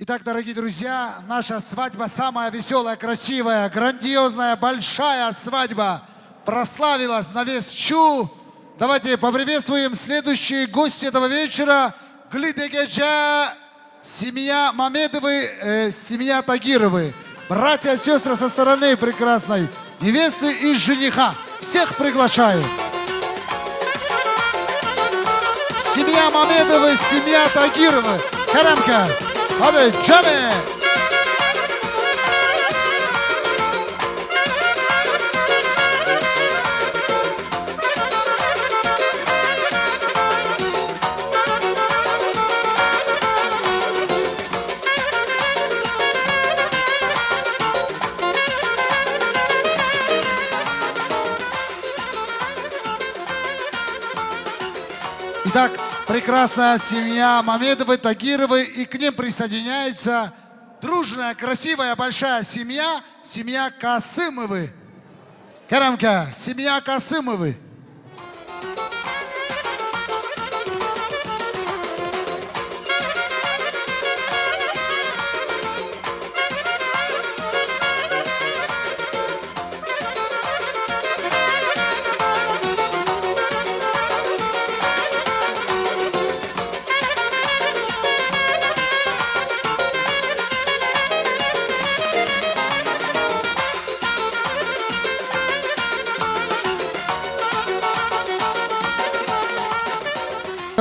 Итак, дорогие друзья, наша свадьба самая веселая, красивая, грандиозная, большая свадьба прославилась на весь Чу. Давайте поприветствуем следующие гости этого вечера. Глидегеджа, семья Мамедовы, семья Тагировы. Братья и сестры со стороны прекрасной невесты и жениха. Всех приглашаю. Семья Мамедовы, семья Тагировы. Карамка. Hadi canım. Итак, прекрасная семья Мамедовы, Тагировы, и к ним присоединяется дружная, красивая, большая семья, семья Касымовы. Карамка, семья Касымовы.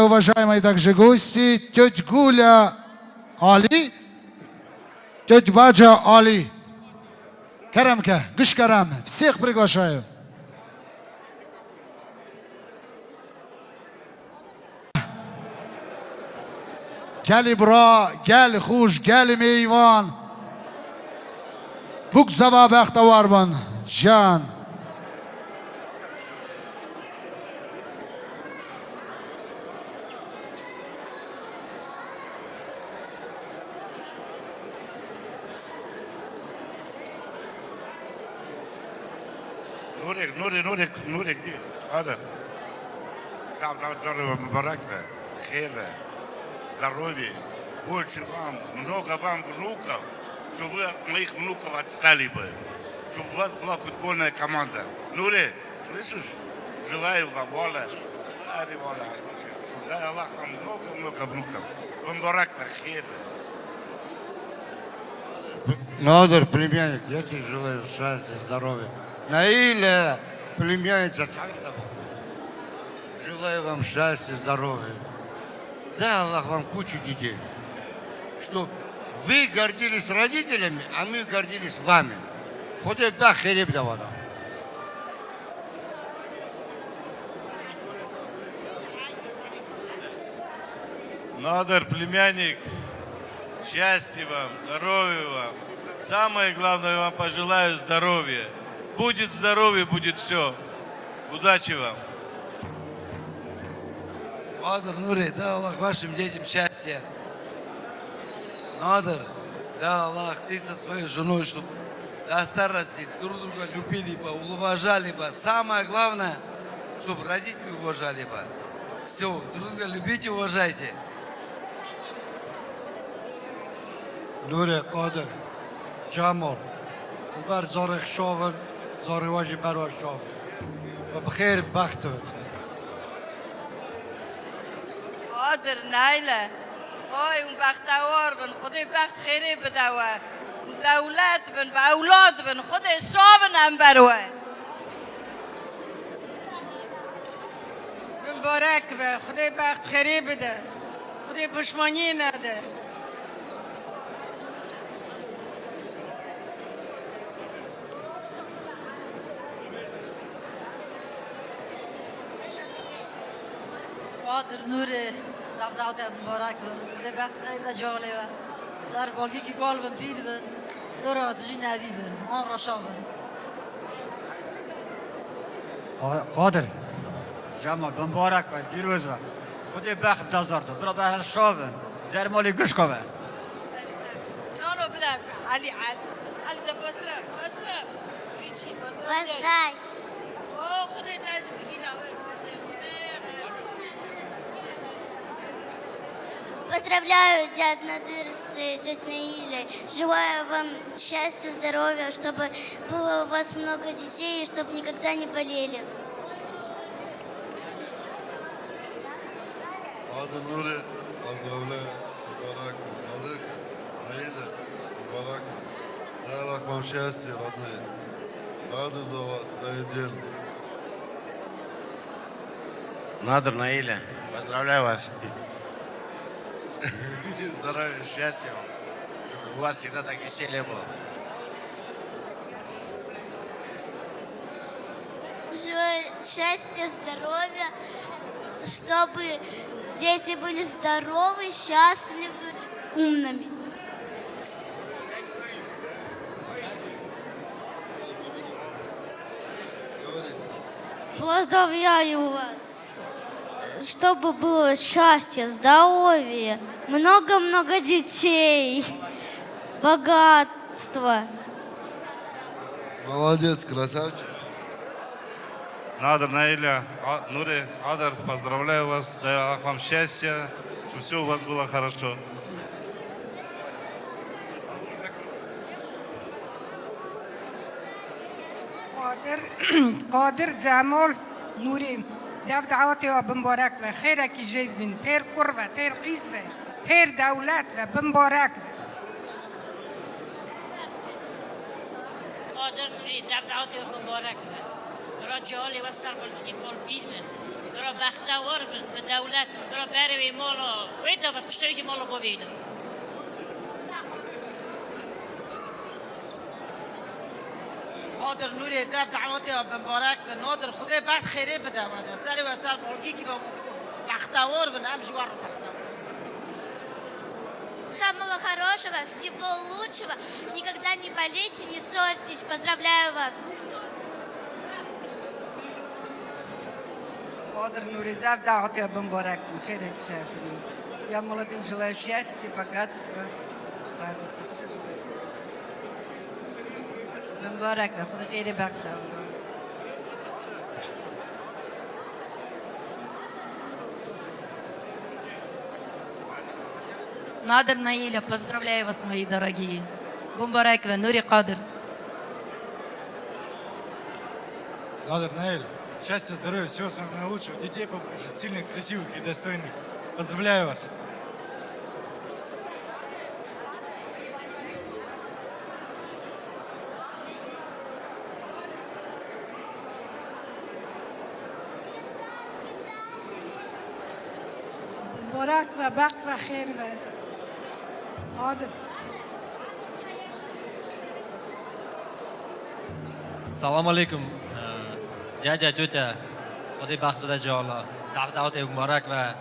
Уважаемые также гости, тетя Гуля Али, тетя Баджа Али. Карамка, Гышкарам, всех приглашаю. Гали бра, гали хуш, гали мейван. Бук зава бахтаварбан, жан. Нурик, где? Адер. Там барак, хера, здоровья, больше вам, много вам внуков, чтобы вы от моих внуков отстали бы, чтобы у вас была футбольная команда. Нури, слышишь? Желаю вам, воля, дай Аллах вам много внуков. Он барак, хера. Надер, племянник, я тебе желаю счастья, здоровья. Наиля, племянница, желаю вам счастья, здоровья. Дай Аллах вам кучу детей. Чтоб вы гордились родителями, а мы гордились вами. Ходи бах хереб давада. Надер, племянник, счастья вам, здоровья вам. Самое главное, вам пожелаю здоровья. Будет здоровье, будет все. Удачи вам. Надыр, Нури, дай Аллах вашим детям счастья. Надыр, дай Аллах, ты со своей женой, чтобы до старости друг друга любили бы, уважали бы. Самое главное, чтобы родители уважали бы. Все, друг друга любите, уважайте. Нури, Кадр, Джамал, убар зарых шовен, زاری واجی برای شما و بخیر بخت بود. قادر نیله آی اون بختوار بن خدای بخت خیره بدوه دولت بن به اولاد بن خدای شابن هم بروه مبارک به خدای بخت خیره بده خدای پشمانی نده قادر نور دعوت مبارک بن ده بخت خیلی جالبه در بالگی که گال بن پیر بن دور آتشی ندی بن آن راشا بن قادر جمال مبارک بن پیروز بن خودی بخت دازارد برا بر شاون در مالی گوش کن نانو بدم علی ده بسرم هیچی بسرم خدای درش بگی نوه Поздравляю дядь Надыр с тетей Наилей. Желаю вам счастья, здоровья, чтобы было у вас много детей и чтобы никогда не болели. Adı Nuri, поздравляю, Мубарак, Малык, Наиля, Мубарак. Дай вам счастья, родные. Рады за вас, за день. Надр, Наиля, поздравляю вас. Здоровья, счастья вам. Чтобы у вас всегда так веселье было. Желаю счастья, здоровья, чтобы дети были здоровы, счастливы, умными. Поздравляю вас, чтобы было счастье, здоровье, много-много детей, богатство. Молодец, красавчик. Надр, Наиля, Нури, Адр, поздравляю вас, дай Аллах вам счастья, чтобы все у вас было хорошо. قادر جمال نوری دو دعوتی و بمبارک و خیر کی جیبین تیر قربه تیر قیزه تیر دولت و بمبارک قادر نوری دو دعوتی و بمبارک برای جالی و سربلندی مال بیرمن برای بختوار به دولت برای بروی مالا ویدا و پشتویج مالا بویدا قادر نوری در دعوتی و مبارک و نادر خدای بعد خیره بده و سر و سر بولگی که با بختوار و نم جوار بختوار Самого хорошего, всего лучшего. Никогда не болейте, не ссорьтесь. Поздравляю вас. قادر نوری در دعوتی و مبارک و خیره کی جیبین я молодым желаю счастья, богатства, радости. مبارك خذ خيري بقى Надр Наиля, поздравляю вас, мои дорогие. Бумбаракова, Нури Кадр. Надр, Наиль, счастья, здоровья, всего самого наилучшего. Детей побольше, сильных, красивых и достойных. Поздравляю вас. مبارک و بخت و خیر و قادر Салам алейкум, дядя, тетя, Xuday baxt bida jola, davdavde muborak va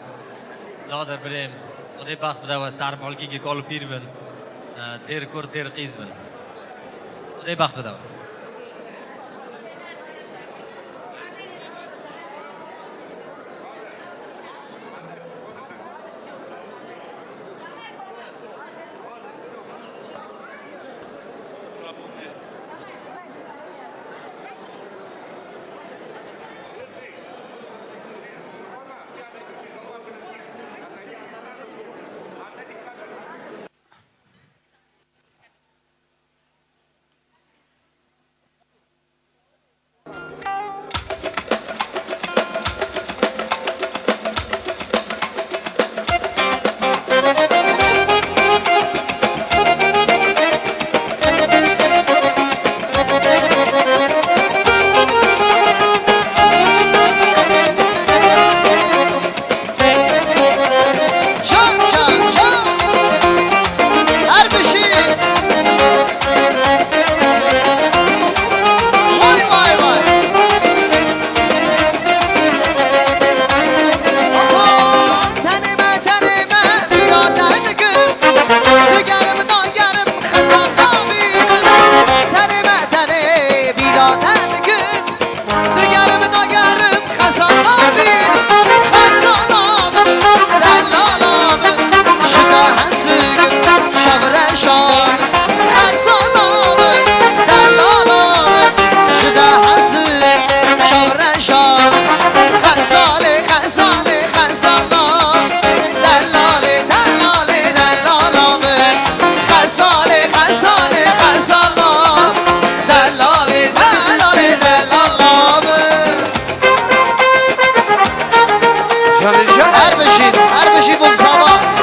Nodir bilim, Xuday baxt bida va sarbolgiga qolib birvin, ter ko'r ter qizvin. Xuday baxt bida. هر بشی بون سوا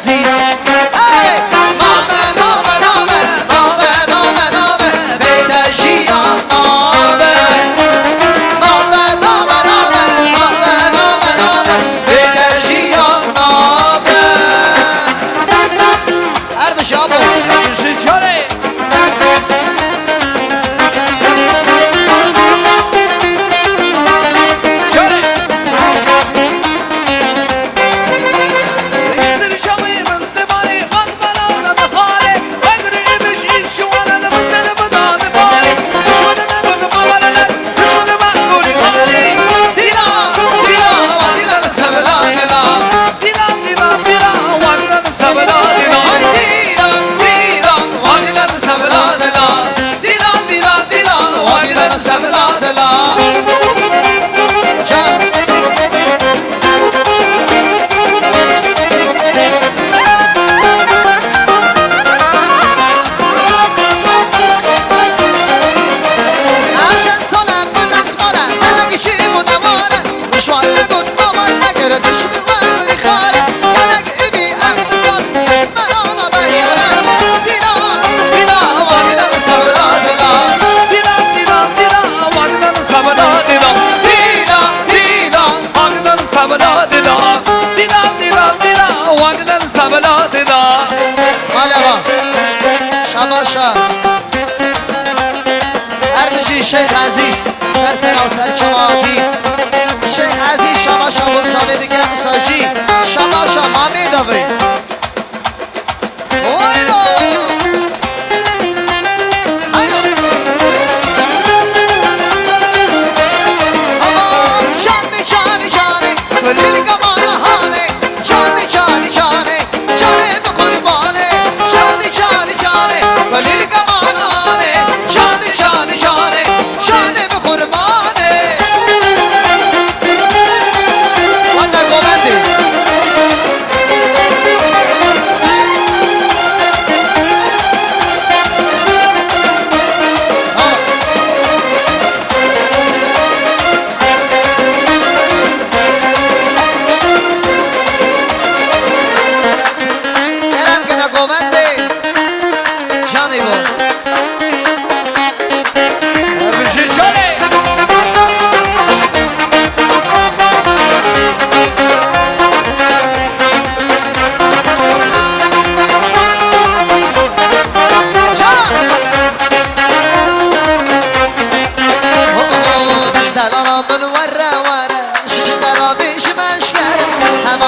عزیز شیخ عزیز سر سراسر جماعتی شیخ عزیز شما شما ساله دیگه مساجی شما شما میدوی Shut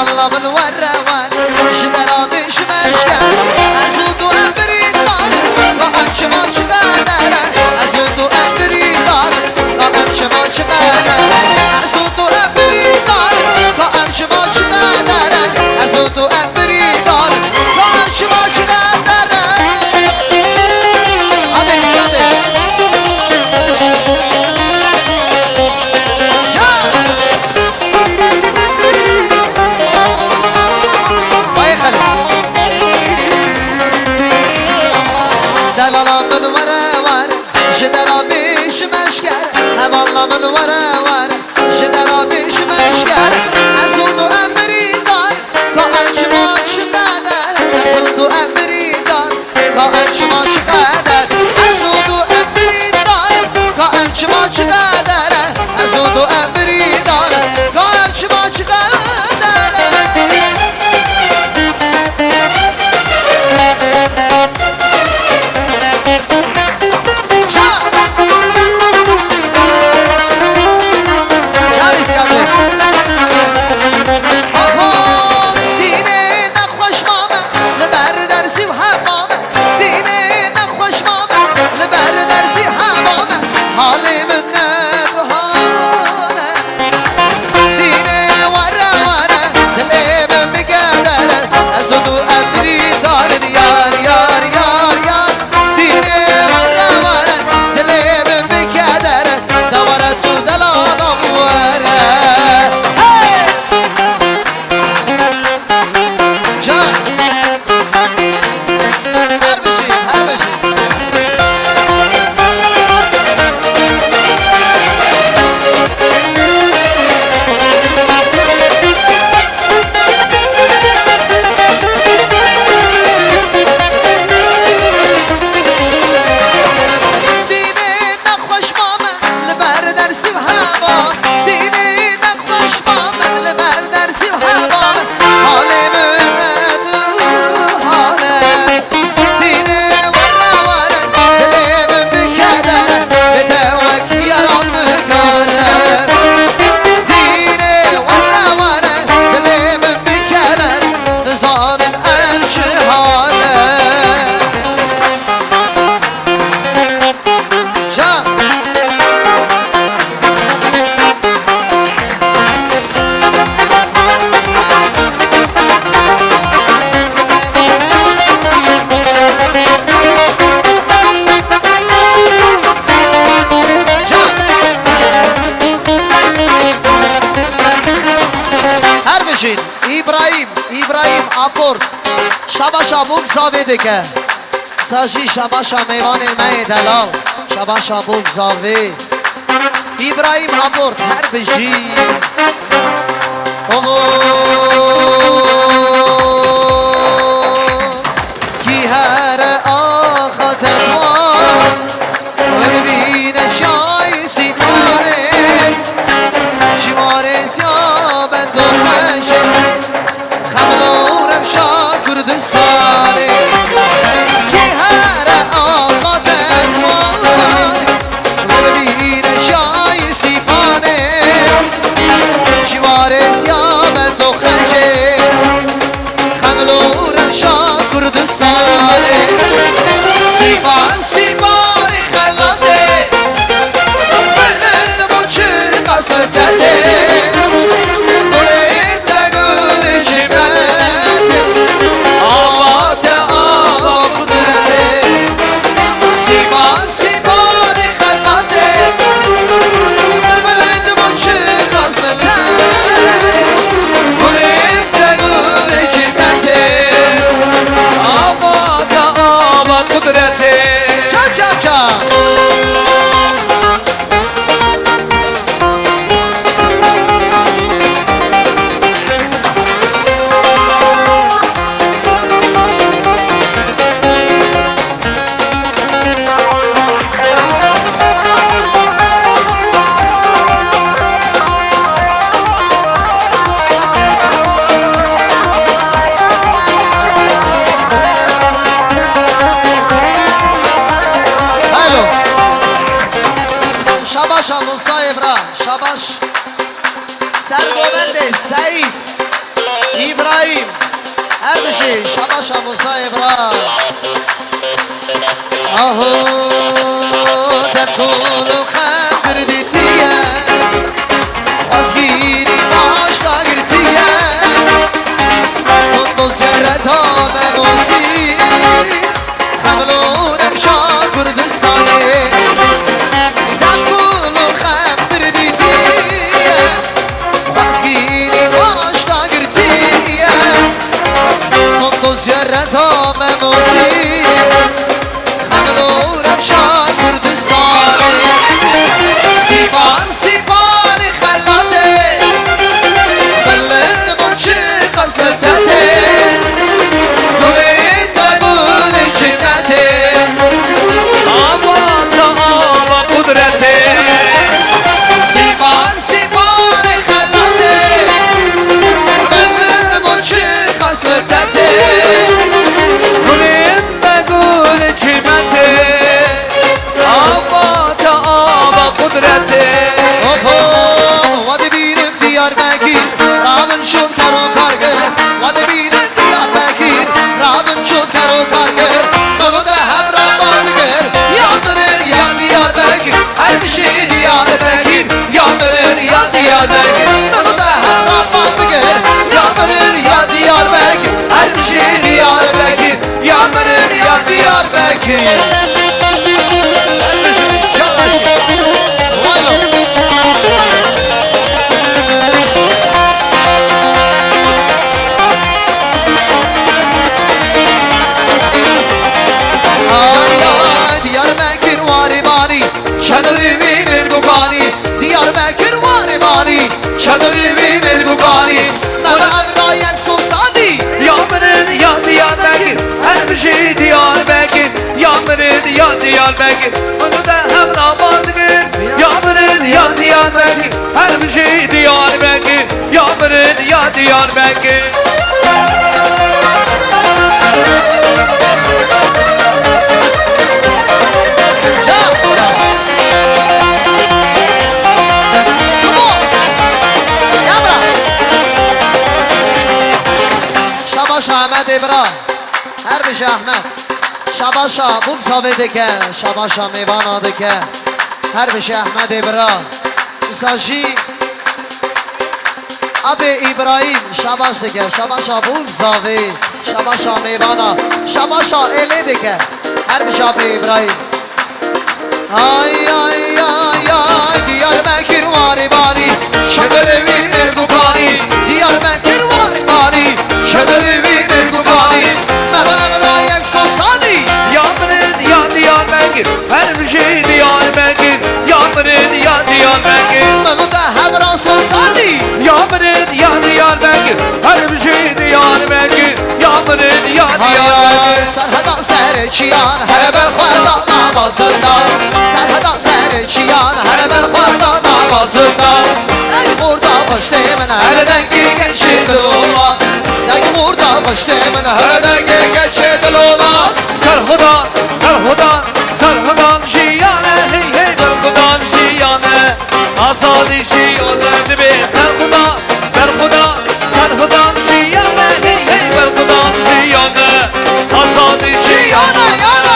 والله من ورا جدرا مش مشكل أزود وأمري دار لا أمشي ما شغالة أزود وأمري دار لا أمشي ما شغالة أزود وأمري دار لا أمشي ما شغالة أزود وأمري دار لا أمشي ما شغالة هذا يسكت دلالا من ورا جدرا بیش مشکل والله من ورا جدرا بیش مشکل ازود و امری دار تا انشما چقدر ازود و امری دار تا انشما چقدر ازود و امری دار تا انشما چقدر ازود و امری دار تا انشما چقدر İbrahim Aport Şabaşa Bugzavê dike Sajî şabaşa meyvanên me yê delal Şabaşa Bugzavê İbrahim Aport her bijî Ki her axatet var Ve bibîne şayî sîpane Civarê zya ben doxeşim خملورم شا کردستانی که هر آقاتت وار و ببین شای سیپانه شوار سیام دو خرشه خملورم شا کردستانی سیپان سیپان خلاته بلند بچه قصدته شاباش سرگوبند سعید İbrahim Ermişi Şabaşa Musa İbrahim Ahu Depkulu Kembir ditiye Vazgiri başla girtiye Sundu zerreta memusi Hamlu Demşa Kürdistan'ı Depkulu Kembir ditiye Vazgiri başla girtiye Sundu zerreta memusi Hamlu Demşa Kürdistan'ı Sivan sivan خلاته بلند منشی قصدته گلید گل جنته آباد آبا قدرته sivan sivan خلاته بلند منشی قصدته گلید گل جنته آباد آبا قدرته وادی بیرم دیار مگیر رابن شد کرو کارگر وادی بیرم دیار مگیر رابن شد کرو کارگر منو ده هم رابانگر یادرر یا دیار مگیر هر بشی دیار مگیر یادرر یا دیار مگیر منو ده هم رابانگر یادرر یا دیار مگیر هر بشی دیار مگیر یادرر یا دیار مگیر Şadırıvi mergugani Diyarbakır varibani Şadırıvi mergugani Nara adrayen sostani Yağmırın ya Diyarbakır Her bir şey Diyarbakır Yağmırın ya Diyarbakır Bunu da hem ramandır Yağmırın ya Diyarbakır Her bir şey Diyarbakır Yağmırın ya Diyarbakır Şabaş Ahmet İbrahim Her bir şey Ahmet Şabaşa Bulsavedeke Şabaşa Mevanadeke Her bir şey Ahmet İbrahim Misaji Abi İbrahim Şabaş deke Şabaşa Bulsave Şabaşa Mevana Şabaşa Eledeke Her bir şey abi İbrahim Ay ay ay ay Diyarbakır varibani Şadırıvi mergubani Diyarbakır varibani Şadırıvi mergubani Mehmet Rayak Sostani Yağmırın ya Diyarbakır Her bir şey Diyarbakır Yağmırın ya Diyarbakır Mehmet Hevra Sostani Yağmırın ya Diyarbakır Her bir şey Diyarbakır Yağmırın ya Diyarbakır Serhada serçiyan Her bir khada namazından Serhada serçiyan Her bir khada namazından Ey burada başlayımın Her dengi geçidil olmaz Ey burada başlayımın Her dengi geçidil olmaz Serhudan, Serhudan, Serhudan jiyane Hey hey Serhudan jiyane Azadi jiyane Dibe Serhudan, Serhudan, Serhudan jiyane Hey hey Serhudan jiyane Azadi jiyane yana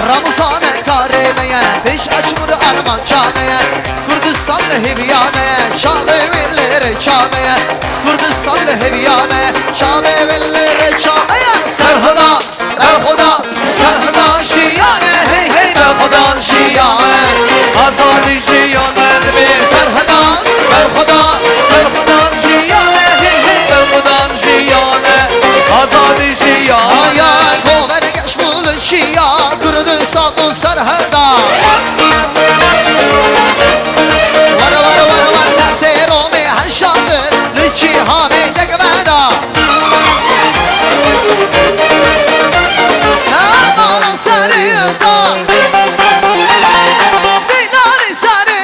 Ramazan-ı Karime'ye Beş açmur arman cameye Kürdistanlı heviyane Şabe velleri çameye Kürdistanlı heviyane Şabe velleri çameye Serhudan, Serhudan, Serhudan şiyane Hey hey Serhudan şiyane Azadi şiyane Serhudan, Serhudan, Serhudan şiyane Hey hey Serhudan şiyane Azadi şiyane Ayay kovene geçmul şiya Kürdistanlı Serhudan Var var var var Terter o mehaşadır Liçi hame tekveda Aman sarıda Dinari sarı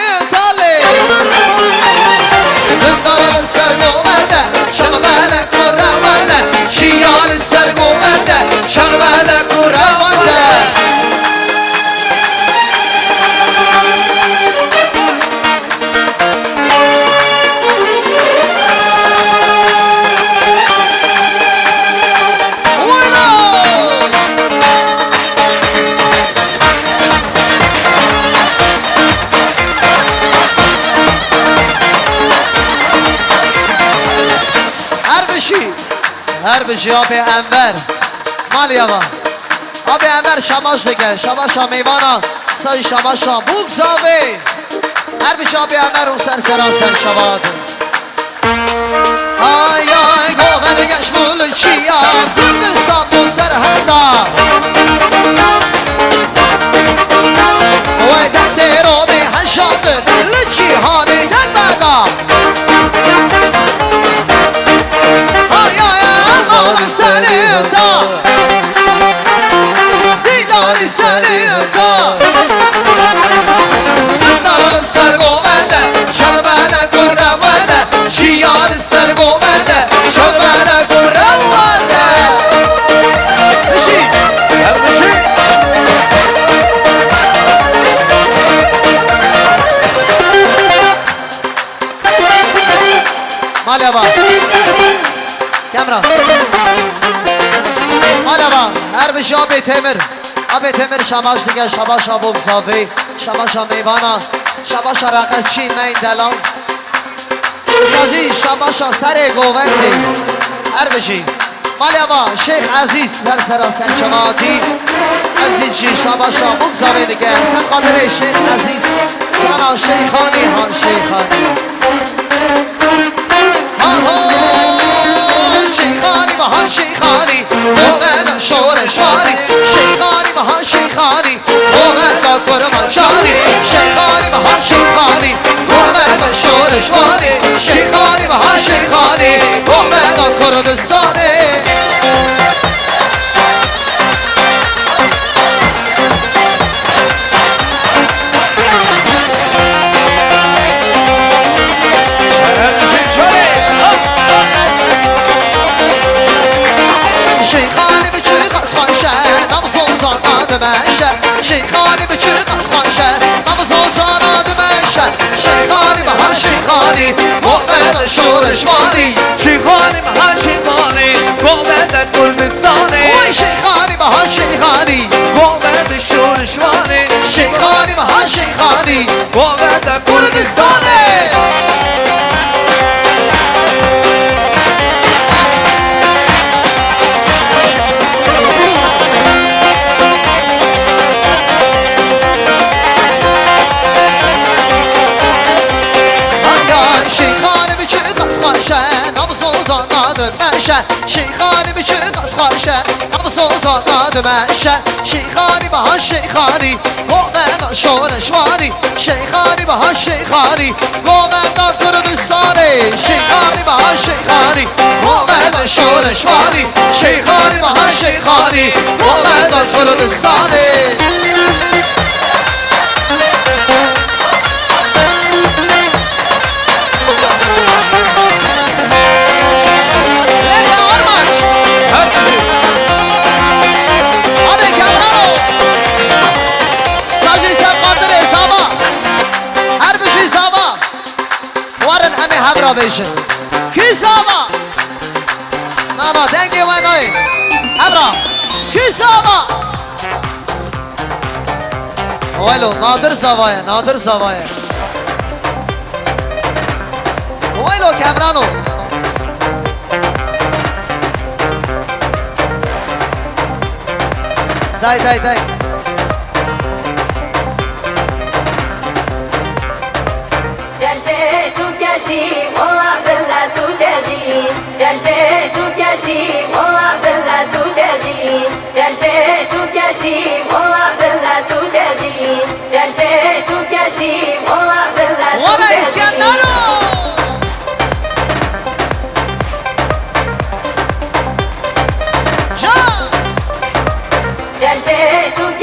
هر بجی آب انور مالیاوا آب انور شماش دیگه شماش ها میوانا سای شماش ها بگذابه هر بجی آب انور اون سر سراسر شبات آی آی گوه نگش مولشیا کردستان بو سرهندا وای دکتر رو به هشادن لجیهانی در بدا آی آی آمال سریعتا دیداری سریعتا سردار سرگومده شربل گرمده شیار سرگومده شربل گرمده بشی بشی مالا با کامرا مالا با هر بشی آب تمر آب تمر شماش دیگه شباش آبوم صافی شباش میوانا شباش رقص چین من دلان سازی شباش سر گووندی هر بشی مالا با شیخ عزیز هر سراسر جماعتی عزیز چی شباش آبوم صافی دیگه سن قادر شیخ عزیز سنا شیخانی ها شیخانی شیخانی مها شیخانی اومد شورشواری شیخانی مها شیخانی اومد کرمانشاری شیخانی مها شیخانی اومد شورشواری شیخانی مها شیخانی اومد کردستانی شیخانی به چه قصفان شد نمزوزان آدم شد شیخانی به هر شیخانی مومد شورشوانی شیخانی به هر شیخانی مومد کردستانی وای شیخانی به هر شیخانی مومد شورشوانی شیخانی به هر شیخانی مومد کردستانی شیخانی به چه قصفان نمزوزان آدم شیخانی به چه قصفان نمزوزان آدم شیخانی به هر شیخانی مومد شورشوانی شیخانی به هر شیخانی مومد کردستانی شیخانی به هر شیخانی مومد شورشوانی شیخانی به هر شیخانی مومد کردستانی بشه کی ساما نانا دنگی وای نای همرا کی ساما وایلو نادر سوایه نادر سوایه وایلو کامرانو دای دای دای والله بالله تو تجي يا شيخ وكشي والله بالله تو تجي يا شيخ وكشي والله بالله تو تجي يا شيخ وكشي والله بالله ورا اسكندرو يا شيخ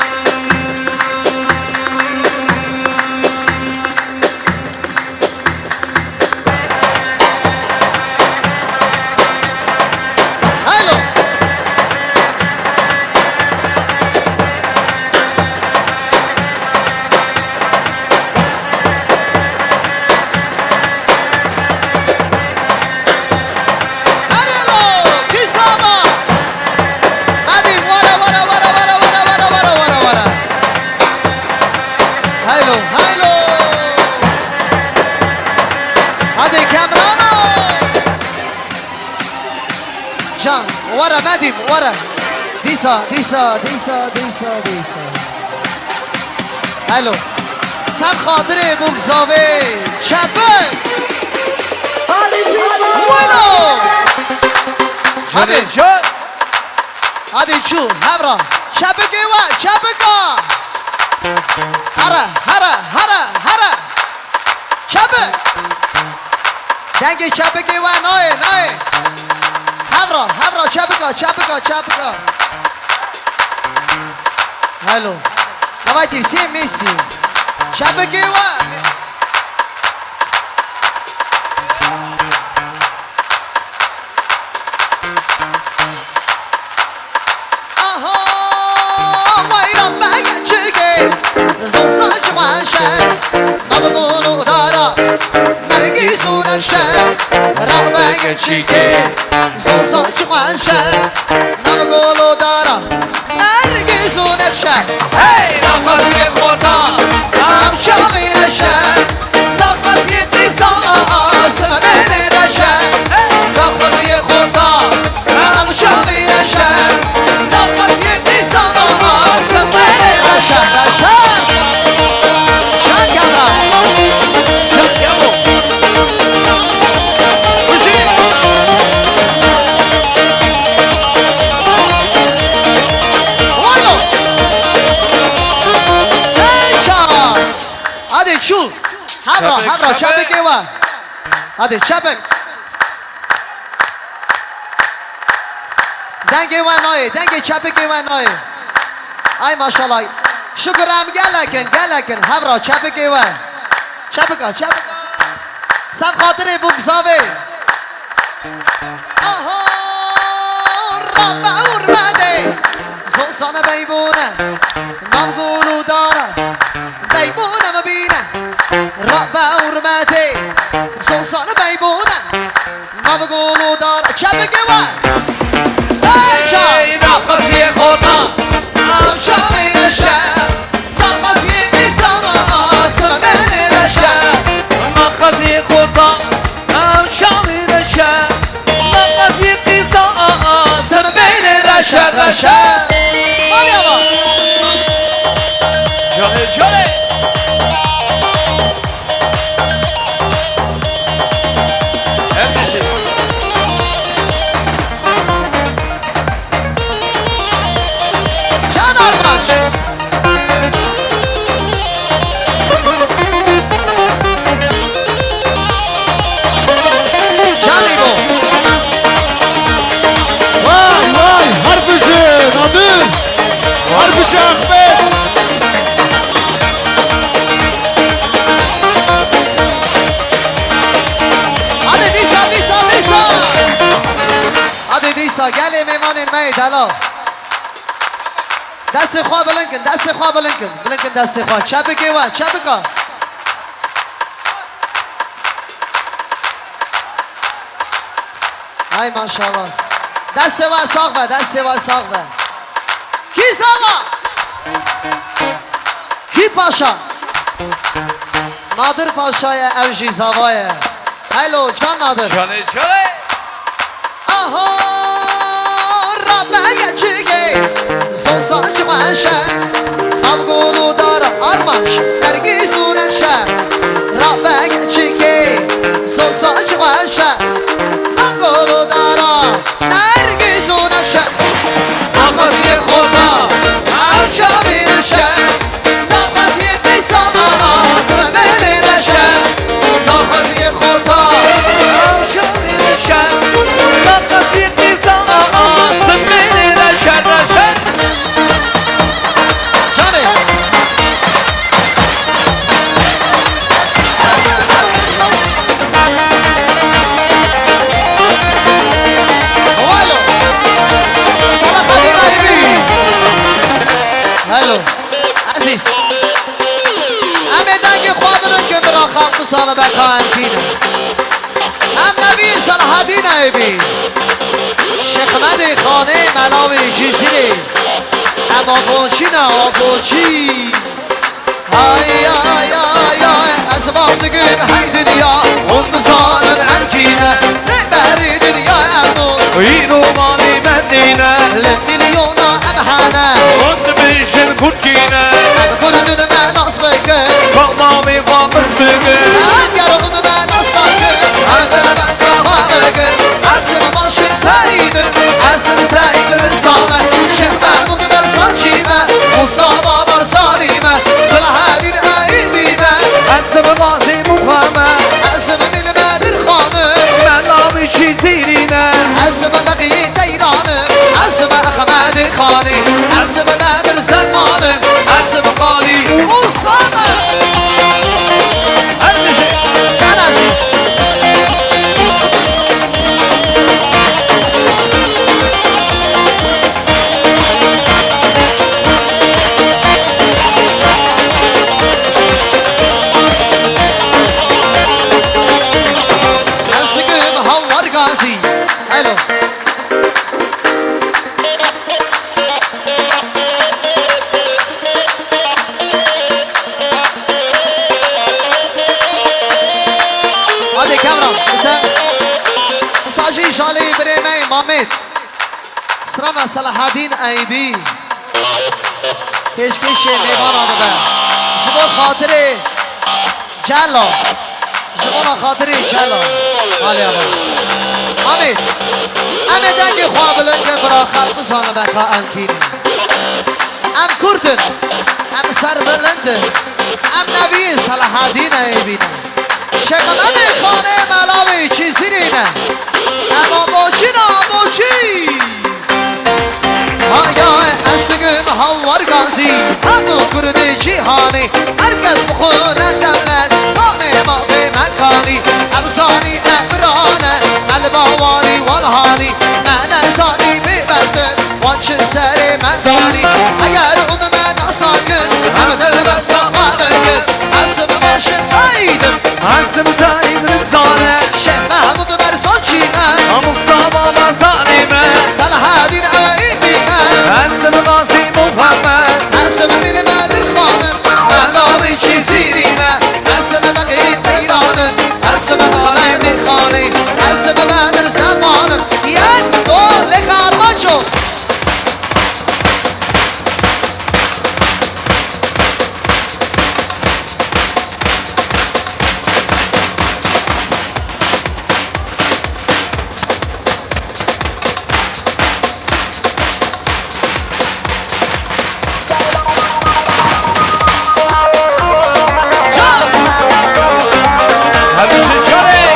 ورا مدیم ورا دیسا هلو سر خاطر بگذاوه چپه ولو هادی چو هبرا چپه هره چپه دنگ چپه که و نای هبرا چپه هلو давайте все вместе چپه که و چیکه زوزان چوانشه نمگولو دارا نرگیزونه شه هی نفسی خورتا هم شاویرشه نفسی قیسا سمنه نشه نفسی خورتا هم شاویرشه نفسی قیسا سمنه نشه هبرا چپه که و هاده چپه دنگ و نایه دنگ چپه که و نایه ای ماشالله شکرم گلکن هبرا چپه که و چپه سب خاطر بگذاوه آها رب ارمده زنسان بیبونه نمگولو داره بیبونه مبینه رب ارمده زنسان بیبونه نمگولو داره چپه که و سنچا نفسی خورتا هم شامی نشه نفسی نیسان سمنه نشه نفسی خورتا هم شامی نشه نفسی نیسان سمنه نشه مالی آقا جانه گلی میمان مید حالا دست خواه بلنکن دست خواه چپه که و چپه که ای ماشاءالله دست و ساق و کی ساقا کی پاشا نادر پاشای اوجی زوایه هلو جان نادر جانه آها رب چیگه زنسان چوانشه نمگولو داره آرماش نرگیزونشه رب چیگه زنسان چوانشه نمگولو داره نرگیزونشه نفسی خورتا هم شامی نشه نفسی قیسا سمنه نشه نفسی خورتا هم شامی نشه نفسی قیسا سمنه نشه جانه هلو عزیز همه دنگ خوابنون که برا خلق سال بکان کینه هم نبی صلاحدین ایبی شخمد خانه ملاوی جیزیره اما بوچی نه بوچی های های های های از باردگیم های دنیا اون بزانن امکینه بری دنیا امون این رو مالی من چی زیرینه اسم نقی دیرانم اسم احمد خانی اسم ندر زمانم اسم قالی موسامم هر میشه جان عزیز اسگم هوار گازی الو هادي كاميرا مساجي شالي بريمي مامت سرانا صلاح الدين ايبي پیشکش میوان آمده جبور خاطری جلا جبور خاطری جلا حالی آبا امید امید دنگی خواه بلنگن برا خلق بزانه بکا امکینی ام کردن ام سر بلندن ام نبی صلاح الدین ایبینه شکمن خانه ملاوی چیزی رینه اما موچی ناموچی آیا استگم هوار گازی همو کرد جیهانی هرکس بخونه دولت خانه ما به مکانی امزانی امرانه الباوانی والهانی من ازانی بیبرده وانچه سر مدانی اگر اون من نساکن همه دل بستم همه اسم باشه سایدم اسم زنیم رزانه شیخ محمود برزان چینه مصطفى مزانیمه صلاح الدین ایبینه اسم قاسم محمد اسم بیل مدر خانم ملاوی چی زیرینه اسم بقیه دیرانم اسم حمید خانی اسم مدر زمانم یک دو لکار بچو همیشه جانه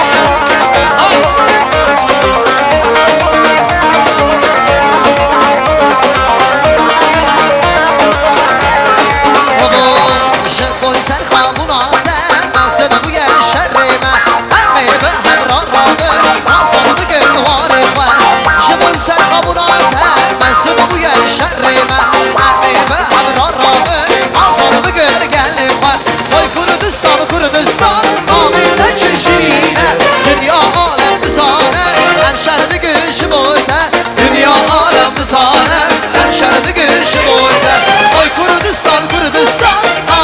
شبوی سر خاموناته مسن بوی شر من همه به همراه رابه رازان بگن واره خواه شبوی سر خاموناته مسن بوی شر من همه به همراه رابه رازان بگن گل خواه وای کردستان کردستان آمینه چه شیرینه دنیا عالم بزانه هم شهر بگن شبویته دنیا عالم بزانه هم شهر بگن شبویته وای کردستان کردستان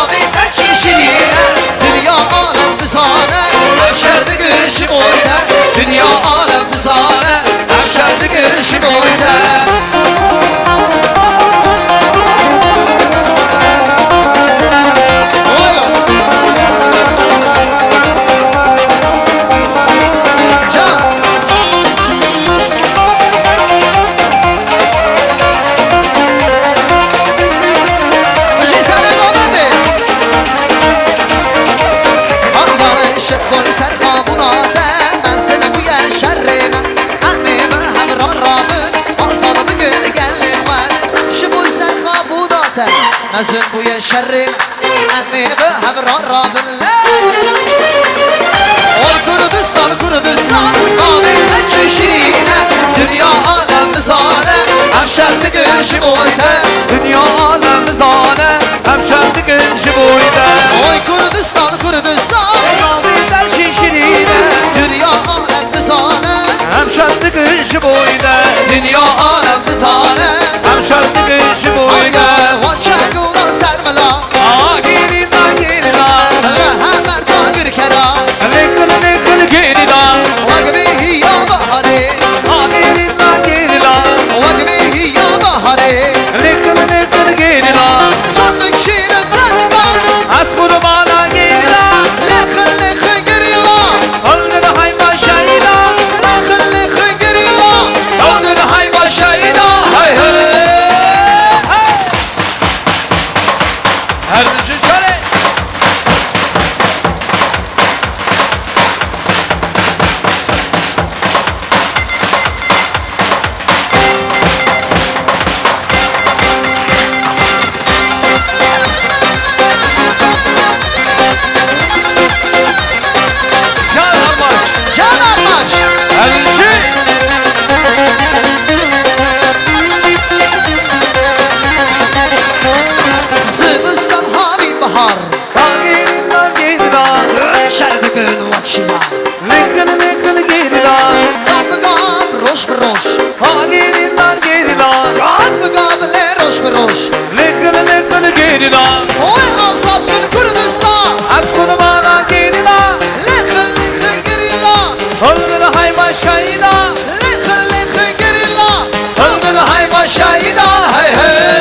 آمینه چه شیرینه دنیا عالم بزانه هم شهر بگن شبویته دنیا عالم بزانه هم شهر بگن شبویته مزن بوی شر امی به همراه را بله وای کردستان کردستان آمینه چه شیرینه دنیا عالم بزانه هم شرط گنشی بویته دنیا عالم بزانه هم شرط گنشی بویته وای کردستان کردستان آمینه چه شیرینه دنیا عالم بزانه هم شرط گنشی بویته دنیا عالم بزانه هم شرط گنشی بویته وان چنگونا سرملا آگیری نگیری همه تاگر کرا لکل لکل گیری وقبی یا بحری آگیری نگیری وقبی یا بحری لکل لکل گیری جان بکشیر تنبا از قربانا گیری لخ لخ گریلا هل های باشیدا لخ لخ گریلا دون های باشیدا های های هر نشه شاره Çina. Lekın lekın geriler Gab gab roş roş. Ha geriler geriler Gab gab le roş roş. Lekın lekın geriler Oy azad gün Kürdistan. Az konu bana geriler Lekın lekın gerilla. Öldür hayvan şahida Lekın lekın gerilla. Öldür hayvan şahidan. Hey hey.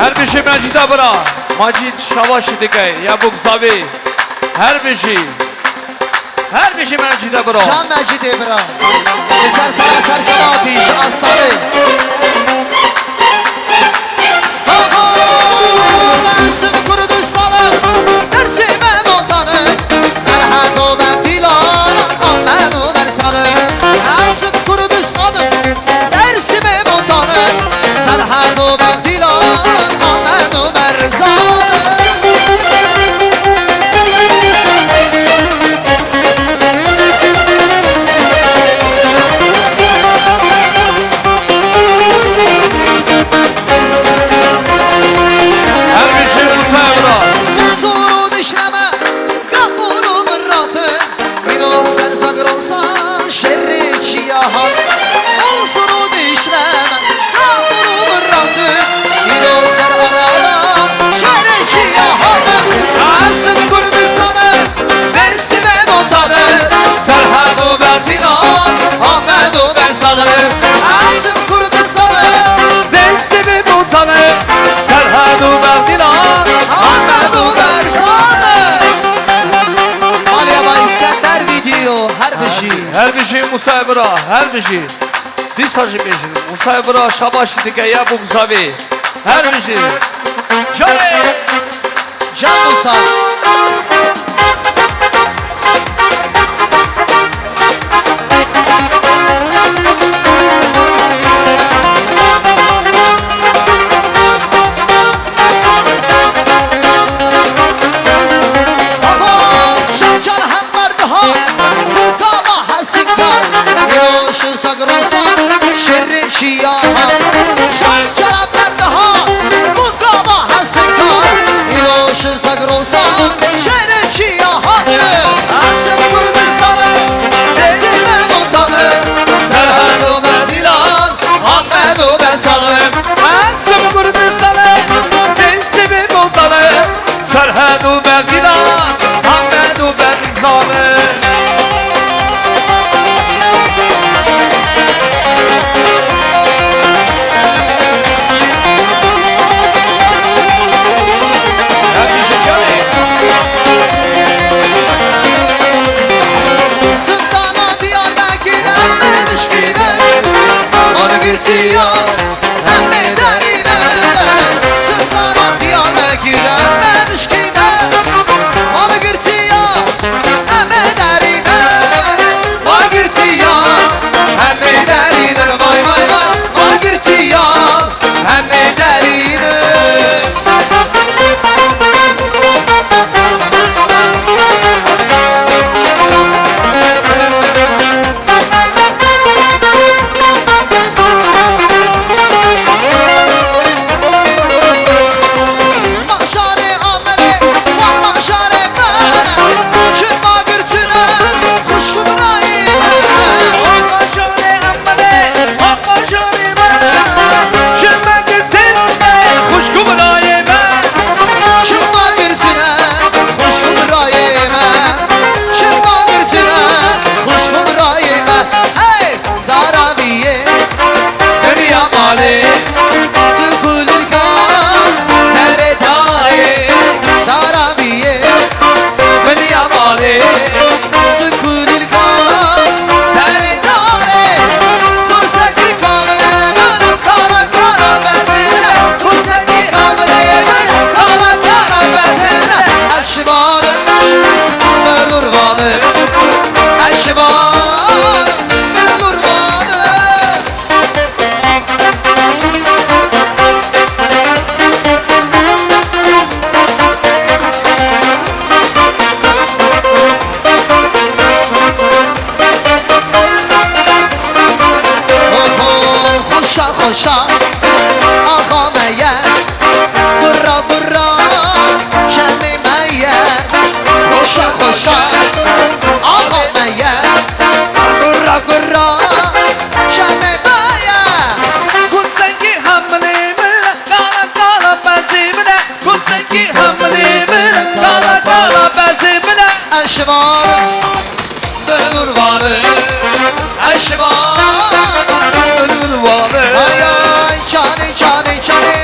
Her bir şey Macit'e bırak Macit şavaşı dikey ya bu zavi Her bir şey Macit'e bırak Can Mecid İbrahim. Eser sana ser cemaati şu aslanı. Baba bensin Kürdistan'ım. Dersime motanı. Serhat o ben filan. Amen o bersanım. Bensin Kürdistan'ım. Dersime motanı. Serhat o ben filan. Amen o bersanım. Her bir şey Musa'ya bırak Huzurun işleme Kapını mırratı Bir olsan sakır olsan Şerri çiyahan Huzurun işleme Kapını mırratı Bir olsan arala Şerri çiyahan Asım Kürdistan'ı Dersime motanı Serhat-ı Bertilan Ahmet-ı Bersan'ı Asım Kürdistan'ı Dersimi mutanı Serhat-ı Berdilan Ahmet-ı Bersan'ı Alyaba İskender video her bir şey. Her bir şey Musa'ya bırak Her bir şey Diz hacı beşini Musa'ya bırak şabaşı dikey ya bu zavi Her bir şey Çare Can Musa. Can can hem vardı ha Mutama hasikar Bir olsun sakır olsan Şerri çiyahan Can can hem vardı ha Mutama hasikar Bir olsun sakır olsan Şerri çiyahan Asım Kürdistan'ı Dersime mutanı Serhat-ı Berdilan Ahmet-ı Bersan'ı Asım Kürdistan'ı Dersimi mutanı Serhat-ı Berdilan Ahmet-ı Berzan'ı Sultana Diyarbakır emmemiş gibi Onu girtiyor emme derine Sultana Diyarbakır emmemiş gibi Onu girtiyor emme derine Onu girtiyor emme derine Vay vay vay Onu girtiyor emme derine خوشا آقا میر برا برا شمی میر خوشا خوشا آقا میر برا برا شمی میر کل سنگی حمله من کالا کالا بازی من کل سنگی حمله من کالا کالا بازی من اشوار دلوروانه اشوار دلوروانه ay ay çane çane çane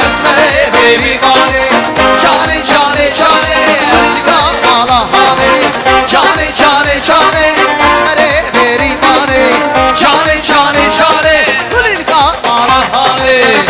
esmere berivane çane çane çane esra alahane çane çane çane esmere berivane çane çane çane kulika alahane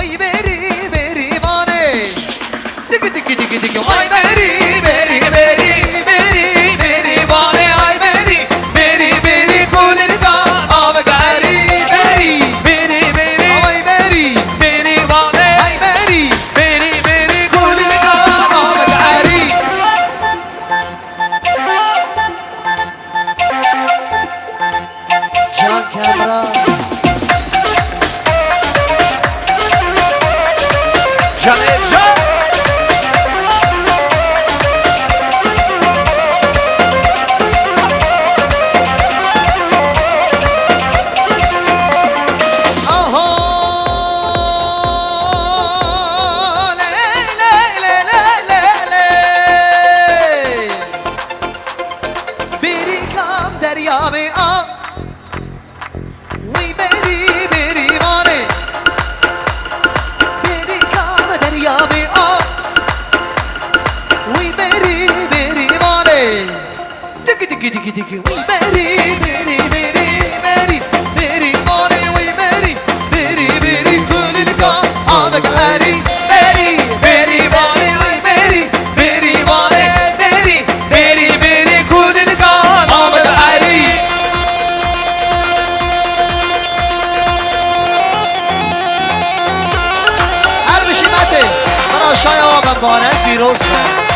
وای بری بری مانه دیگه دیگه دیگه دیگه وای بری بری بری بری بری مانه وای بری بری بری کولگان آب گری بری بری بری وای بری بری مانه وای بری بری بری کولگان آب گری جان کمران جانه جان آها لی لی لی لی لی بری کام دریا میں آ وی بری بری مانے بری کام دریا میں آ وی بری بری مانے ٹکی ٹکی ٹکی ٹکی وی بری بری بری بری بری مانے وی بری بری بری کولگا آب گری بری بری مانے وی بری بری مانے بری بری بری کولگا آب گری هر بشیمته برای شای آب مبارک پیروز کن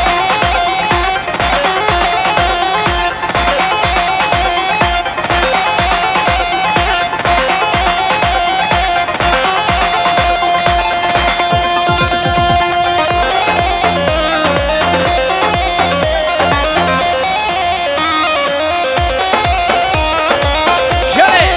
جانه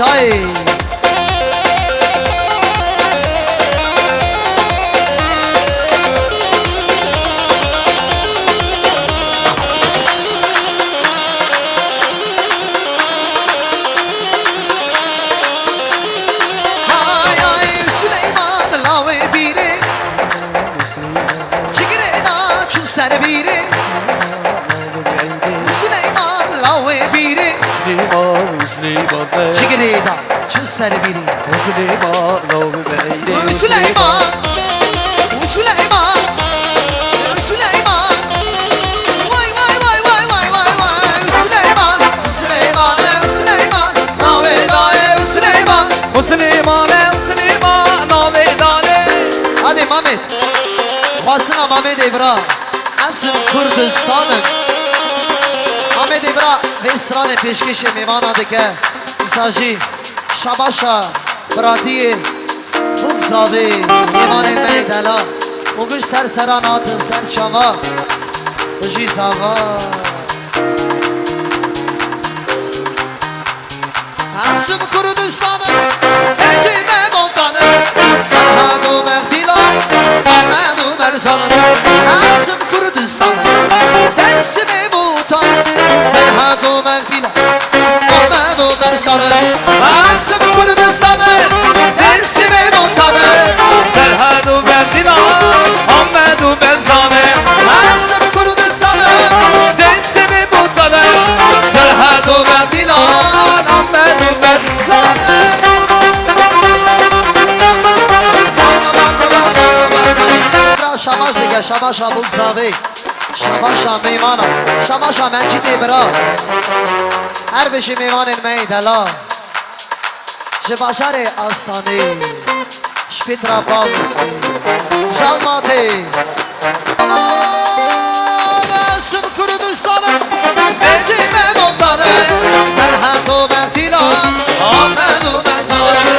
Tay Jigreda şu serbiri Süleyman oğlu beyli Süleyman Süleyman Süleyman Vay vay vay vay vay vay vay Süleyman Süleyman Süleyman Navedale Süleyman Süleyman Süleyman Navedale Hadi Mehmet Vasına Mehmet Evra Asıl Kürdistan'ın Mehmet Evra ve İsrail peşkeşi mimana dike İsacı Şabaşa Bratiye Bukzavi Mimanin Meydela Bugün ser seran atın ser çava Bıcı sava Asım Kürdistan'ın Esime Montan'ın Serhadu Mehdila Ahmedu Merzan'ın Asım Kürdistan'ın Esime Montan'ın Serhadu Mehdila Ahmedu Merzan'ın Asım Kürdistan'ın Esime Montan'ın Serhadu Merdina Ahmedu Berzane Asım Kürdistan'ın Densimi Mutanı Serhadu Mehdila Ahmedu Berzane Şamaş دیگه شماش ابو زاوی شماش میمانا شماش منجید ابرا هر بشی میمان میدلا شباشر آستانی شپیترا بازسی جالماتی اسم کردستانم نزیم montanı Serhat o Mehdilan Ahmet o Mersanı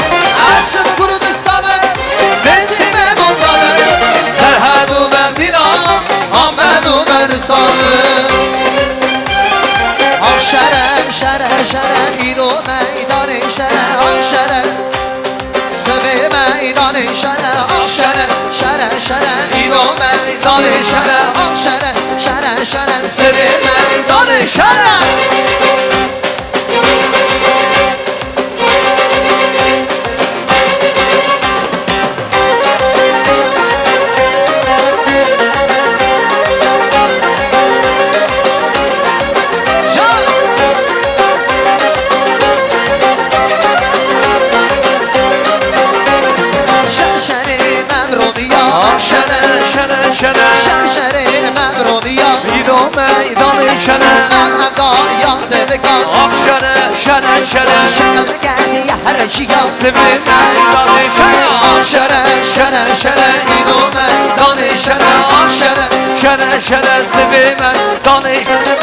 Asım Kürdistan'ım Nesime montanı Serhat o Mehdilan Ahmet o Mersanı Avşerem شره شره اینو میدان شره آه شره سوی میدان شره آه شره شره شره اینو میدان شره آه شره شره شره سوی میدان شره شرشره من رو بیا میدان شنه من هم دایات بگم آخ شنه شنه شنه شکل گردی هر شیا سوی میدان شنه آخ شنه شنه شنه اینو میدان شنه آخ شنه شنه شنه سوی میدان شنه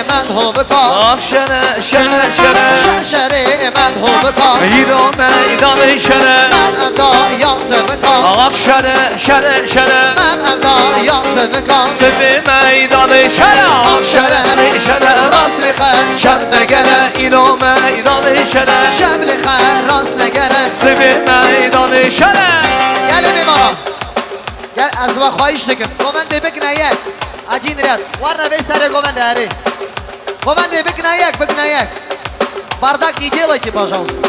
من هو بکا آخ شنه شنه شنه شرشره من هو بکا ایران میدان شنه من هم دایات بکا آخ شنه شنه شنه من هم دایات بکا سوی میدان شنه آخ شنه شنه راست میخواه شب نگره ایران میدان شنه شب لخواه راست نگره سوی میدان شنه گل بیما گل از ما خواهیش دکم گومنده بکنه یک عجین ریاد ورنه بی سر گومنده هری گومنده بکنه یک бардак не делайте пожалуйста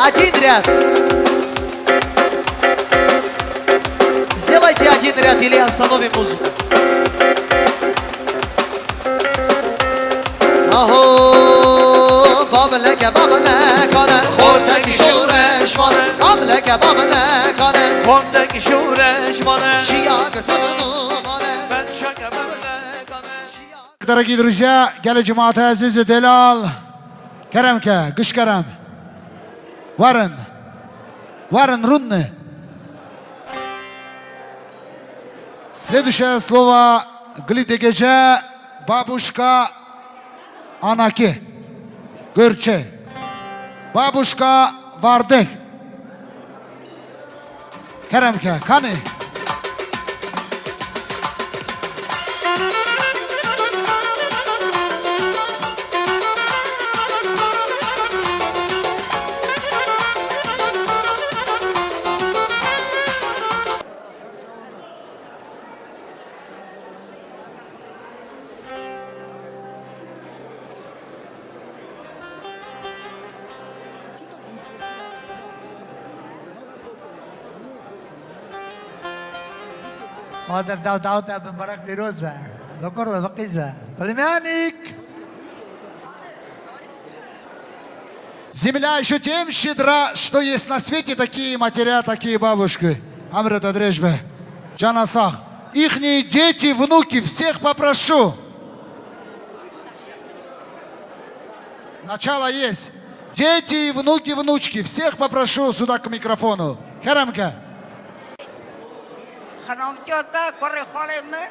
один ряд сделайте один ряд или остановим музыку بابلک آنه خوردگی شورش مانه بابلک آنه خوردگی شورش مانه شیاگرتونو مانه من شاگه بابلک آنه Дорогие друзья, гели джумата азизи делал, керемке, гыш керем, варен рунны. Следующее слово глидегеже, бабушка анаки, гырче, бабушка вардек. Керемке, каны. هذا داود بن برك بيروزة بكرة بقيزة племянник. Земля еще тем щедра, что есть на свете такие матеря, такие бабушки. Амрет Адрежбе, Джанасах. Ихние дети, внуки, всех попрошу. Начало есть. Дети, внуки, внучки, всех попрошу сюда к микрофону. Керамка. خانم‌جاتا کار خال من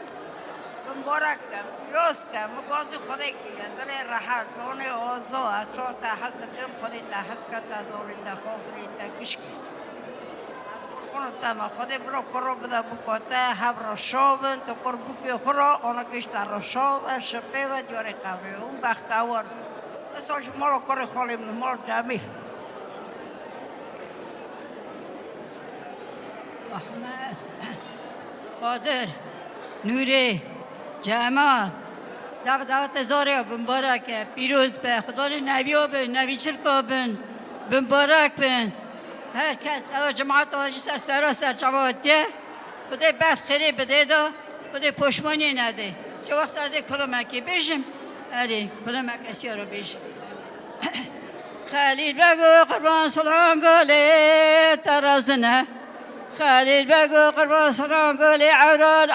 مبارک فیروز که مغازه خودی که دل راحت دونه آزا از چهار هست کم خودی تا هست که تازوری تا خوبی تا کشکی کنه تام خودی برو کرو بده بکاته هم رشابن تو کر بکی خورا آن کشت رشاب شپه و جوری کاری اون بختوار اصلاش مال کار خالی من مال جمی احمد قادر نوری جمال دعوت زاری مبارک پیروز به خدا نوی بن نوی چرکا بن مبارک بن هر کس او جماعت آجی سر جماعتیه بده بس خیلی بده دا بده پشمانی نده چه وقت از کلمکی بیشم علی کلمک رو بیشم خلیل بگو قربان سلام گلی ترازنه خلیل بگو قربان سلام گلی عورال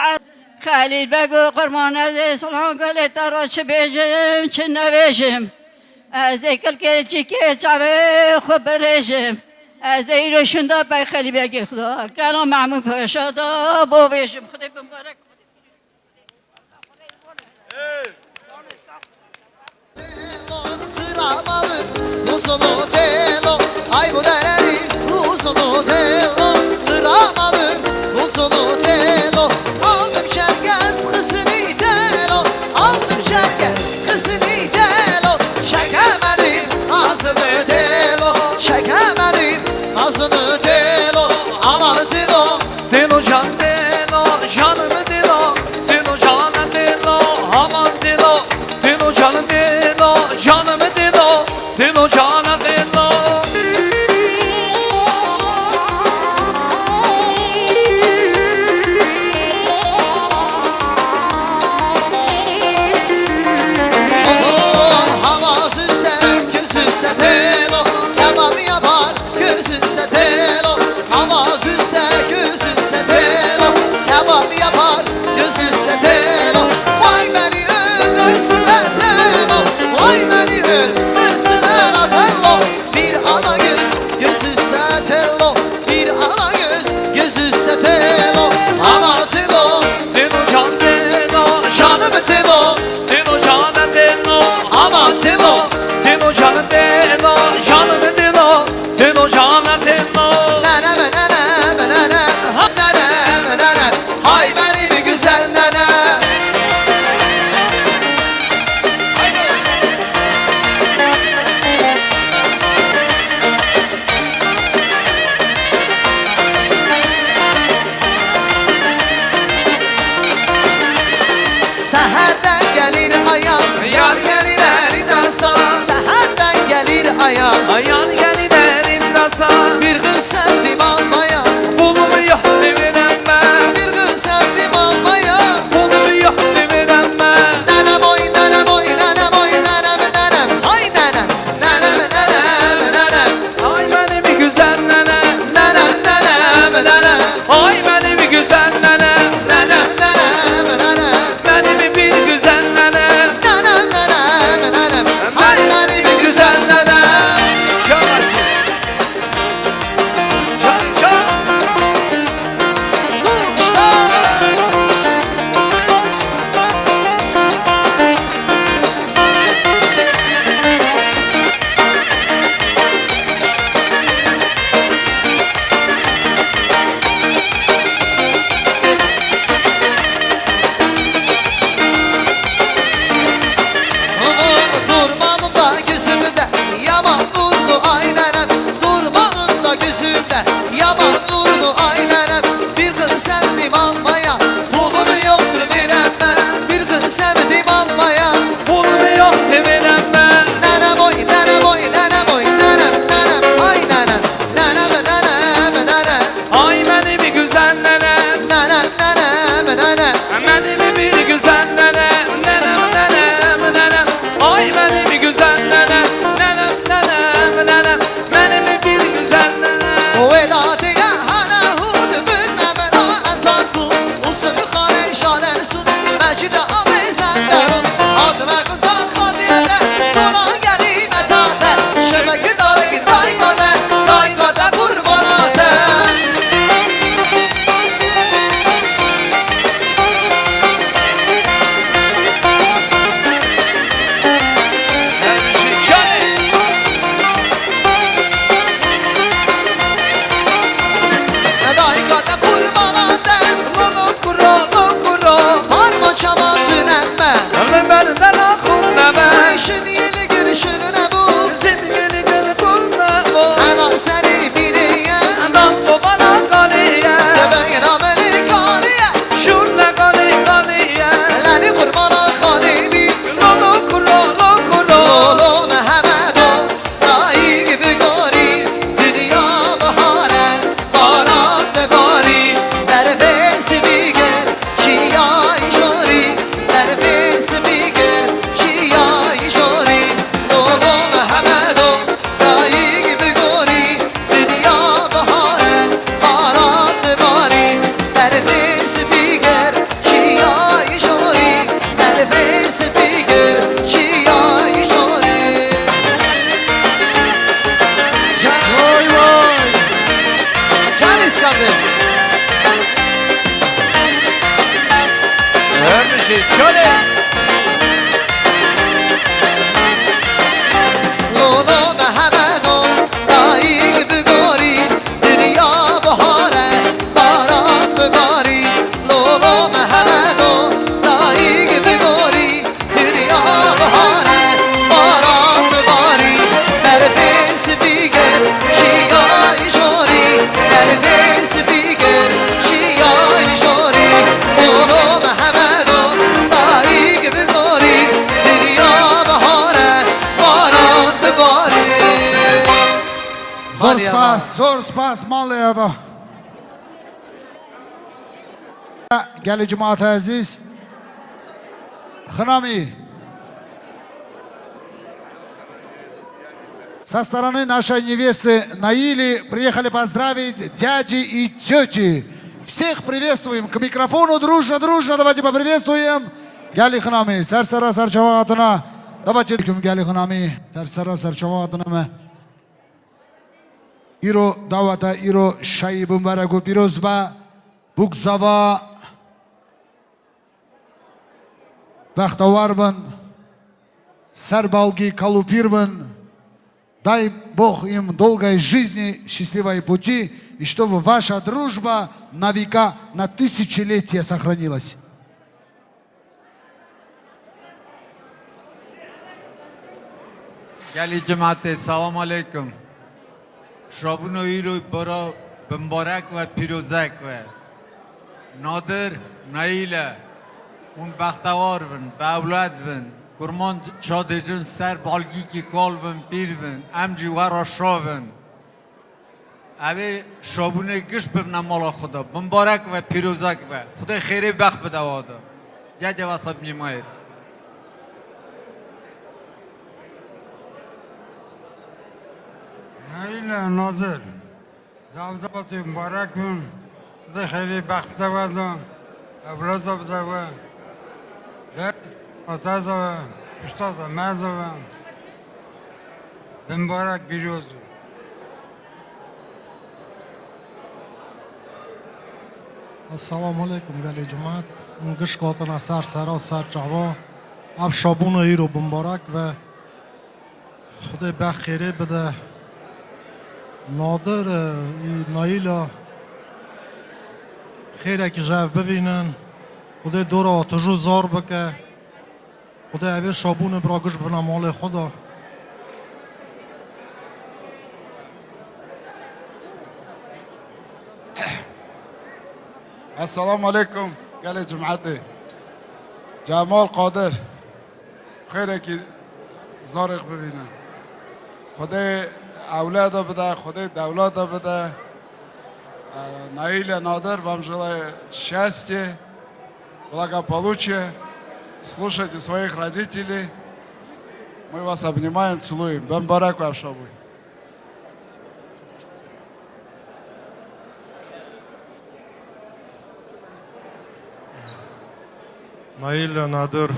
خلیل بگو قربان از سلام گلی تراز چه بیشم چه نویشم از کل که چی که چاوه خوب برشم از ایرو شنده بای خیلی بگی خدا کلام معمول پشادا بو بیشم خدا بمبارک Uzun otelo ay bu dereli uzunu telo Kıramadım uzunu telo Aldım çerkez kızını telo Aldım çerkez kızını telo Çekemedim ağzını telo Çekemedim ağzını telo Aman telo Dilo can dilo, canımı dilo Dilo canım dilo, aman dilo Dilo canım dilo, canımı dilo Dilo canım dilo Havaz üstte, göz üstte telo Kebap yapar, göz üstte telo Havaz üstte, göz üstte telo Kebap yapar, göz üstte telo Vay beni öldürsünler telo Vay beni öldürsünler atello Bir ana göz, göz üstte telo Bir ana göz, göz üstte telo Ama telo, Dilo can dilo, canım telo Dilo canım dilo, Aman telo Dilo canım dilo, canımı dilo Dilo canım dilo Nenem nenem nenem ha nenem nenem Hay benim güzel nenem Seherden gelir ayaz Yar gelir elinden salan Seherden gelir ayaz Ayan gelin elimden sağ Bir kız sevdim almaya Bulumu yok deviremme Bir kız sevdim almaya Bulumu yok deviremme Nenem oy nenem oy nenem oy nenem nenem Hay nenem nenem nenem nenem Ay benim güzel nenem Nenem nenem nenem Ay benim güzel nenem Nenem nenem nenem Benim bir güzel nenem Nenem nenem nenem Hay benim güzel nenem Çalasın Çal çal Durmanın da gözümde yaman durdu aynenem Durmanın da gözümde yaman durdu aynenem Bir kız sevdim almaya Pulum yoktur veremem Bir kız sevdim almaya Bulumu yok deviremme Nenem oy nenem oy nenem oy nenem nenem Ay nenem nenem nenem nenem Ay benim güzel nenem Nenem nenem nenem Benim bir güzel nenem Nenem nenem nenem Ay benim güzel nenem Nenem nenem nenem Benim bir güzel nenem Vedatiye hana hud bünneme na azardu Usun khane şanen sun Mecide amezen derun Adme kutan khadiyete Tona geri metade Şebeki dargin daygade Daygade kurbanate Hemşi çay Daygade kurbanate Lolo kuro lo kuro Harma çabatın emme Ömrüm benden aklına İşin yeli girişine bu Zimgili gül kurna o Hemen seni biliye Adam babana kaliye Tebeyir ameli kariye Şurla kali kaliye Leni kurbana halimi Lolo kuro lo kuro Lolo Mehmet o Dayı gibi gari Dünya bahare Baran de bari Dervesi biger Şia işori Dervesi biger Şia işori Lolo Mehmet o Dayı gibi gari Dünya bahare Baran de bari Dervesi biger Şia işori Dervesi biger Şia işori Vay vay Can İskender Hemşi çay Lolo Mehmet o Dayı gibi gori سپاس مالی با گل جماعت عزیز خنامی со стороны нашей невесты Наили приехали поздравить дяди и тети. Всех приветствуем к микрофону дружно, давайте поприветствуем Гали Ханами, сарсара сарчаватана, давайте Гали Ханами, сарсара сарчаватана. Иро давата, иро шаибум барагу пирозба, букзава, бахтаварбан, сарбалги калупирбан. Дай Бог им долгой жизни, счастливой пути, и чтобы ваша дружба на века, на тысячелетия сохранилась. گلی جماعت سلام علیکم شابون ایرو برا بمبارک و پیروزک و نادر نایله اون بختوار بن به اولاد بن کرمان شادجن سر بالگی که کال بن پیر بن امجی ورا شابن اوه شابونه گشت ببنم مالا خدا بمبارک و پیروزک و خدا خیری بخت بده وادا جد واسب نیماید نایل ناظر دعوت مبارک بون خدا خیری بخت بده وادا اولاد بده و آتاز و استاد مرد و مبارک پیروز السلام علیکم گلی جماعت اون گشت کاتنا سر سرا سر چعوا اف شابون ایرو مبارک و خدا بخیره بده نادر نایلا خیره که جف ببینن خدا دور آتجو زار بکه خدا اوه شابون براگش بنا مال خدا السلام عليكم قال جمعتي جمال قادر خيرك زارق ببینه خدا اولاده بده خدا دولت بده Наиля Надер, вам желаю счастья, благополучия. Слушайте своих родителей. Мы вас обнимаем, целуем. Бамбарак Вавшабуй. Наиля Надер,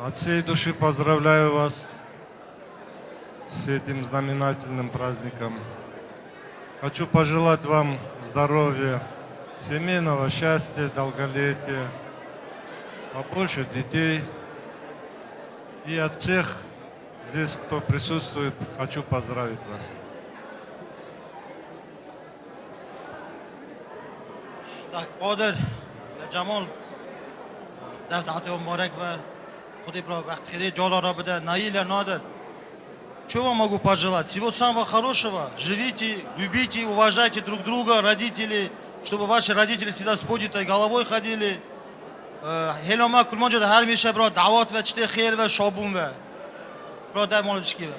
от всей души поздравляю вас с этим знаменательным праздником. Хочу пожелать вам здоровья, семейного счастья, долголетия, побольше детей. И от всех здесь, кто присутствует, хочу поздравить вас. Так, قادر جمال دعوت مبارک و خدای про وقت خیره جالا را بده Наиля Надер. Чего вам могу пожелать? Всего самого хорошего. Живите, любите, уважайте друг друга, родителей, чтобы ваши родители всегда с поднятой головой ходили. Хелома курманджа да ҳар меша бро дават ва чте хейр ва шобун ва бро дай молодчики ва.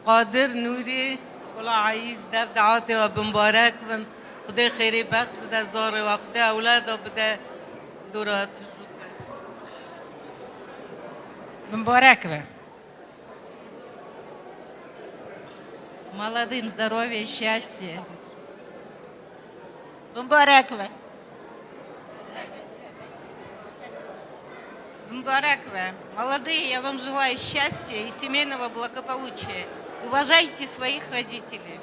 قادر نوری خلا عیز دف دعاتی و بمبارک بن خدا خیری بخت بده زاره و خدا اولاد بده دورات مبارک و молодым здоровья и счастья. Мбараква. Мбараква. Молодые, я вам желаю счастья и семейного благополучия. Уважайте своих родителей.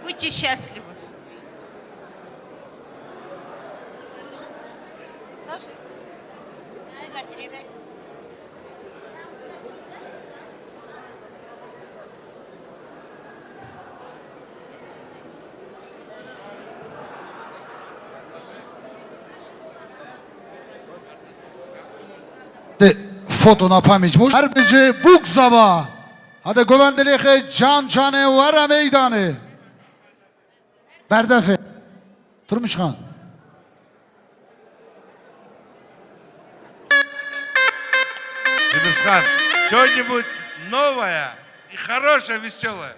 Будьте счастливы. Фото на память. Арбиджи Букзава. Hadi Govendelekhe can canevara meydanı. Berdefe. Turmuş Khan. Чингисхан, что-нибудь новое и хорошее, веселое.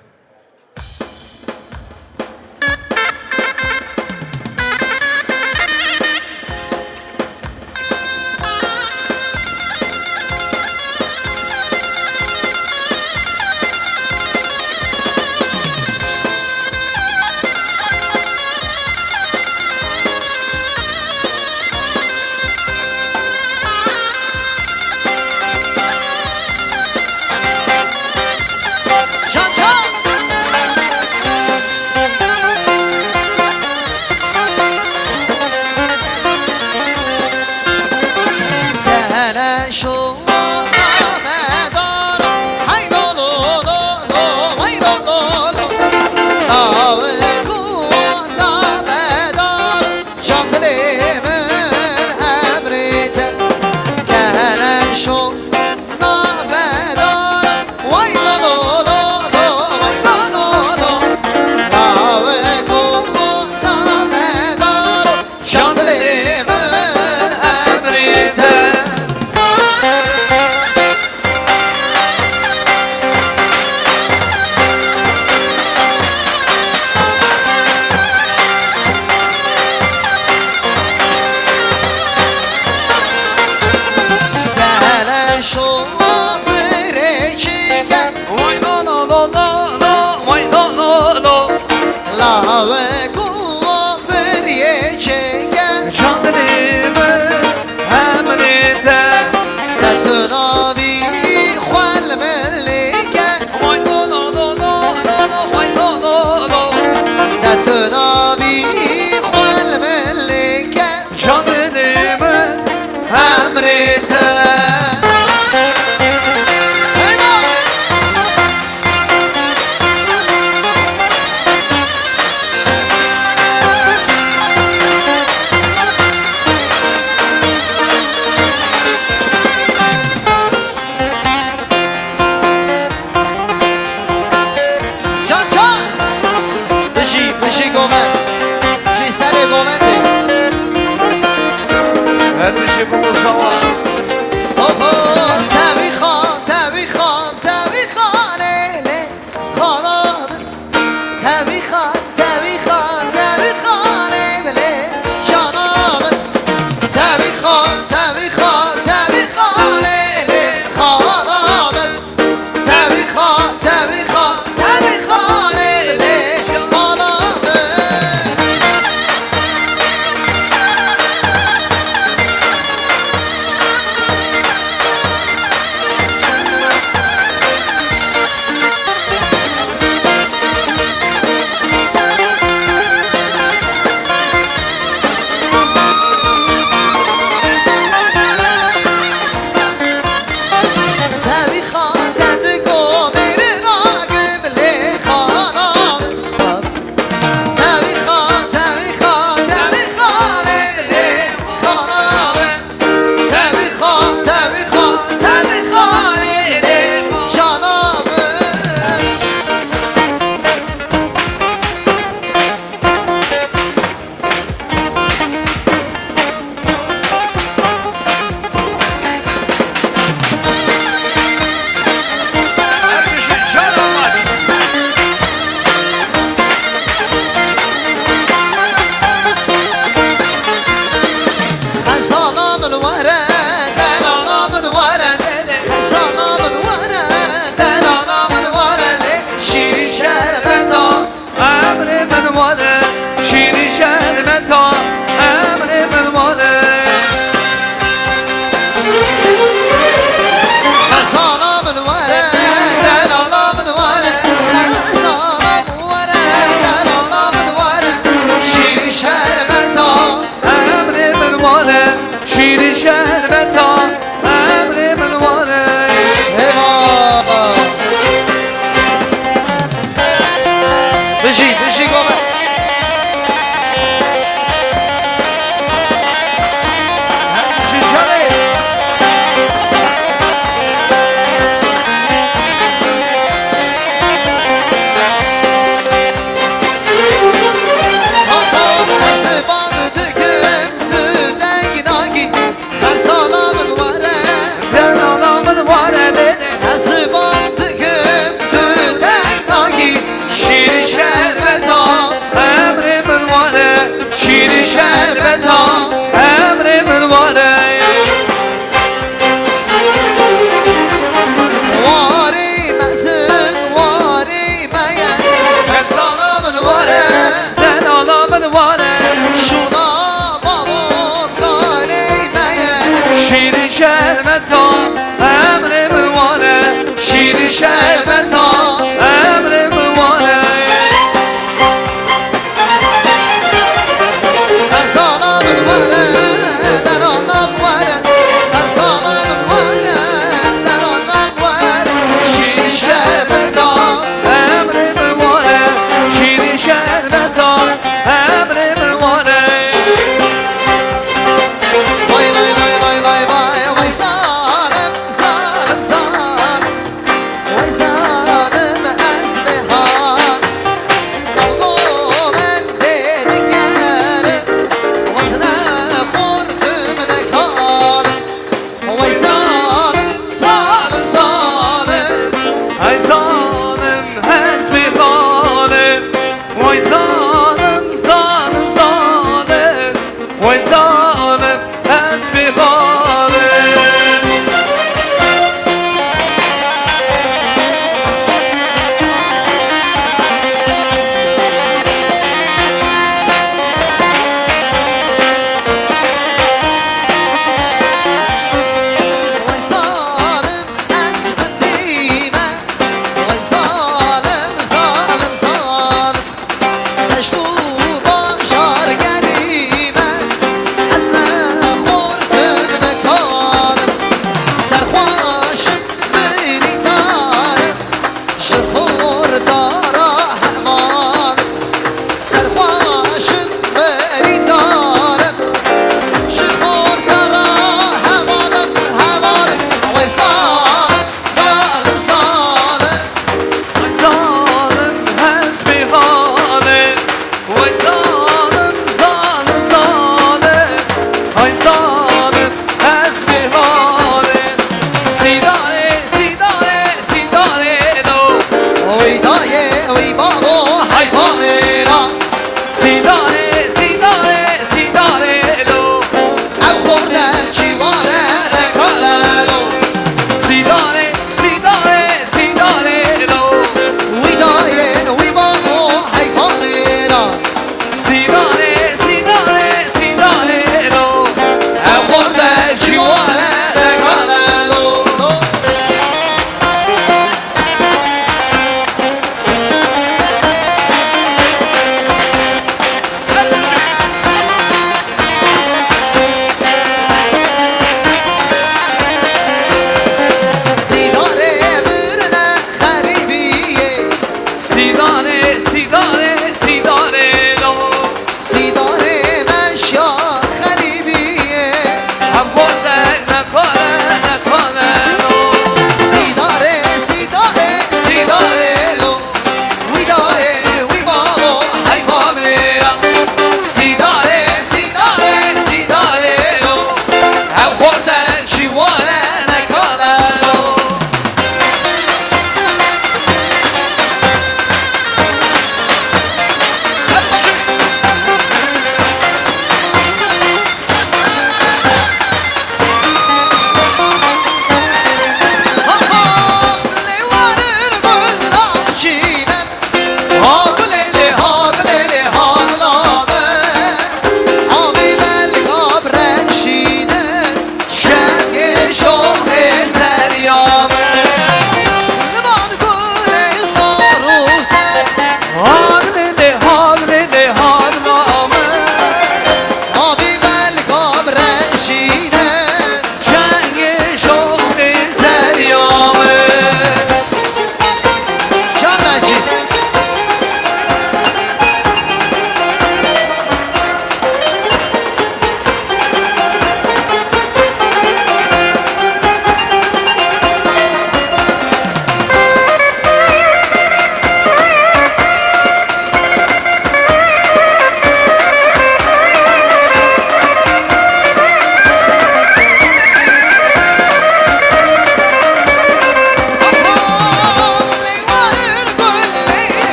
Canım emrite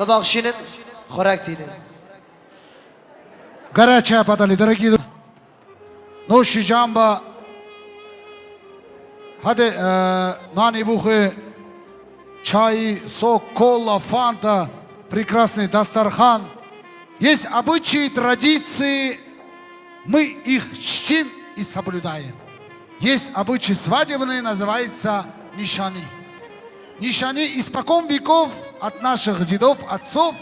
ببخشینن خوراک تینن Горячая подали, дорогие друзья. Ноши джамба. Хаде нани бухы, чай, сок, кола, фанта, прекрасный дастархан. Есть обычаи, традиции, мы их чтим и соблюдаем. Есть обычаи свадебные, называется нишани. Нишани испокон веков от наших дедов, отцов,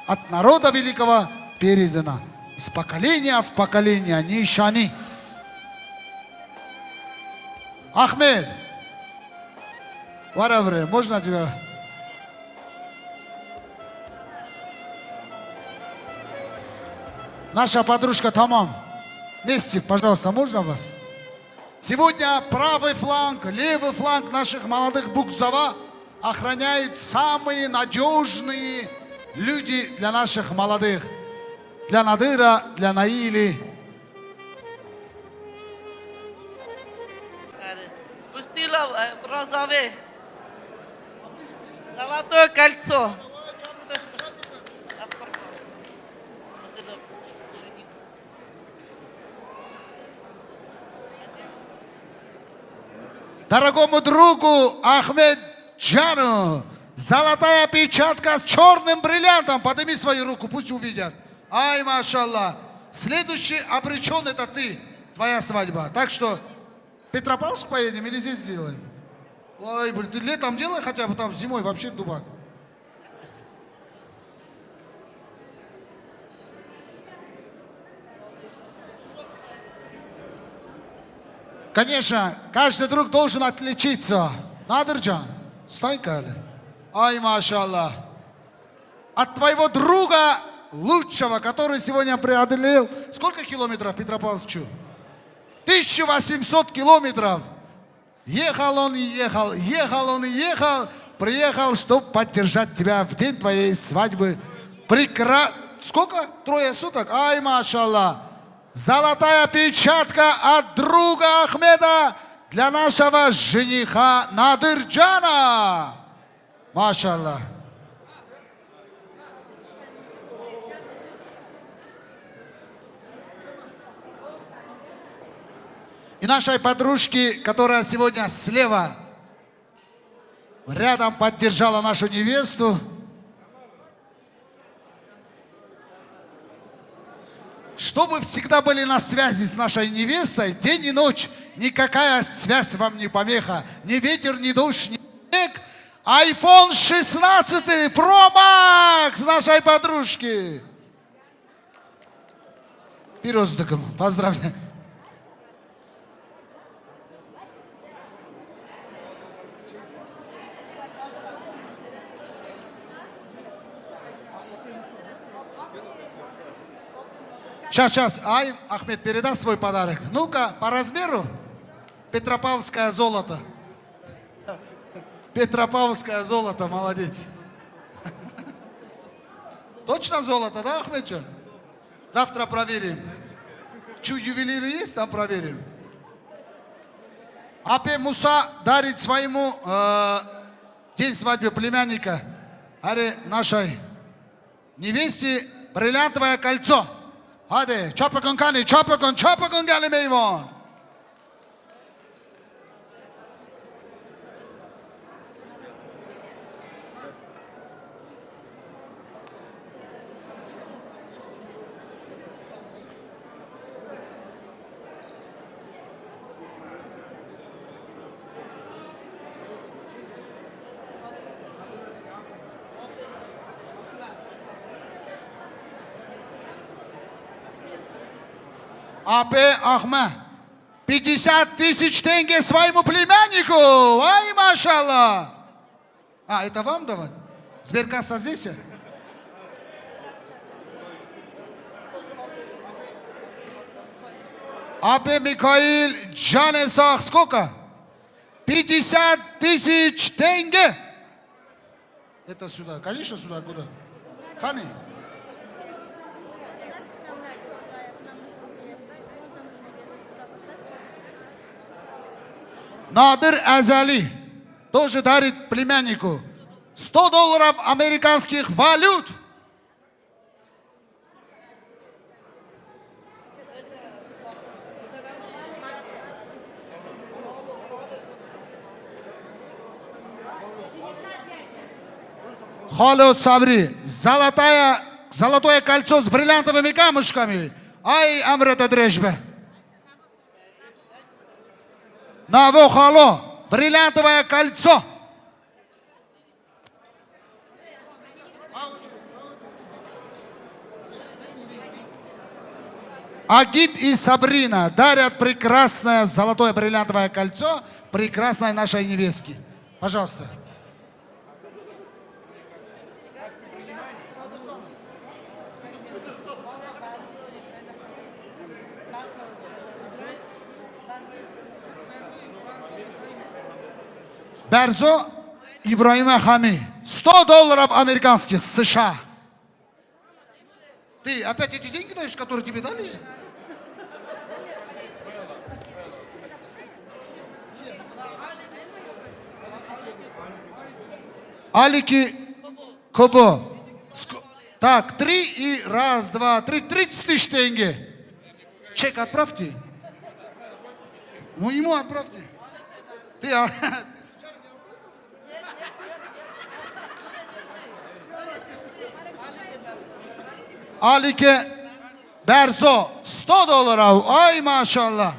от народа великого передано. Из поколения в поколение нишани. Ахмед, варавре, можно тебя? Наша подружка Тамам. Вместе, пожалуйста, можно вас? Сегодня правый фланг, левый фланг наших молодых Букзава охраняют самые надежные люди для наших молодых. Для Надыра, для Наили. Пустила розовый. Золотое кольцо. Дорогому другу Ахмед Джану, золотая печатка с черным бриллиантом. Подними свою руку, пусть увидят. Ай, машаллах. Следующий обречен это ты, твоя свадьба. Так что Петропавловск поедем или здесь сделаем? Ой, блин, ты летом делай хотя бы, там зимой вообще дубак. Конечно, каждый друг должен отличиться. Надырджан, стань-ка. Ай, машаллах. От твоего друга лучшего, который сегодня преодолел, сколько километров Петропавловску? 1800 километров. Ехал он и ехал, ехал он и ехал, приехал, чтобы поддержать тебя в день твоей свадьбы. Сколько? 3 суток? Ай, машаллах. Золотая печатка от друга Ахмеда для нашего жениха Надырджана. Машаллах. И нашей подружки, которая сегодня слева, рядом поддержала нашу невесту. Чтобы всегда были на связи с нашей невестой, день и ночь, никакая связь вам не помеха, ни ветер, ни дождь, ни снег. iPhone 16 Pro Max нашей подружки. Пирождоком, поздравляю. Сейчас, Ай, Ахмед, передай свой подарок. Ну-ка, по размеру. Петропавловское золото. Петропавловское золото, молодец. Точно золото, да, Ахмедча? Завтра проверим. Чу ювелиры есть, там проверим. Апе Муса дарит своему день свадьбы племянника, аре нашей невесте бриллиантовое кольцо. Hadi çapakon kani çapakon gelin meyvan. Апе Ахма, 50 тысяч тенге своему племяннику. Ай, машаллах. А, это вам давать? Сберкасса здесь? Апе Михаил Джанесах, сколько? 50 тысяч тенге. Это сюда, конечно, сюда, куда? Кани? Надыр Азали тоже дарит племяннику $100 американских валют. Холод Сабри, золотое кольцо с бриллиантовыми камушками. Ай, Амрета Дрежбе. Наво Хало, бриллиантовое кольцо. Агит и Сабрина дарят прекрасное золотое бриллиантовое кольцо прекрасной нашей невестке. Пожалуйста. Берзо Ибраима Хами. $100 американских США. Ты опять эти деньги даешь, которые тебе дали? Алики Кобо. Так, 3 и раз, два, 3. 30 тысяч тенге. Чек отправьте. Ну, ему отправьте. Ты, Алике Берзо $100. Ай, машаллах.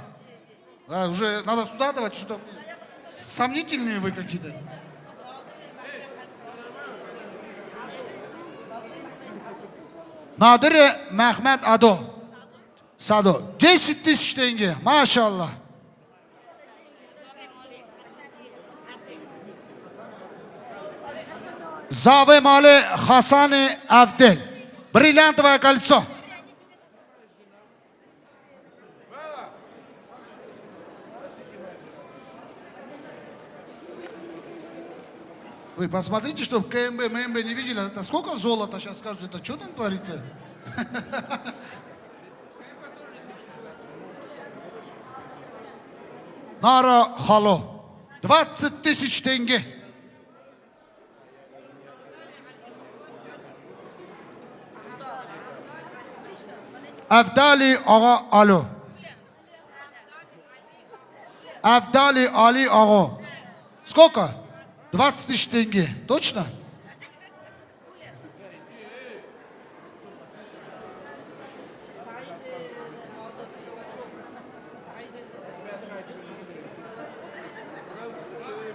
Уже надо сюда давать, что-то сомнительные вы какие-то. Надыре Мехмед Адо. Садо. 10 тысяч тенге. Машаллах. Заве Мале Хасане Авдель. Бриллиантовое кольцо. Вы посмотрите, чтобы КМБ, ММБ не видели. Это сколько золота сейчас скажут, это что там творится? Нара Хало. 20 тысяч тенге. Авдали Ага Ало. Авдали Али Ага. Сколько? 20 тысяч тенге. Точно?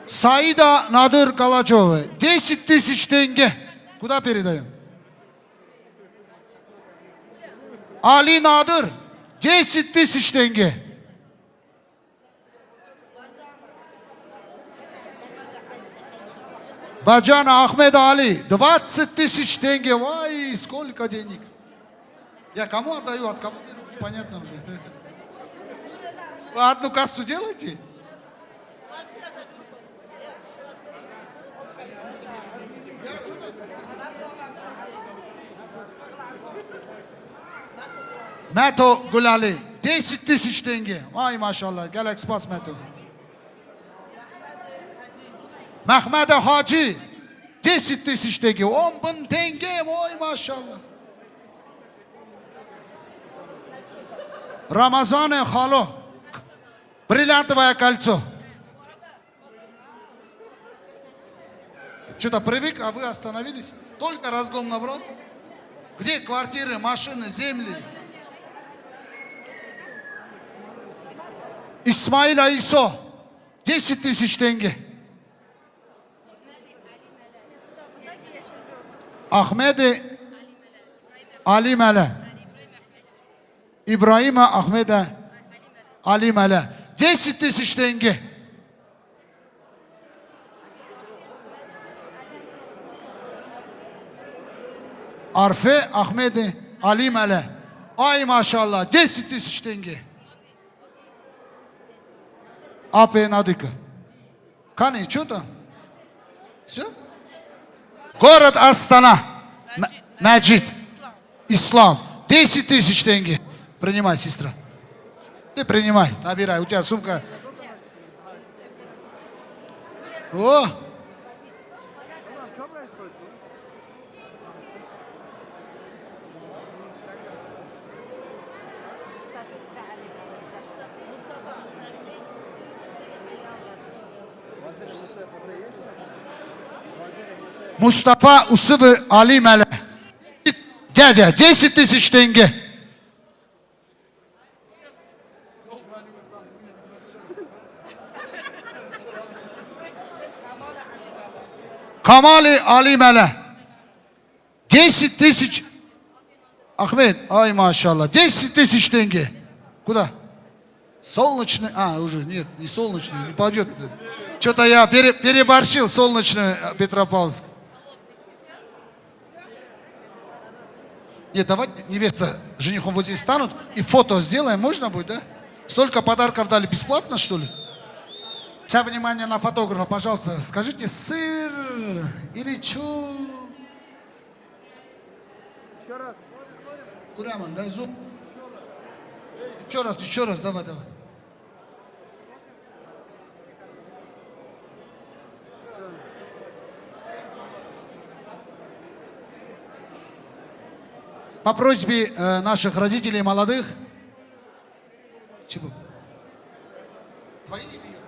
Саида Надыр Калачева. 10 тысяч тенге. Куда передаем? Али Надыр. 10 тысяч тенге. Баджана Ахмед Али. 20 тысяч тенге. Ой, сколько денег. Я кому отдаю, от кому понятно уже. Вы одну кассу делаете? Мето Гуляли. 10 тысяч тенге. Ай, машаллах. Galaxy Pass Мето. Махмед Хаджи. 10 тысяч тенге. 10.000 тенге. Ой, машаллах. Рамазан Хало. Бриллиантовое кольцо. Что-то привык, а вы остановились? Только разгон набрал? Где квартиры, машины, земли? Исмаил Аисо. 10 тысяч тенге. Ахмед Али Мала. Ибраима Ахмеда Али Мала. 10 тысяч тенге. Арфе Ахмед Али Мала. Ай, машаллах. 10 тысяч тенге. Апе Надыка. Кани, что там? Все? Город Астана. Маджид. Ислам. 10 тысяч тенге. Принимай, сестра. Ты принимай, набирай. У тебя сумка. О! Mustafa Usıvı Ali Mele. Dядя, 10 тысяч тенге. Kamali Ali Mele. 10 тысяч. Ахмед, ай, машаллах. 10 тысяч тенге. Куда? Солнечный. А, уже нет, не солнечный, не пойдет. Что-то я переборщил, солнечный Петропавловск. Нет, давайте невеста с женихом вот здесь станут и фото сделаем, можно будет, да? Столько подарков дали, бесплатно, что ли? Вся внимание на фотографа, пожалуйста, скажите, сыр или чё? Еще раз. Куряман, дай зуб. Еще раз, давай. По просьбе наших родителей молодых. Чего? Твои имя?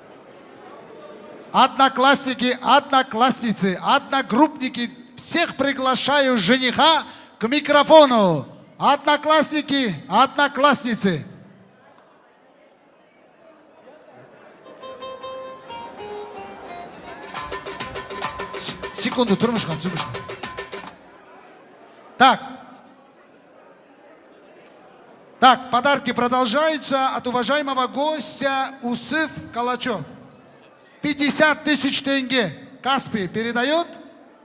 Одноклассники, одноклассницы, одногруппники, всех приглашаю жениха к микрофону. Одноклассники, одноклассницы. Секунду, Турмышхан. Так, подарки продолжаются от уважаемого гостя Усыв Калачев. 50 тысяч тенге. Каспий передает.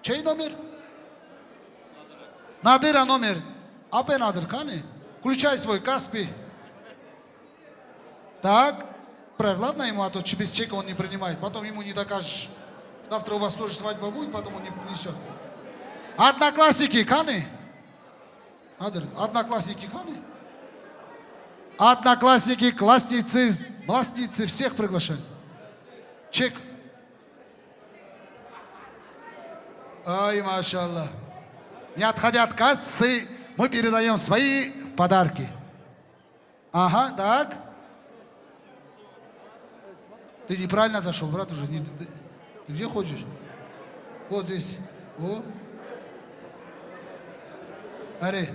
Чей номер? Надыра номер. Апе Надыр, Кани? Включай свой Каспий. Так. Ладно ему, а то без чека он не принимает. Потом ему не докажешь. Завтра у вас тоже свадьба будет, потом он не несет. Одноклассники, Кани? Надыр, одноклассники, Кани? Одноклассники, классницы, всех приглашаю. Чек. Ай, машаллах. Не отходя от кассы, мы передаем свои подарки. Ага, так. Ты неправильно зашел, брат, уже. Ты где ходишь? Вот здесь. О. Ари.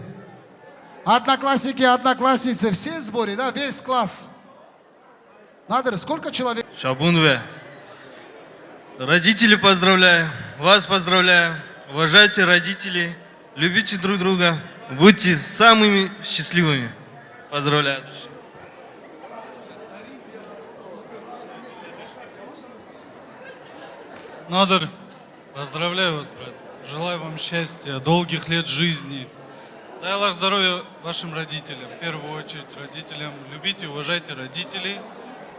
Одноклассники, одноклассницы, все в сборе, да, весь класс. Надыр, сколько человек? Шабунве. Родители поздравляю, вас поздравляю. Уважайте родителей, любите друг друга, будьте самыми счастливыми. Поздравляю. Надыр, поздравляю вас, брат. Желаю вам счастья, долгих лет жизни. Дай Аллах здоровья вашим родителям, в первую очередь родителям. Любите, уважайте родителей.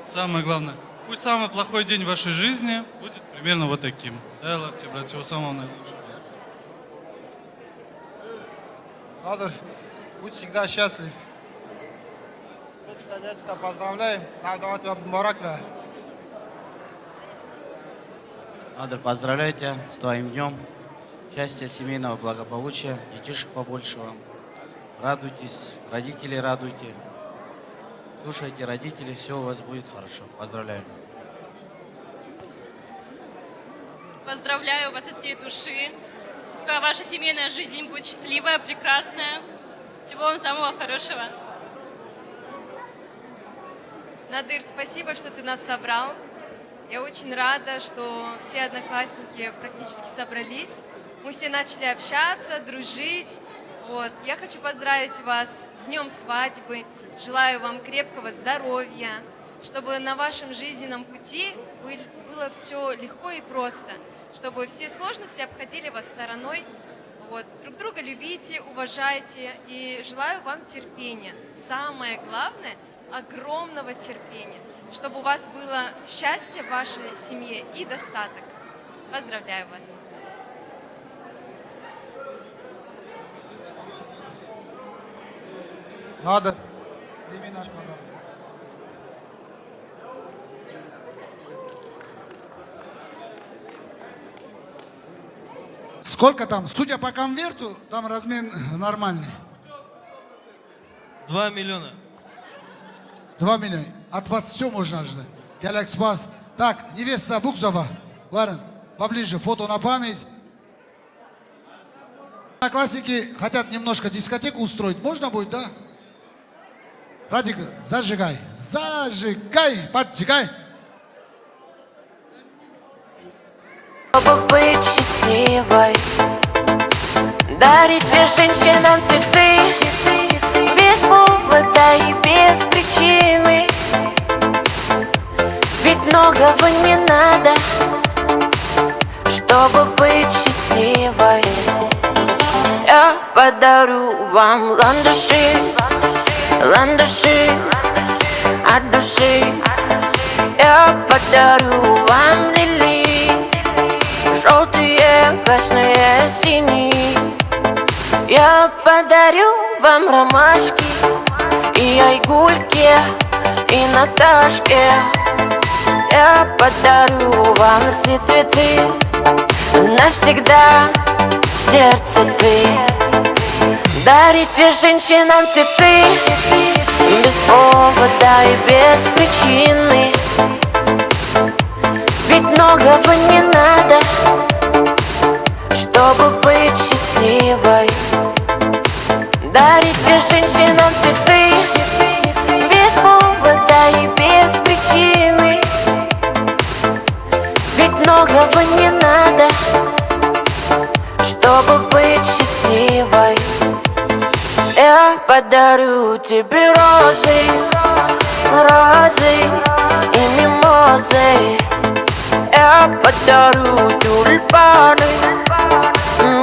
Самое главное, пусть самый плохой день в вашей жизни будет примерно вот таким. Дай Аллах тебе, брат, всего самого наилучшего. Надыр, будь всегда счастлив. Дядечка, поздравляем. Надыр, поздравляю тебя с твоим днем. Счастья, семейного благополучия, детишек побольше вам. Радуйтесь, родителей радуйте. Слушайте родителей, все у вас будет хорошо. Поздравляю. Поздравляю вас от всей души. Пускай ваша семейная жизнь будет счастливая, прекрасная. Всего вам самого хорошего. Надыр, спасибо, что ты нас собрал. Я очень рада, что все одноклассники практически собрались. Мы все начали общаться, дружить. Вот. Я хочу поздравить вас с днем свадьбы. Желаю вам крепкого здоровья, чтобы на вашем жизненном пути было все легко и просто, чтобы все сложности обходили вас стороной. Вот. Друг друга любите, уважайте и желаю вам терпения. Самое главное – огромного терпения, чтобы у вас было счастье в вашей семье и достаток. Поздравляю вас! Надо. Прими наш подарок. Сколько там? Судя по конверту, там размен нормальный. 2 миллиона. 2 миллиона. От вас все можно ждать. Galaxy Pass. Так, невеста Букзова. Варен, поближе, фото на память. одноклассники хотят немножко дискотеку устроить. Можно будет, да? Радик, зажигай. Зажигай, поджигай. Чтобы быть счастливой, дарите женщинам цветы без повода и без причины. Ведь многого не надо, чтобы быть счастливой. Я подарю вам ландыши, ландыши от души. Я подарю вам лилии, желтые, красные, синие. Я подарю вам ромашки и айгульки, и Наташке. Я подарю вам все цветы, навсегда в сердце ты. Дарите женщинам цветы без повода и без причины. Ведь многого не надо, чтобы быть счастливой. Дарите женщинам цветы без повода и без причины. Ведь многого не надо, чтобы быть счастливой. Я подарю тебе розы, розы и мимозы. Я подарю тюльпаны,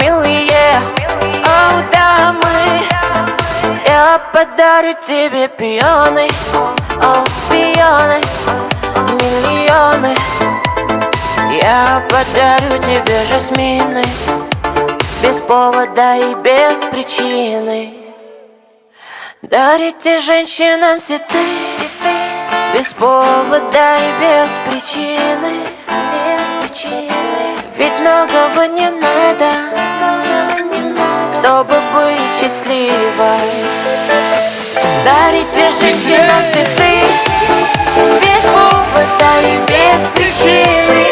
милые, о, дамы. Я подарю тебе пионы, о, пионы, миллионы. Я подарю тебе жасмины без повода и без причины. Дарите женщинам цветы без повода и без причины. Ведь многого не надо, чтобы быть счастливой. Дарите женщинам цветы без повода и без причины.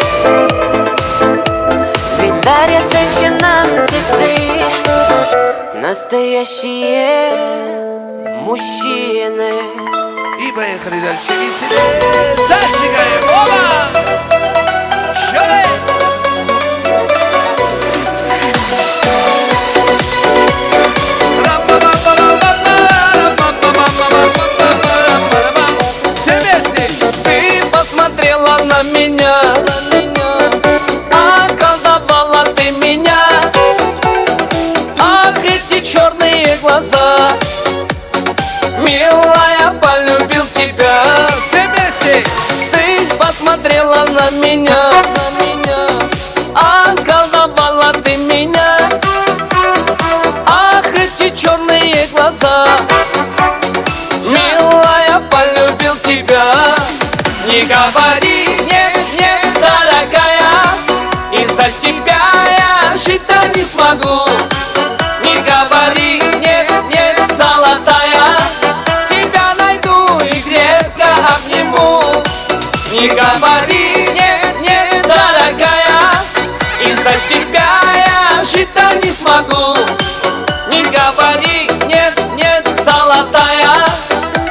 Ведь дарят женщинам цветы настоящие мужчины. И поехали дальше. Веселее. Зажигаем. Оба! Щелей! Все вместе. Ты посмотрела на меня, околдовала ты меня. Ах, эти черные глаза, милая, полюбил тебя. Все вместе. Ты посмотрела на меня, околдовала ты меня. Ах, эти черные глаза, милая, полюбил тебя. Не говори, нет, нет, дорогая, из-за тебя я жить-то не смогу. Не говори, нет, нет, золотая, тебя найду и крепко обниму. Не говори, нет, нет, дорогая, из-за тебя я жить-то не смогу. Не говори, нет, нет, золотая,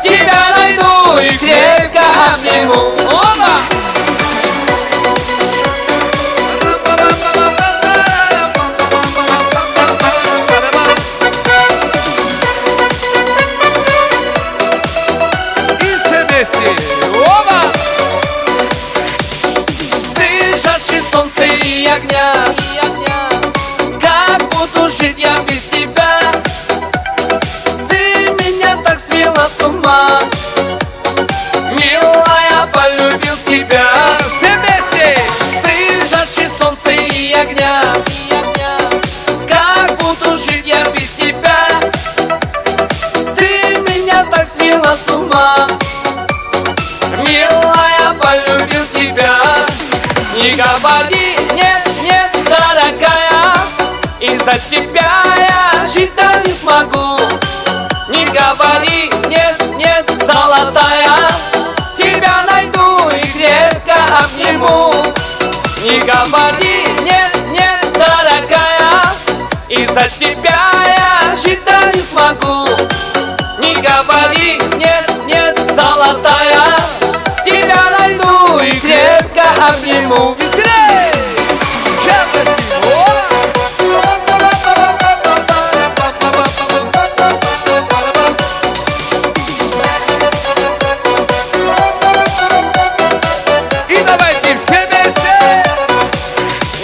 тебя найду и крепко обниму. Оба! Оба! Ты жарче солнца и огня, как буду жить я без тебя? Ты меня так свела с ума, милая, полюбил тебя. Все вместе. Ты жарче солнца и огня, как буду жить я без тебя? Ты меня так свела с ума, милая, полюбил тебя. Не говори, нет, нет, дорогая, из-за тебя я жить-то не смогу. Не говори, нет, нет, золотая, тебя найду и крепко обниму. Не говори, нет, нет, дорогая, из-за тебя смогу. Не говори нет, нет, золотая, тебя найду и крепко обниму. Веселей! И давайте все вместе.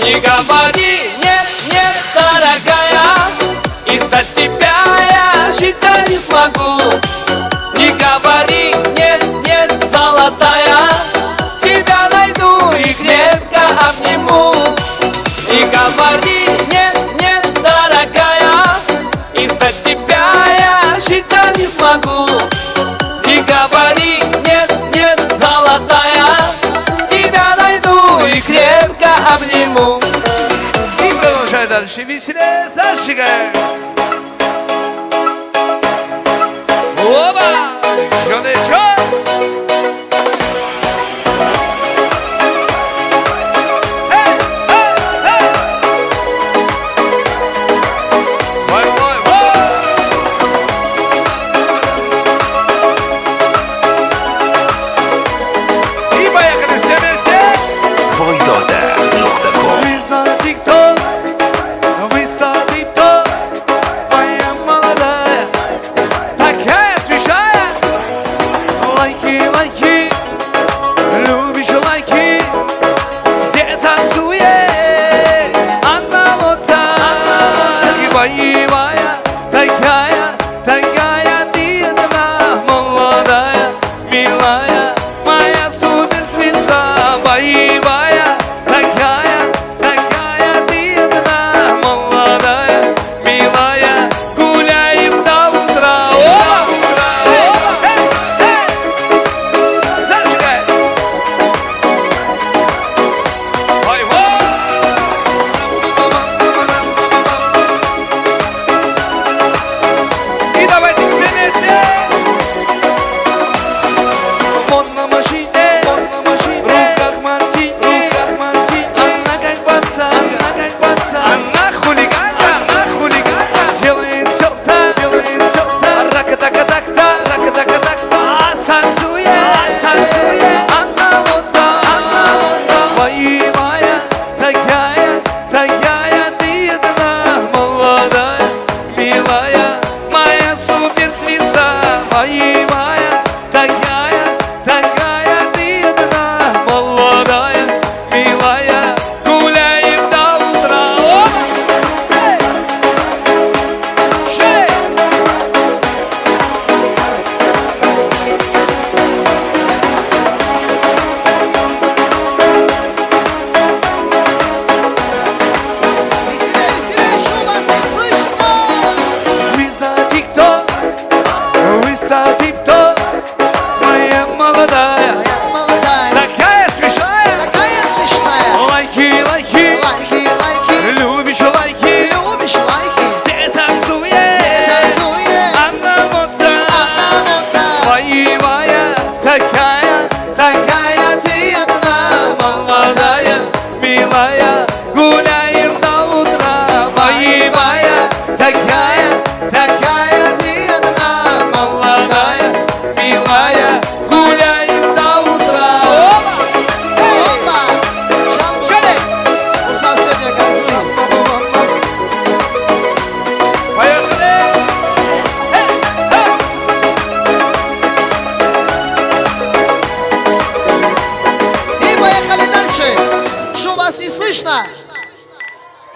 Не говори нет, нет, дорогая, из-за тебя я жить не смогу. Не говори нет, нет, золотая, тебя найду и крепко обниму. Не говори нет, нет, дорогая, из-за тебя я жить не смогу. Не говори нет, нет, золотая, тебя найду и крепко обниму. И продолжай дальше веселее, зажигай. Оба! Чё-чё?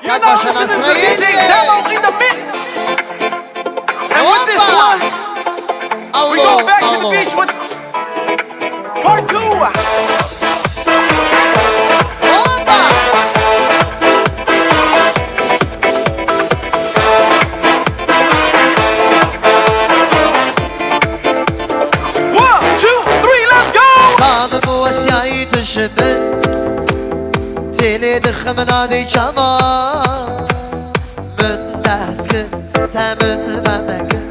Как ваше настроение? Опа! Алло, алло. Teli dixmina di çama Min deskir temin ve mekir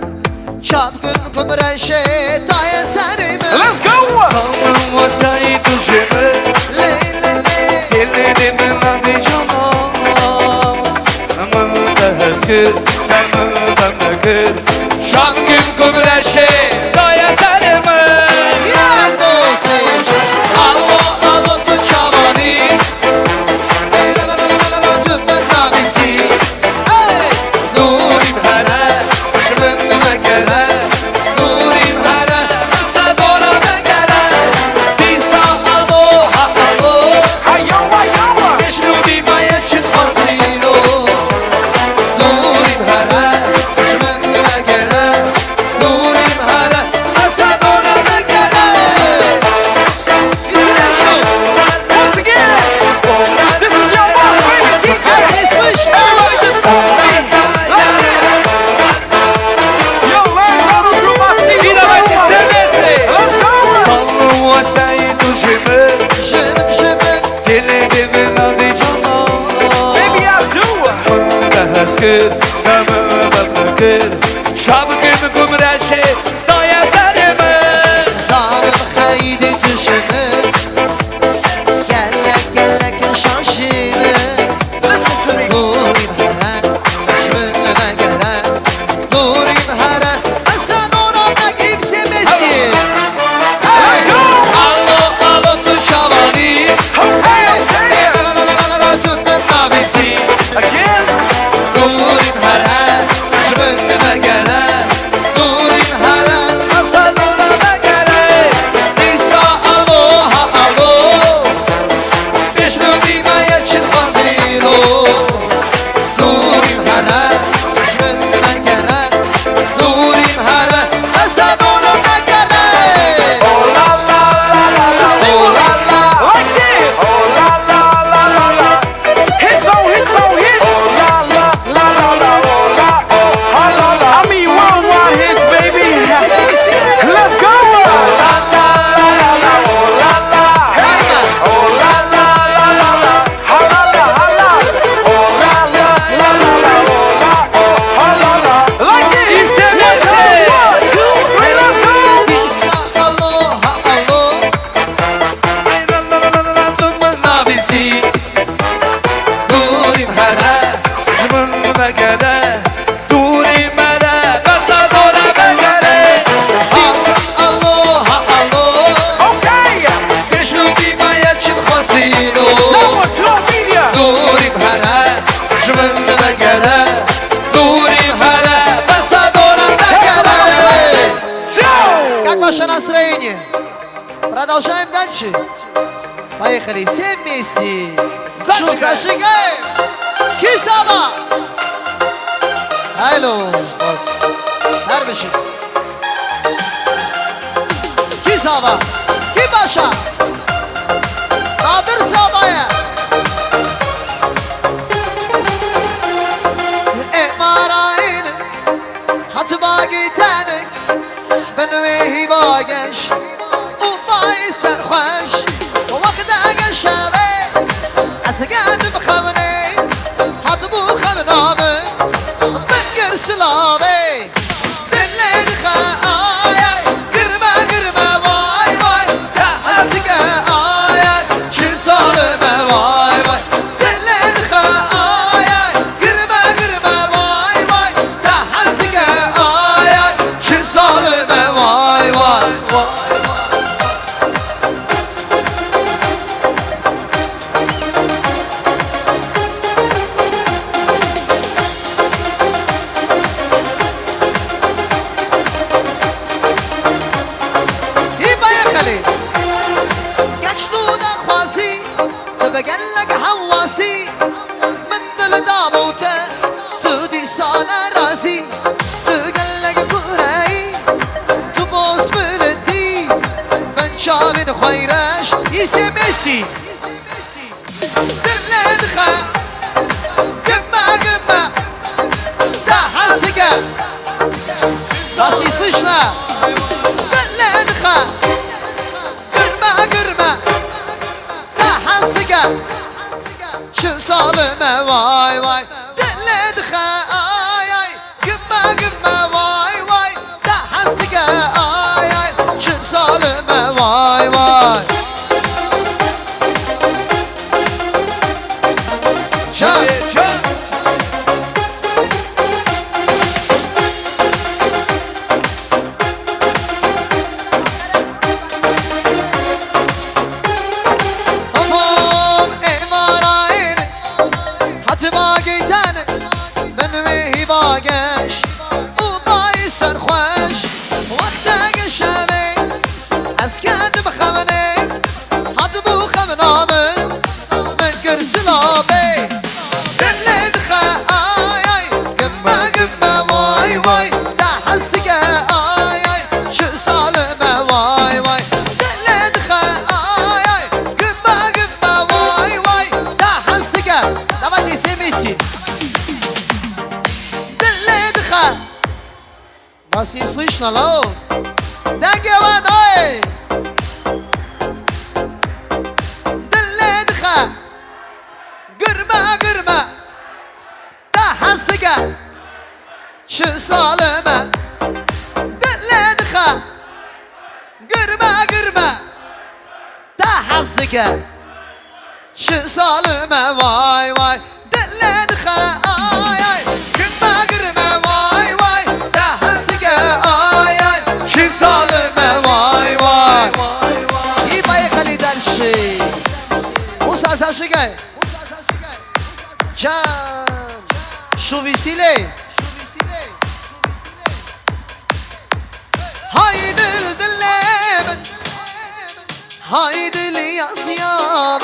Çapkın kumreşe taye serime Let's go! Samın vasayı tujeme Teli dixmina di çama Min deskir temin ve mekir مشکل غم فکر شب گم گم رشه دای سرمه ظالم خیلی düşümü Gellek gellek şaşımı Nurim hara Şmünlüme göre Nurim hara Hasan oramda kimsemesi Allo allo tu şavani Hey la la la la la tutun nabisi Nurim hara Şmünlüme göre Nurim hara Hasan oramda göre İsa aloha alo Bişnu dimaya çin hasilo Nurim hara Şmün demen gere Nurim hara Hasan oramda gere Oh la la la la la Oh la la Like this Oh la la la la la Hits on hits on hits Oh la la la la la Oh la oh ha la la I mean worldwide hits baby Let's go Oh la la la la la Oh la la Oh la la la la la Ha la la ha la Oh la la la la la Oh la oh ha la la Like this One, two, three, let's go İsa aloha alo Nabisi Nurim hara Jmın begede Duri mene Kasadora begede Aloha alo Okay Bişnu dimaya çin hasilo Nurim hara Şmünlüme göre Nurim hara Kasadora begere Как ваше настроение? Продолжаем дальше? Поехали, все вместе. Зажигаем. Кисава. Алло. Карбиши. Кисава. Кибаша. Nadir Sabaya. Emarayn. Hatıma gitene. Ben ve باگش او بای سرخوش وقت اگه شبه از گرد بخونه حد بو خمنامه من گر سلامه دلین خواهی گرمه گرمه وای وای ده حسگه آیه چیر سالمه وای وای دلین خواهی گرمه گرمه وای وای ده حسگه آیه چیر سالمه وای وای بقلك حواسي من دل دابوته تودي صانع راسي تقلق كوراي تبوس بلدي من شامن خيرش يسمسي دلن خا قمة قمة تحسقة راسي صشنا دلن خا قرمة قرمة تحسقة شو صالمة واي واي دلن خا آي آي قمة قمة واي واي تحسقة آي آي شو صالمة واي واي شا Aman emarayın Hatıma giyten Ben ve hibageş Ubay serxweş Vakta geçeme Ez kendim xemene Hadı bu xemnamın Men gırsılabe Dillin xe ay ay Gümme gümme vay vay Da hasike ay ay Şu salime vay vay Dillin xe ay ay Gümme gümme vay vay Da hasike Давайте все вместе Диллин xe Вас не слышно, лау? Да говори! Диллин xe Gırma gırma Da hasike سازگه چه سالمه دل دخه گرمه گرمه ده حزگه چه سالمه وای وای دل دخه آی آی گرمه گرمه وای وای ده حزگه آی آی چه سالمه وای وای ای بای خلی درشی موسا ساشگه جان شو وسیله های دل دل من های دل یاسیام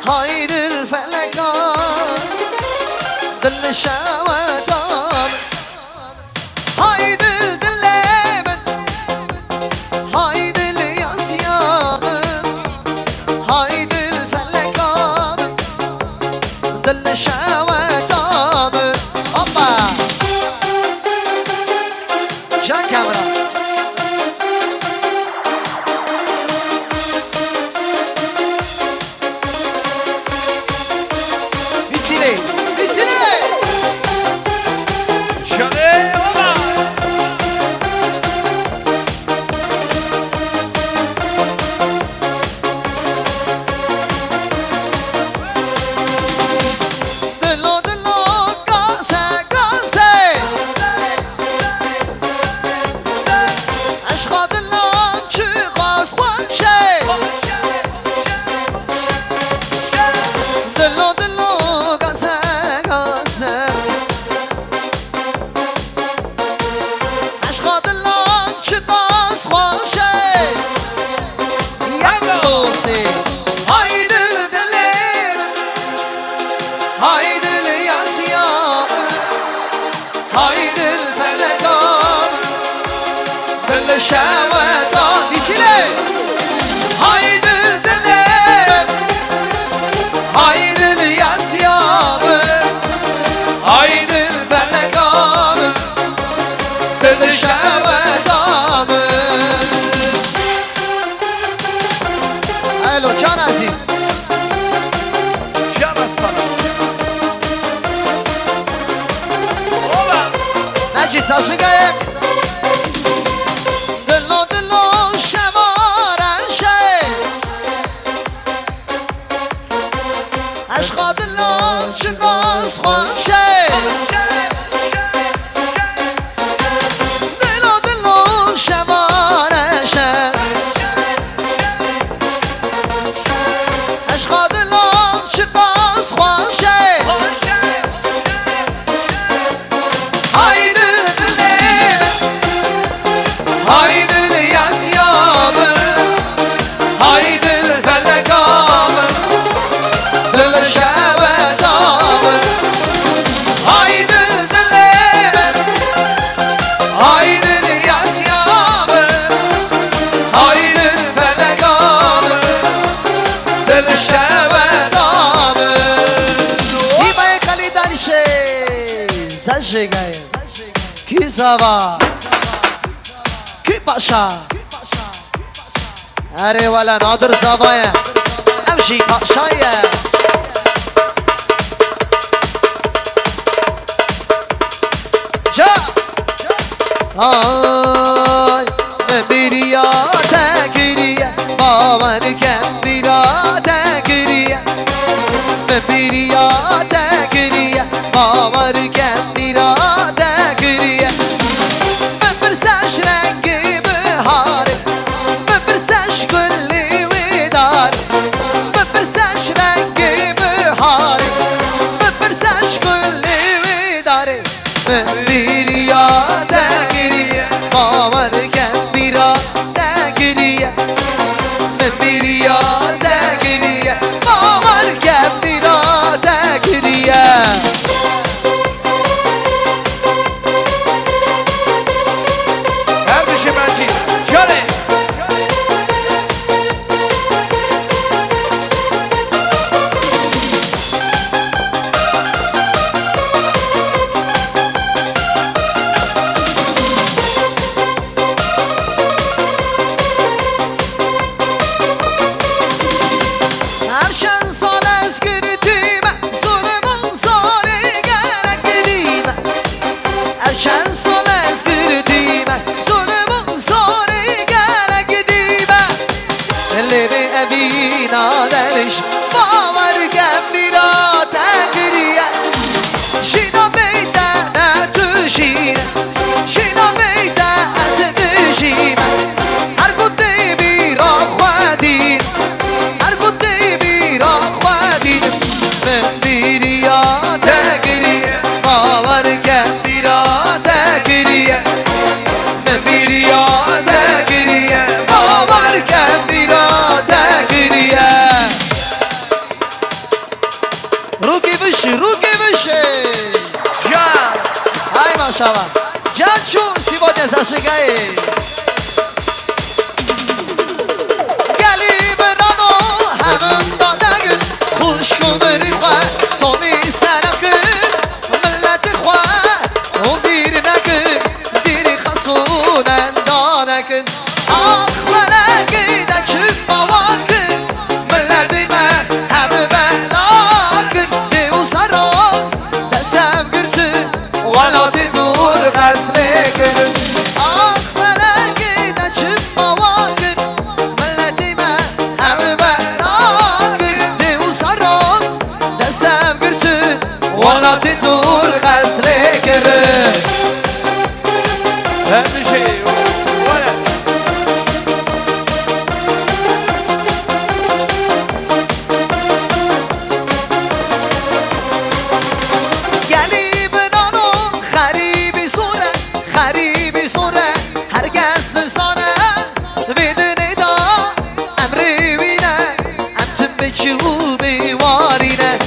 های دل فلکان دل شواتام های دل دل من های دل یاسیام های دل فلکان دل شواتام اوبا جان کامرا کی زوا کی پاشا اره والا نادر زوایا امشي پاشایا جا آی بیریا تکریه باور کن بیرا تکریه بیریا تکریه باور کن بیرا تکریه بپرسش رنگی بهاره بپرسش گلی ودار بپرسش رنگی بهاره بپرسش گلی وداره بیریا تکریه руки выше. Жан. Ай, машалла. Джанчу сегодня зажигает. Gelip rano hemen dadagın Kuş kumeri khwa Tomi sarakın Milleti khwa O dirnakın Diri khasunen danakın Ah velakın Açıp mavakın Milleti me Hem belakın De usaron De sevgirtü Valati dur Gazlegin Ah velakın Açıp mavakın ولا تدور خسلك همشي ولا قلبي بنانو خريبي صورة خريبي صورة هرقص لسانه بدني دا أمري وينه أمتم بشوبي وارينه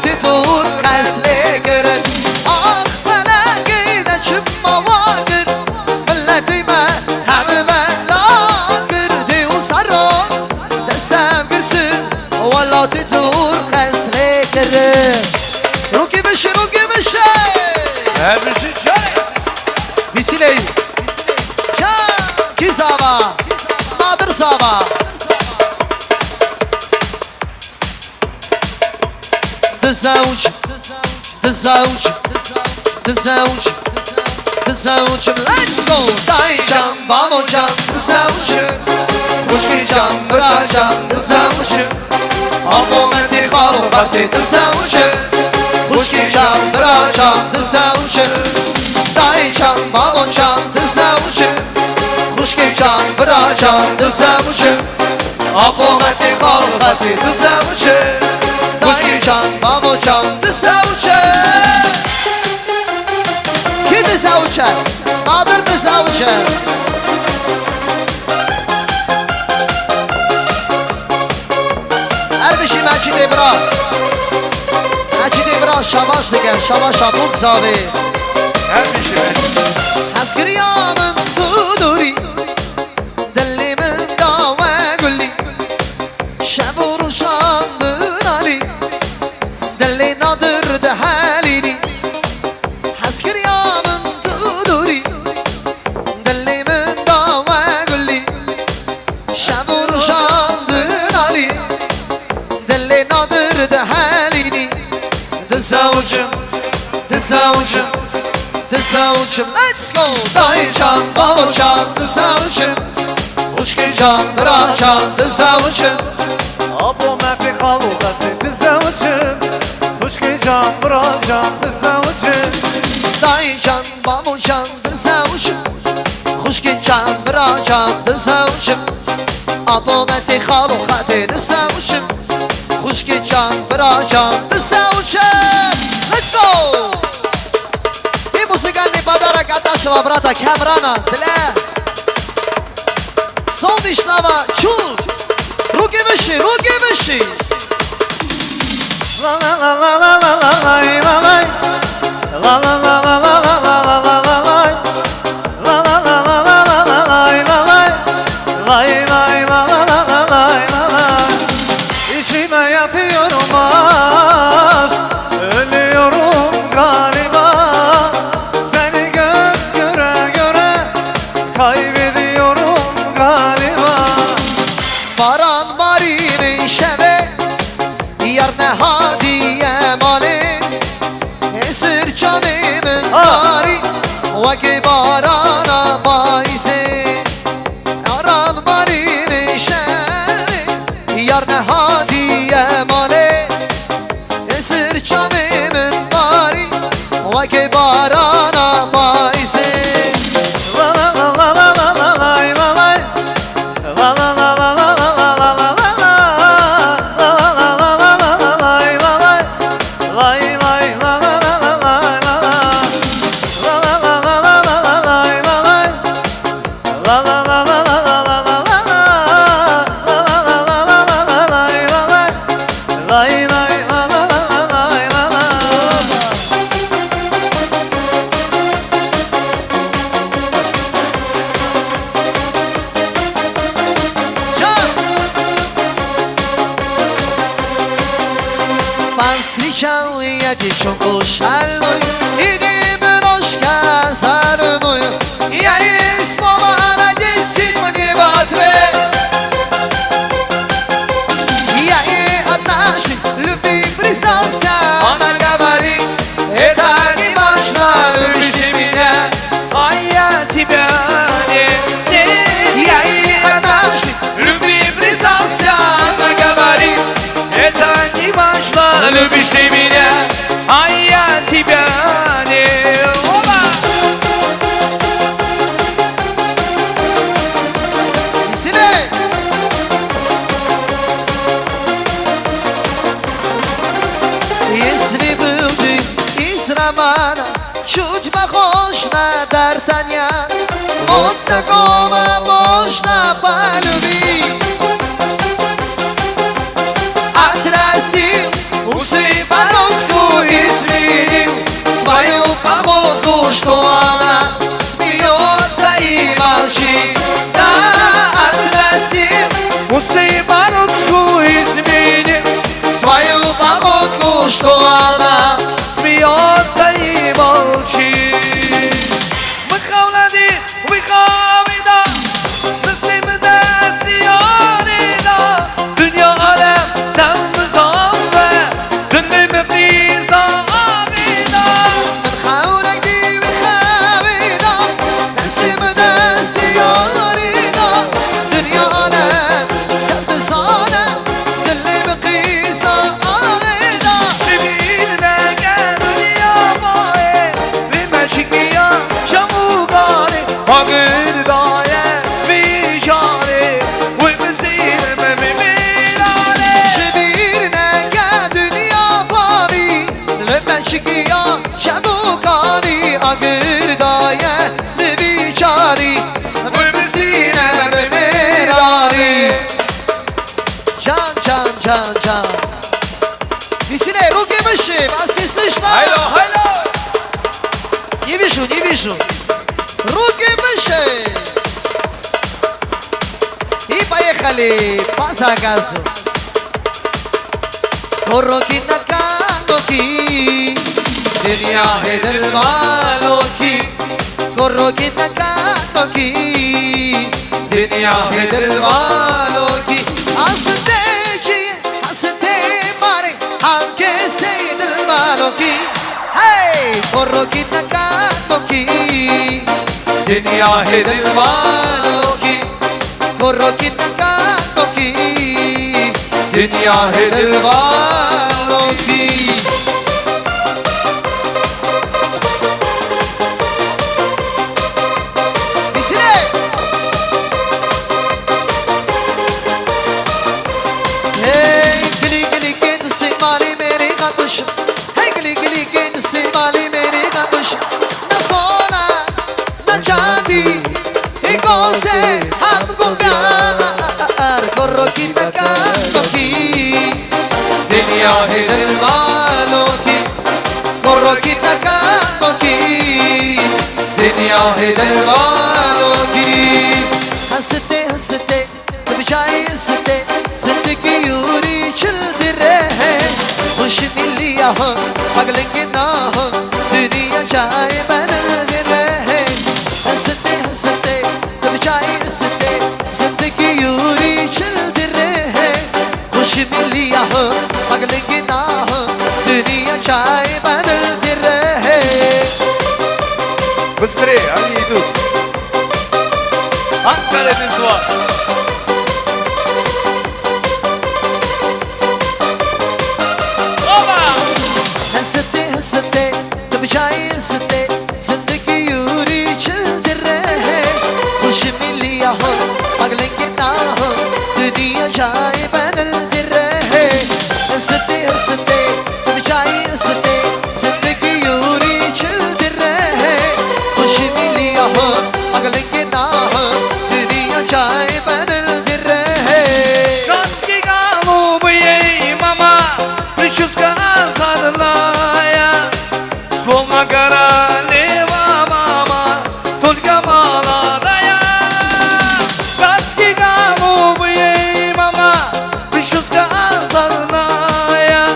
تدور خسلكرن آه فلقينا شما واقر ملتي ما هم بلاقر دي وصرون دسام قرتن ولا تدور خسلكرن روكي بشي همشي جاي بسيلي كي زابا نادر زابا تزوج let's go Dai can, babo can, tزوج Mushki can, bra can, tزوج Afometi khalqati tزوج Mushki can, bra can, tزوج Dai can, babo can, tزوج Mushki can, bra can, tزوج Afometi khalqati tزوج Dai can, babo can, tزوج Ki tزوج Adır tزوج Erbişi Mecid İbra Mecid İbra şabaş diken şabaş atluk zavi همشي Askriyamın tuduri Dillimin dava gulli Şevur şandın Ali Dilli nadır de halini Askriyamın tuduri Dillimin dava gulli Şevur şandın Ali Dilli nadır de halini Tزوجم tزوجم tزوجم let's go Dayı can, baba can, tزوجم Uşki can, bra can, tزوجم ابو ما في خلقتي تزوجم وشكي جان برا جان تزوجم Dayı can, baba can, tزوجم Uşki can, bra can, tزوجم Abo meti خلقتي tزوجم Uşki can, bra can, tزوجم let's go Muzykальный подарок от нашего брата Камрана для солнечного чуд. Руки выше, руки выше. İçime yatıyorum aşk, ölüyorum galiba. Seni göz göre göre kaybediyorum galiba. Baran marine şeve Yar ne hadiye mali Esir çamimin nari Vaki barana maisi Baran marine şeve Yar ne hadiye mali Esir çamimin nari Vaki barana maisi La la la la la la la встречал я девчонку шальную, и немножко зарную. Я ей слово на 10 мне в ответ. Я ей однажды любви признался. Она говорит, это не важно, любишь ты меня, а я тебя не. Я ей однажды любви признался. Она говорит, это не важно, любишь ты меня, а я тебя не. Оба! Веселей! Если был ты из романа, чуть похож на Д'Артаньян, вот такого можно полюбить. Отрастил усы, бородку изменил свою походку, что она смеется и молчит. Да, отрастил усы, бородку изменил свою походку, что она смеется и молчит. Выхолоди, выхолода, nasibde siyonida, dünya alemden mızavve, dönme biza amida. حولك دي وخاوينا نسيب دستي يارينا دنيا عالم تحت صانع كل بقيسة عالينا Şebirine gel dünya maye, limeşkiya şamugari, agir daye vicari, uykusine mimilare. شبيرنا يا دنيا فاري لما شقيا شبوكاري أقر داية لبيشاري بمسينا بميراري Can Веселей, руки выше, вас не слышно? Haylo. Не вижу. Руки выше. И поехали по заказу. Короки на каноки, дерья хедел малоки. Короки на каноки, дерья хедел малоки. Asante mare, anche sei del maloki. Hey, koroki na kandoki, dunya hai del maloki. Koroki na kandoki, dunya hai del maloki. Vizile! Hey, gili kendisi mali meri kapışım. Hey, gili kendisi mali meri kapışım. Na sona, na chandi, hi kose हमको प्यार करो की तकानो की दुनिया है दिल वालों की करो की तकानो की दुनिया है दिल वालों की हंसते हंसते बजाए हंसते जिंदगी यूरी चलती रहे खुश मिलिया हो पगलेंगे ना हो दुनिया चाहे बदलते रहे हंसते हंसते बजाए हंसते जिंदगी यूरी चलती रहे खुश मिलिया हो पगलेंगे ना हो दुनिया चाहे बदलते रहे Быстрее, они идут. Анкаradeniz var. हंसते हंसते तब जाए हंसते जिंदगी यूरी चलती रहे खुश मिलिया हो पगलेंगे ना हो दुनिया जाए बदलती रहे हंसते हंसते तब जाए हंसते जिंदगी यूरी चलती रहे खुश मिलिया हो पगलेंगे ना हो दुनिया जाए बदलती रहे Краски голубые, мама, прическа озорная, словно королева, мама, только молодая. Краски голубые, мама, прическа озорная,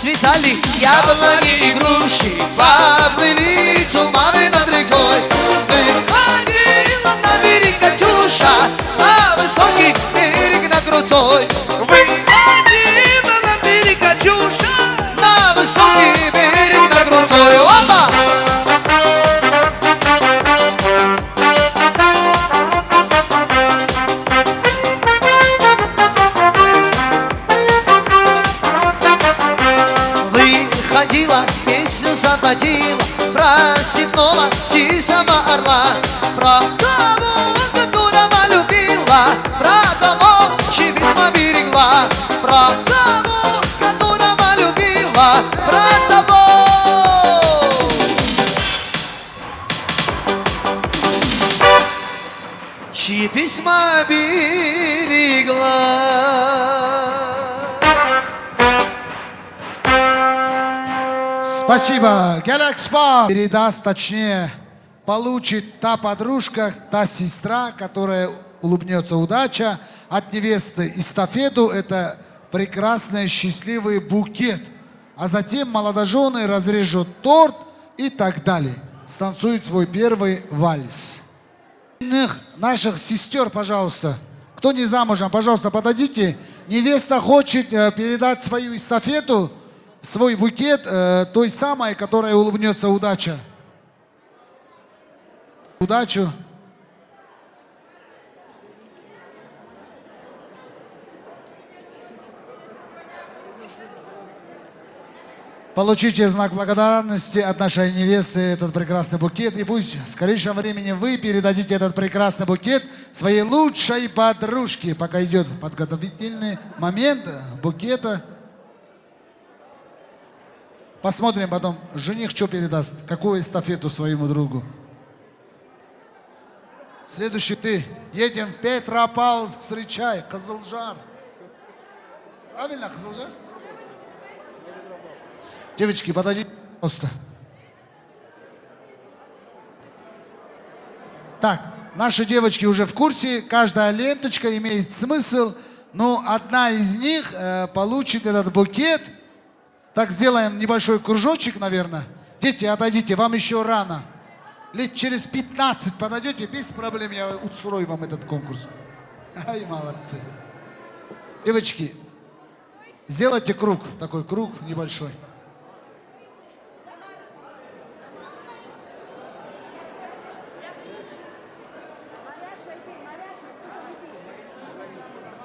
расцветали яблони и груши, поплыли туманы над рекой. Выходила на берег Катюша, на высокий берег, на крутой. Выходила на берег Катюша, на высокий берег, на крутой. Опа! Выходила, песню заводила про степного сизого орла, про того, которого любила, про того, чьи весьма берегла, про того, которого любила, про того. Чьи письма берегла. Спасибо. Galaxy передаст, точнее, получит та подружка, та сестра, которая улыбнется удача от невесты. Эстафету — это прекрасный счастливый букет. А затем молодожены разрежут торт и так далее. Станцуют свой первый вальс. Наших сестер, пожалуйста. Кто не замужем, пожалуйста, подойдите. Невеста хочет передать свою эстафету, свой букет той самой, которая улыбнется удача. Удачу. Получите знак благодарности от нашей невесты, этот прекрасный букет. И пусть в скорейшем времени вы передадите этот прекрасный букет своей лучшей подружке. Пока идет подготовительный момент букета. Посмотрим потом, жених что передаст, какую эстафету своему другу. Следующий ты. Едем в Петропавловск, встречай, Кызылжар. Правильно, Кызылжар? Девочки, подойдите, пожалуйста. Так, наши девочки уже в курсе, каждая ленточка имеет смысл, но одна из них получит этот букет. Так, сделаем небольшой кружочек, наверное. Дети, отойдите, вам еще рано. Лет через 15 подойдете, без проблем я устрою вам этот конкурс. Ай, молодцы. Девочки, сделайте круг, такой круг небольшой.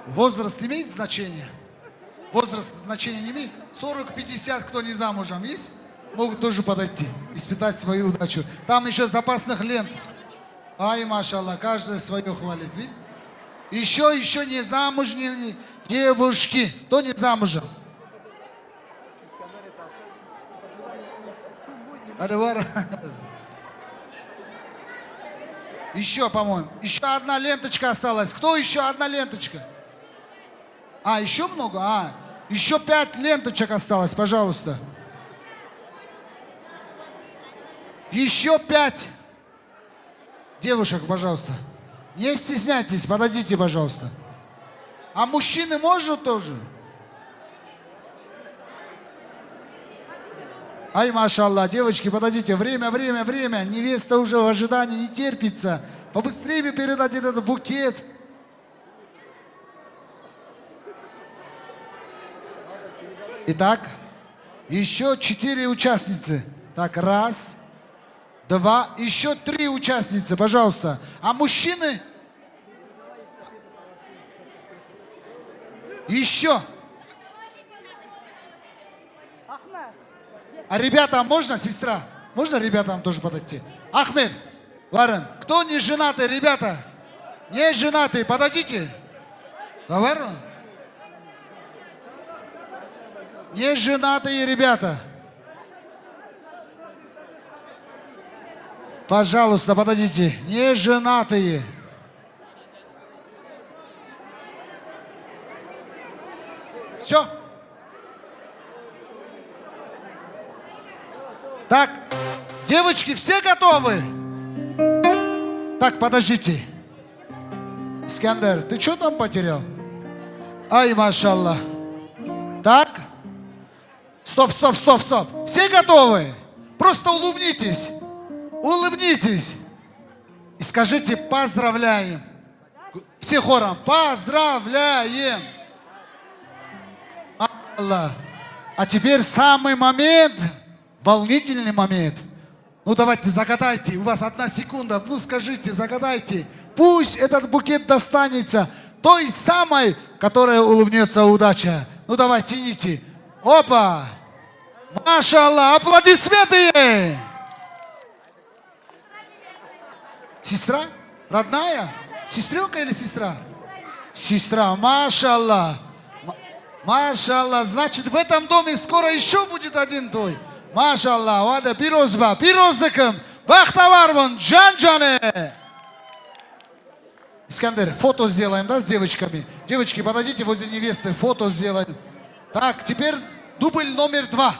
Возраст имеет значение? Возраст значения не имеет? 40-50, кто не замужем, есть? Могут тоже подойти, испытать свою удачу. Там еще запасных лент. Ай, машаллах, каждая свое хвалит. Видите? Еще не замужние девушки. Кто не замужем? Еще, по-моему. Еще одна ленточка осталась. Кто еще одна ленточка? А, еще много? А, еще 5 ленточек осталось, пожалуйста. Еще 5 девушек, пожалуйста. Не стесняйтесь, подойдите, пожалуйста. А мужчины можно тоже? Ай, машаллах, девочки, подойдите. Время. Невеста уже в ожидании не терпится. Побыстрее передать этот букет. Итак, еще 4 участницы. Так, 1, 2, еще 3 участницы, пожалуйста. А мужчины? Еще. А ребятам можно, сестра? Можно ребятам тоже подойти? Ахмед, Варен, кто не женатый, ребята? Не женатый, подойдите. Да, Варен? Не женатые ребята. Пожалуйста, подойдите. Не женатые. Все. Так, девочки, все готовы? Так, подождите. Искандер, ты что там потерял? Ай, машаллах. Так. Стоп, стоп, стоп, стоп. Все готовы? Просто улыбнитесь. Улыбнитесь. И скажите поздравляем. Все хором. Поздравляем. Аллах. А теперь самый момент, волнительный момент. Ну давайте загадайте, у вас 1 секунда. Ну скажите, загадайте. Пусть этот букет достанется той самой, которая улыбнется удача. Ну давай, тяните. Опа! Машаллах! Аплодисменты ей! Сестра? Родная? Сестренка или сестра? Сестра, машаллах! Машаллах! Значит, в этом доме скоро еще будет один твой. Машаллах! Вада пирозба! Пироздыкым! Бахтаварван! Джан-джане! Искандер, фото сделаем, да, с девочками? Девочки, подойдите возле невесты, фото сделаем. Так, теперь дубль номер 2.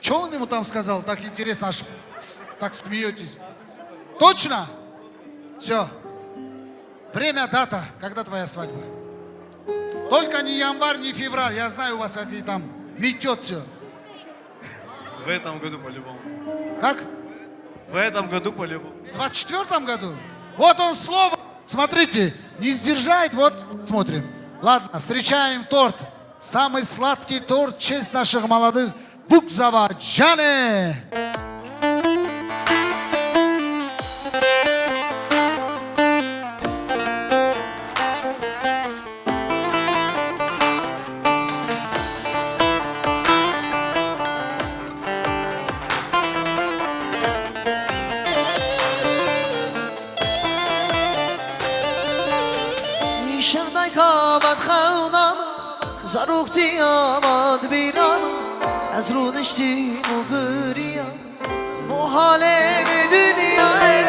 Что он ему там сказал? Так интересно, аж так смеетесь. Точно? Все. Время, дата. Когда твоя свадьба? Только не январь, не февраль. Я знаю, у вас какие там метет все. В этом году по-любому. Как? В этом году по-любому. В 24-м году? Вот он слово. Смотрите, не сдержает, вот смотрим. Ладно, встречаем торт. Самый сладкий торт в честь наших молодых. Букзава Джане. شمدای کامد خونم زاروختی آمد بیرم از رو نشتیم و گریم محال دنیای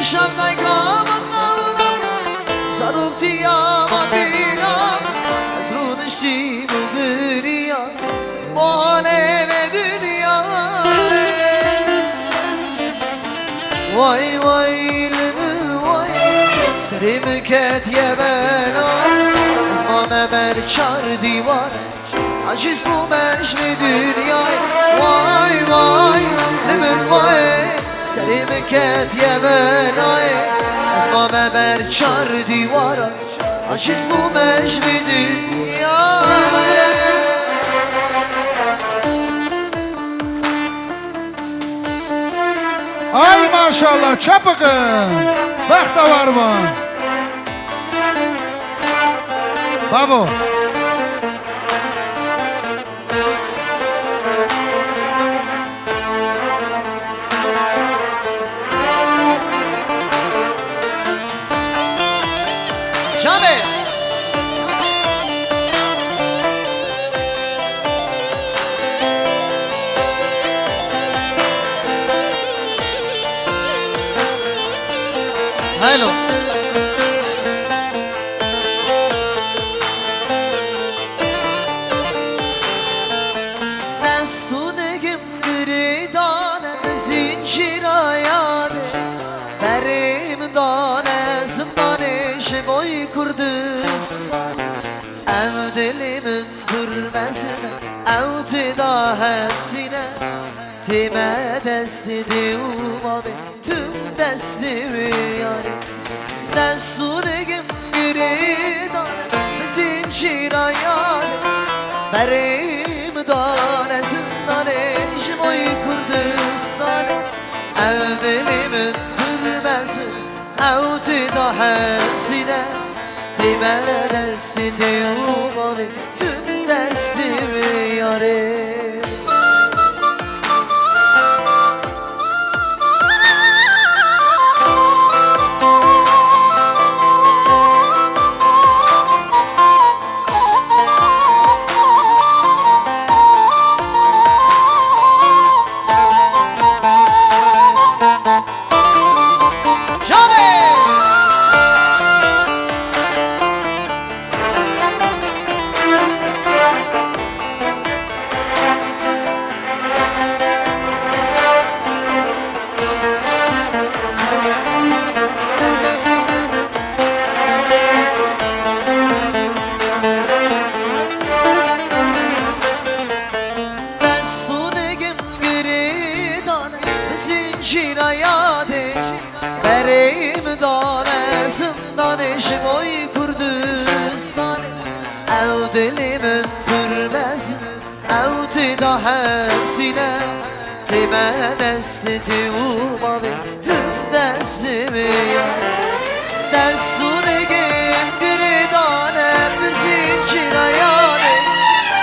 شمدای کامد خونم زاروختی آمد بیرم از رو نشتیم و گریم محال دنیای وای وای سری مکت یه بلا از ما ممر 4 دیوار عجیز بومش می دنیای وای وای لمن وای سری مکت یه بلای از ما ممر 4 دیوار عجیز بومش می دنیای Ay maşallah çapıkın. Bak da var mı? Babu. Cane. Hello. Destunegim gridane zincir ayadı Berim dane zindane şeboy Kurdistan Ev dilimin durmesine Ev da hepsine Time desti diumami Tüm destimi yani Destunegim gridane zincir ayadı Berim dane zindane şeboy Kurdistan Ev dilimin durmesin Ev da hepsine Time desti diumami Tüm destimi yani زندان شمای کردستان او دل من پربز او تدا همسینه تی من دست دیو باوی تم دست میان دستونه گردانم زنجیر یانه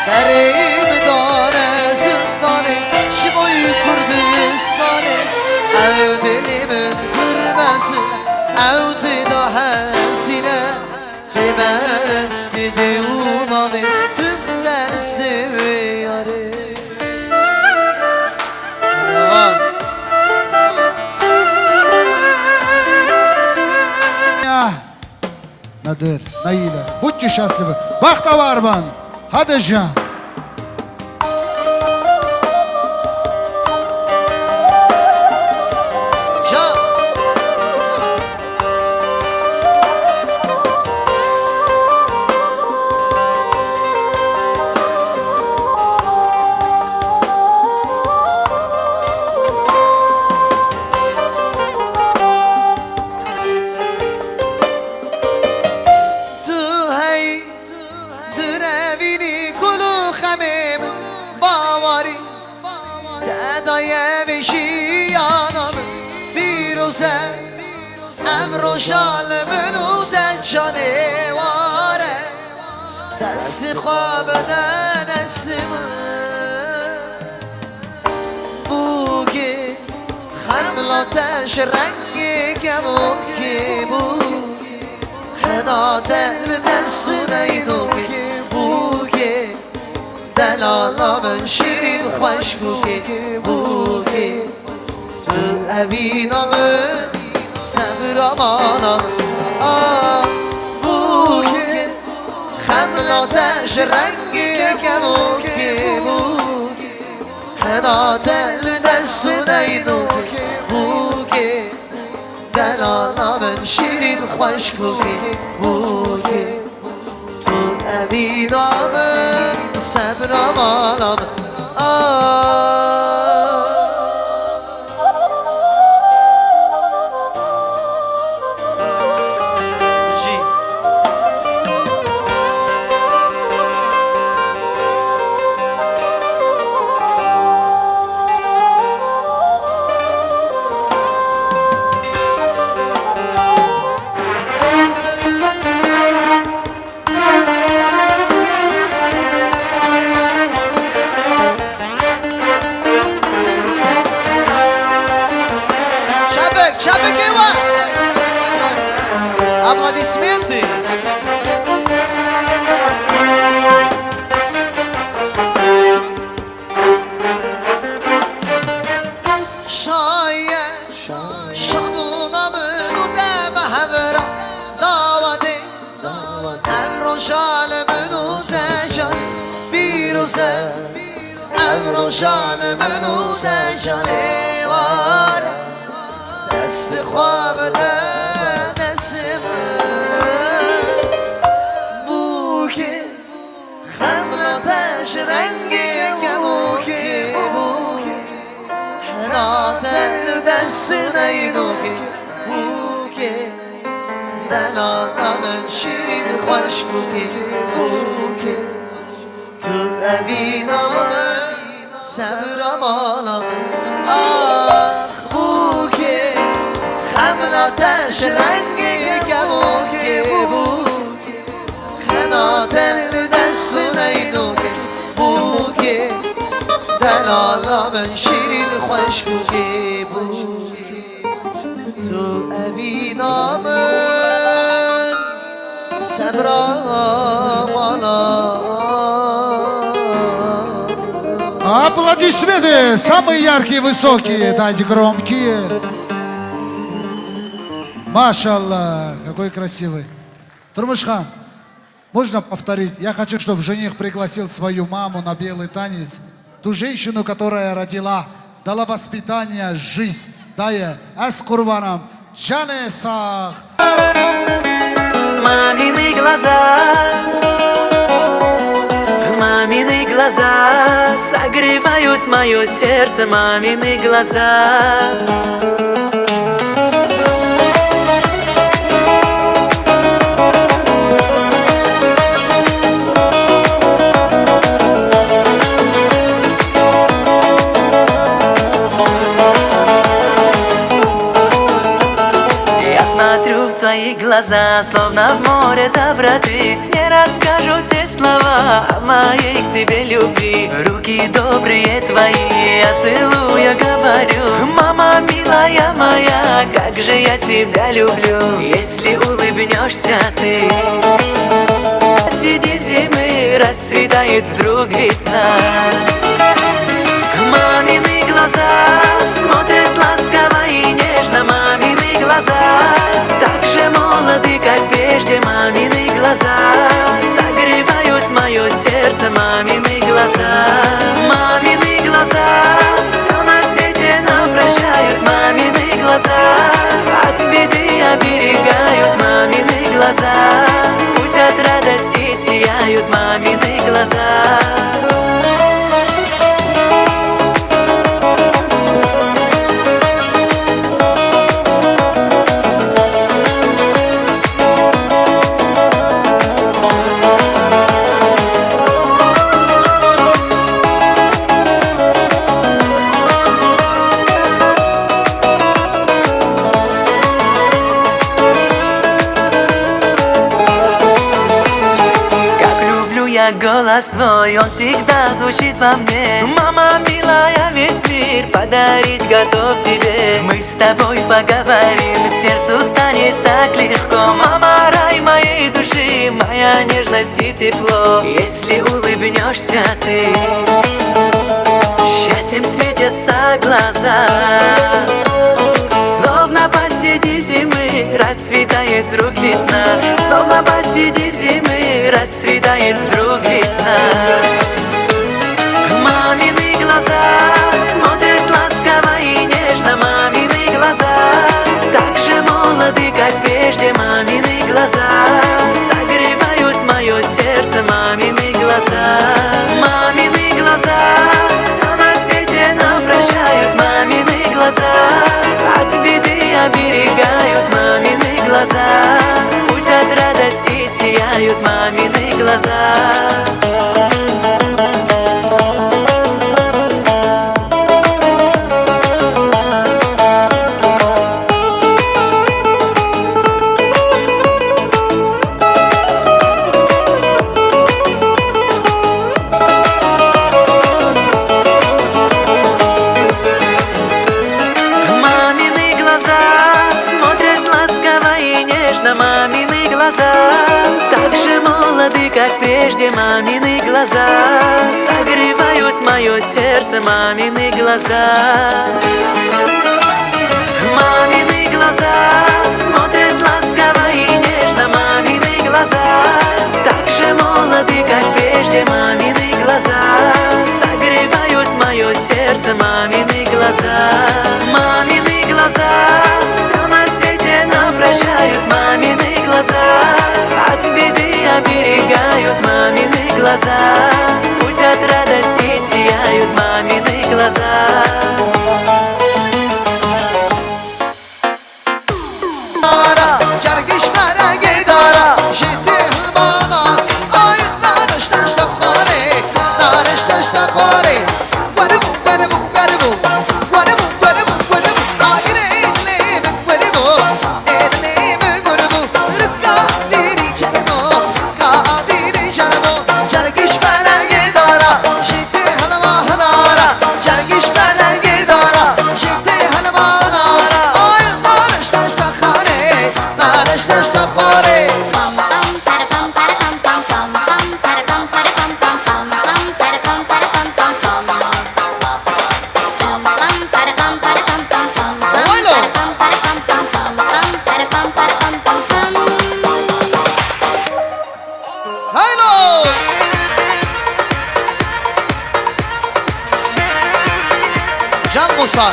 بریم دانه زندانه شمای کردستانه او دل من پربز او تدا همسینه تی دست دیو باوی تم دست میاره Nadir, Naila, будьте счастливы. Бахтаварбан, Хадижан. امروشال منو دنشانه واره دست خواب دست من بوگی خملاتش رنگی کموکی بود خدا دل دستو نیدوکی بوگی دلالا من شیرین خوشگوکی بوگی تو اوینا من صبر آمانم بوی خملاتش رنگی کموکی بود خدا دل دستو نیدوکی بوی دلالا من شیرین خوشگوکی بوی تو اوینا من صبر آمانم Аплодисменты! شاد olamın o deme havra davati Evroşalemin o teşan Biruze Evroşalemin o teşanı var Desti خوابده دستم بوکی خملاتش رنگی کموکی بوکی حناتل دست نیدوکی بوکی دلالا من شیرین خوشگوکی بوکی تو اوینا من صبرم آلم آخ بوکی خملاتش رنگی کموکی بوکی خناتل دستو نیدوکی بوکی دلالا من شیرین خوشگوکی بوکی تو اوینا من صبرم آلم Аплодисменты! Самые яркие, высокие, дайте громкие. Машаллах, какой красивый. Турмышхан, можно повторить? Я хочу, чтобы жених пригласил свою маму на белый танец. Ту женщину, которая родила, дала воспитание, жизнь. Дая аз курбанам, Джане Сах. Мамины глаза согревают мое сердце, мамины глаза. твои глаза, словно в море доброты. Не расскажу все слова о моей к тебе любви. Руки добрые твои, я целую, говорю: мама милая моя, как же я тебя люблю. Если улыбнешься ты, среди зимы расцветает вдруг весна. Мамины глаза смотрят ласково и нежно. Мамины глаза так же молоды, как прежде. Мамины глаза согревают мое сердце. Мамины глаза, мамины глаза все на свете нам прощают. Мамины глаза от беды оберегают. Мамины глаза пусть от радости сияют. Мамины глаза. Голос твой, он всегда звучит во мне. Мама милая, весь мир подарить готов тебе. Мы с тобой поговорим, сердцу станет так легко. Мама, рай моей души, моя нежность и тепло. Если улыбнешься ты, счастьем светятся глаза. Словно посреди зимы расцветает вдруг весна. Словно посреди зимы расцветает вдруг весна. Мамины глаза смотрят ласково и нежно. Мамины глаза так же молоды, как прежде. Мамины глаза согревают мое сердце. Мамины глаза, мамины глаза все на свете нам прощают. Мамины глаза от беды оберегают. Мамины глаза пусть от радости сияют. Мамины глаза. Так же молоды, как прежде. Мамины глаза согревают мое сердце. Мамины глаза, мамины глаза смотрят ласково и нежно. Мамины глаза так же молоды, как прежде. Мамины глаза согревают мое сердце. Мамины глаза, мамины глаза все на свете нам прощают. Мамины глаза от беды оберегают. Мамины глаза пусть от радости сияют. Мамины глаза. Musa,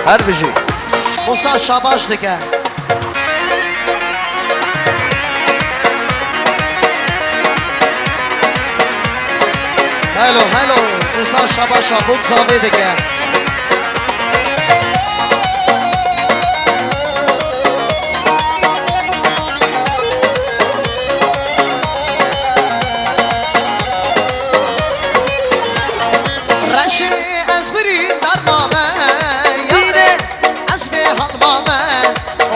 her bir şey. Musa Şabaş dike. Hello, Musa Şabaş'a bu sahibi dike. Raşi ezbiri darmame, yare ezbe halmame,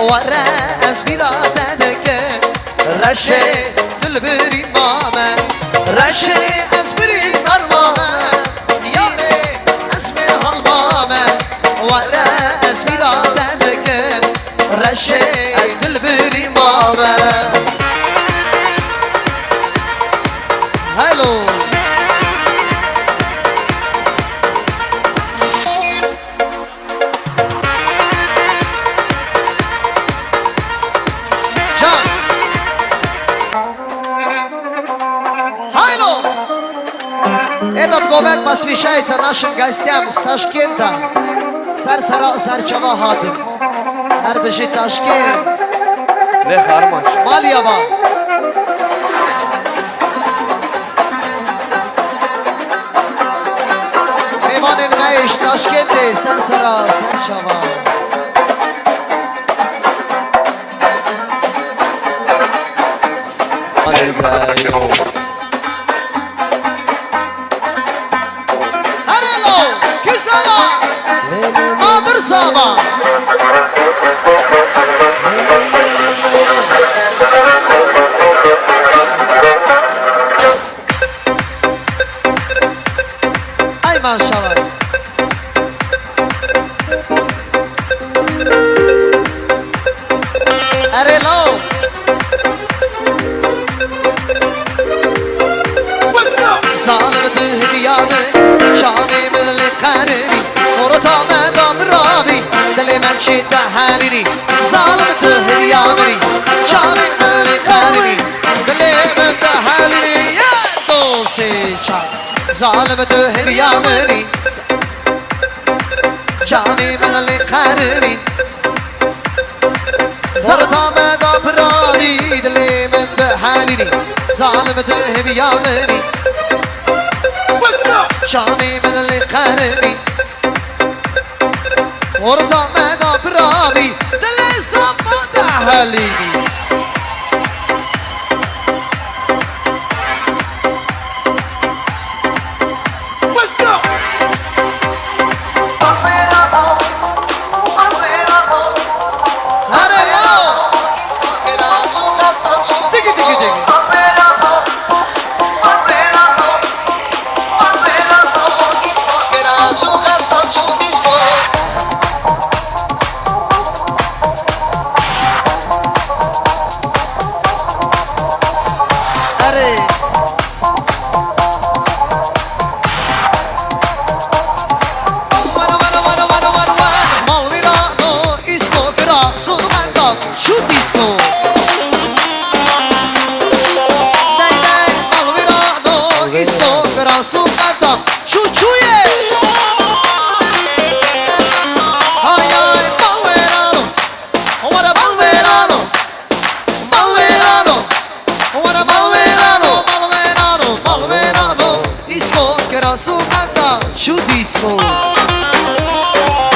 vare ezbira dedek. رشه دل بری مامه رشه از بری فرمامه یاره اسم حال مامه وره از بیراده دکن رشه از دل بری مامه هلو Этот момент посвящается нашим гостям с Ташкента. Сар-сара, сар-чава хатин. Арбежи Ташкент. Лехармач. Мальява. Меманин мейш Ташкенте. Сар-сара, сар-чава. Sama. Ay maşallah. Arelo. Zalimdi hediyemi, şamimil karimi, ortama damravi, dili men şidde halini. Zalimdi hediyemi, şamimil karimi, dili men de halini. Ya dosi çay. Zalimdi hediyemi, şamimil karimi, ortama damravi, dili men de halini. Zalimdi hediyemi. شامي من القربي ورطة مدى برامي دلي صفا دهليني Let's go! Diggy diggy diggy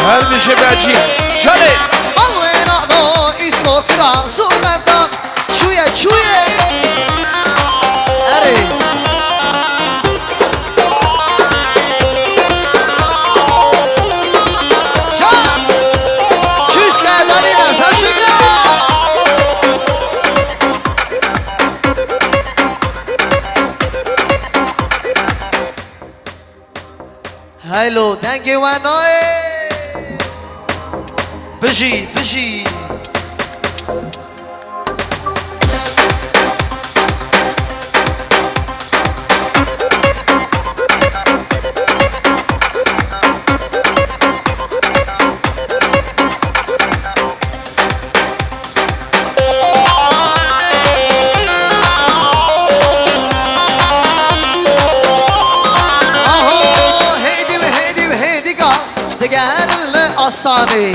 Her bir şey belki. Çale. Malverano iskokra sumevda çuye çuye. Ere. Çal. Çüsle dalina saşıga. Hello, thank you, Anoy. بجي بجي Astane.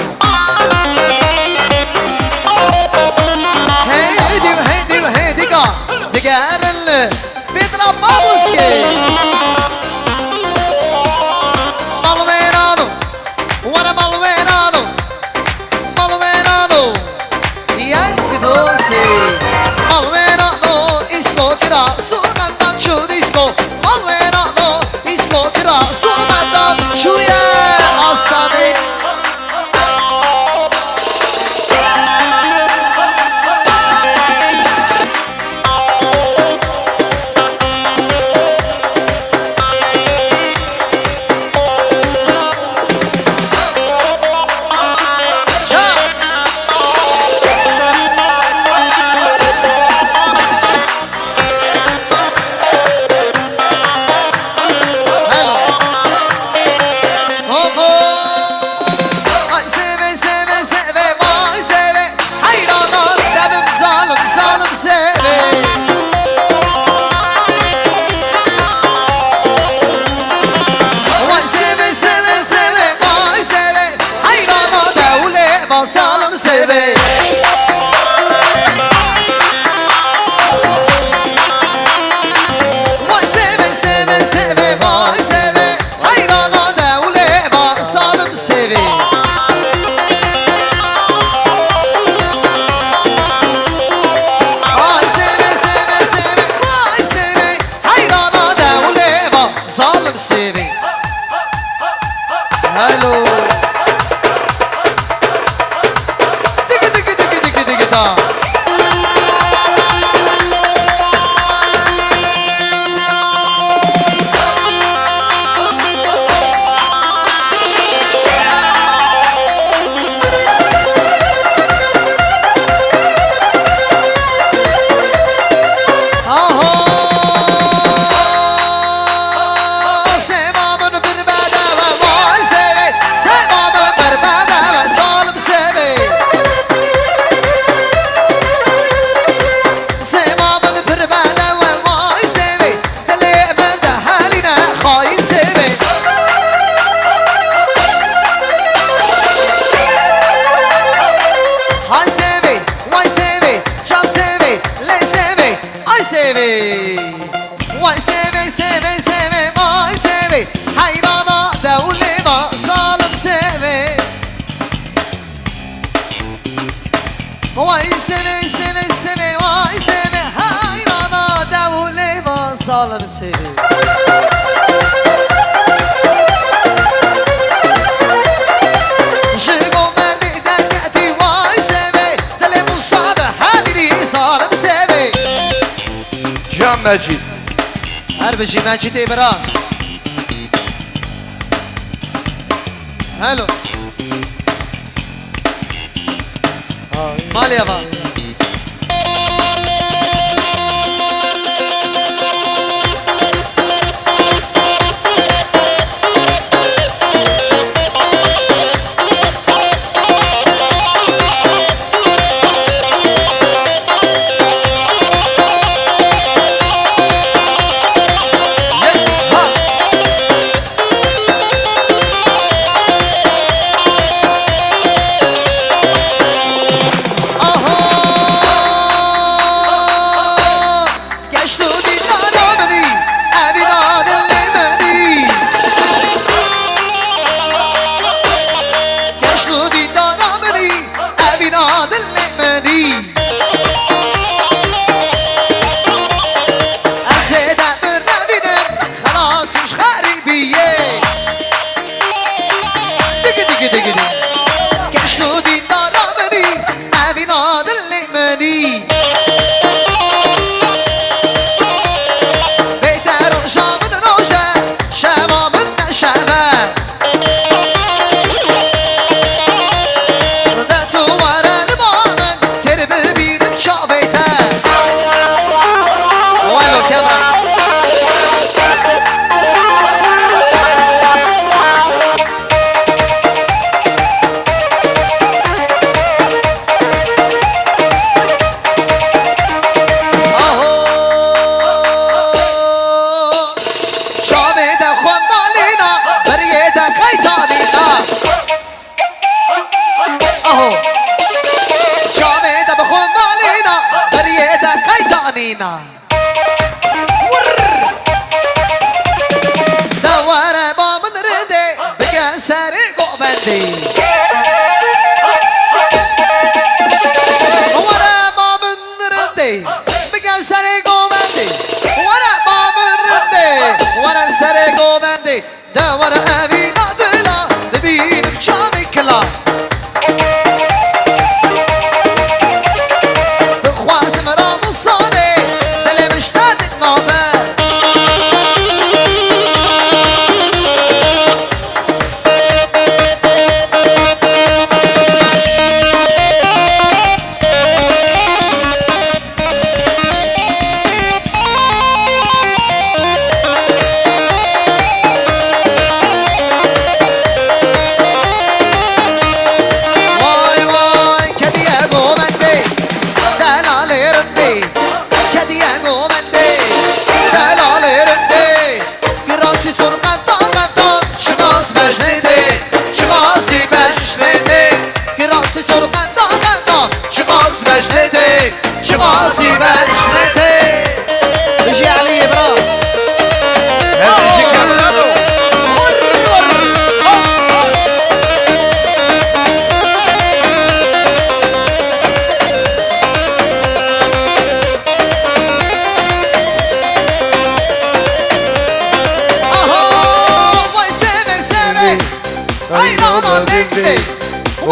Heydi ga, diğerle Petra Babuski. Malverano, what a malverano, malverano. Yankee doce, malverano iskokra, sunanda chu disco, malverano iskokra, sunanda chuya astane. سوي وای سوي سوي سوي وای سوي حیرانا دوله با سالم سوي وای سوي سوي سوي وای سوي حیرانا دوله با سالم سوي هلو دقي دقي دقي دقي دقي دا وای سوي سوي سوي وای سوي حیرانا دوله با سالم سوي وای سوي سوي سوي وای سوي حیرانا دوله با سالم سوي جگو مردی درگتی وای سوي دل مصاب حالی سالم سوي جان مجید هربجي مجید ابراهيم هلو مالي يابا دواره با من رده بگن سر گوبندی دواره با من رده بگن سر گوبندی دواره با من رده دواره سر گوبندی دواره اوی نادلا ببینم شامی کلا بخواست مرا مصانه دل مشتاق نامه Sorgan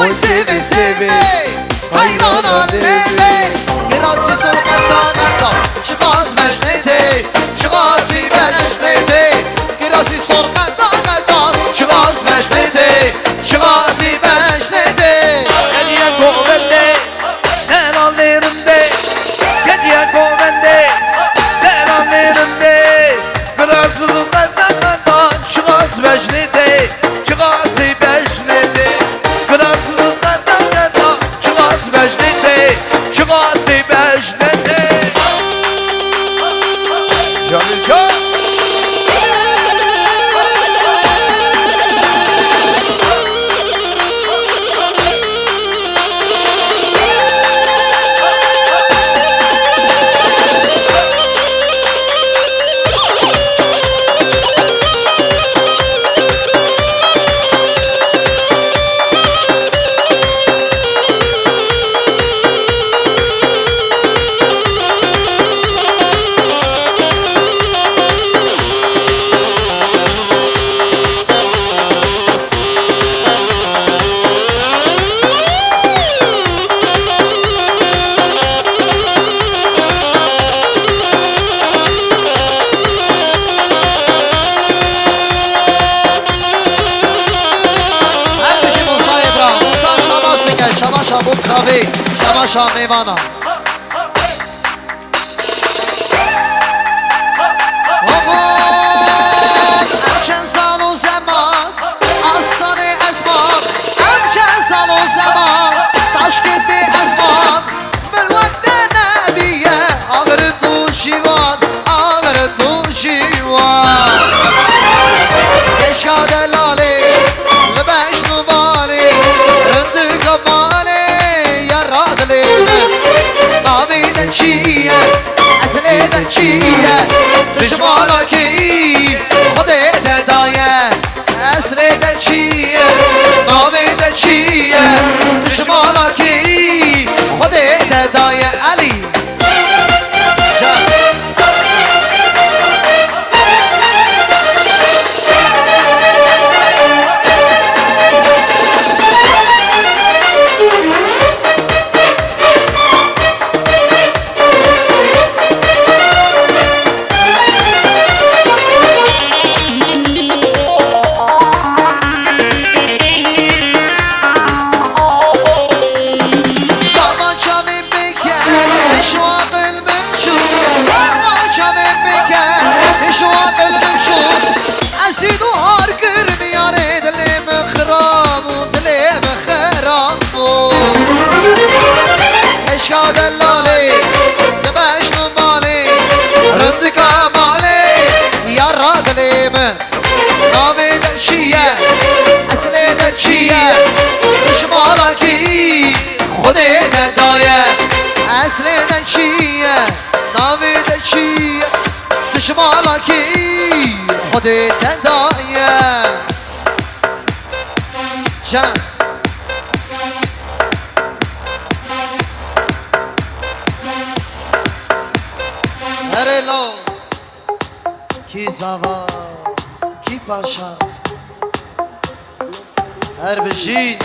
Oy sevi sevi Hayran alemi Mirası sormetta metta Çıgaz mecneti Çıgazı mecneti Mirası sormetta metta Çıgaz mecneti Çıgazı mecneti Hediye govende Helallerimde Hediye govende Helallerimde Mirası kadar Çıgaz mecneti Çıgazı mecneti Mirası kadar Çıgaz mecneti Çıgazı mecneti Canı can. Sabi, Şamaşa Meyvana. Aman, emçen salo zaman, aslanı esman, emçen salo zaman, taşkenti esman, mülvette nebiye, ağrı duşivan, ağrı duşivan. Keşka delali, lebeş numali, rındı kamali, Maviden çiğe, esleden çiğe Düşmana ki, Kudeden daye Esleden çiğe, maviden çiğe Düşmana ki, Kudeden daye Ali Can Esleden çiğe, naviden çiğe Düşmana ki, Kudeden daye Can Erelo Ki zava, ki paşa Erbejin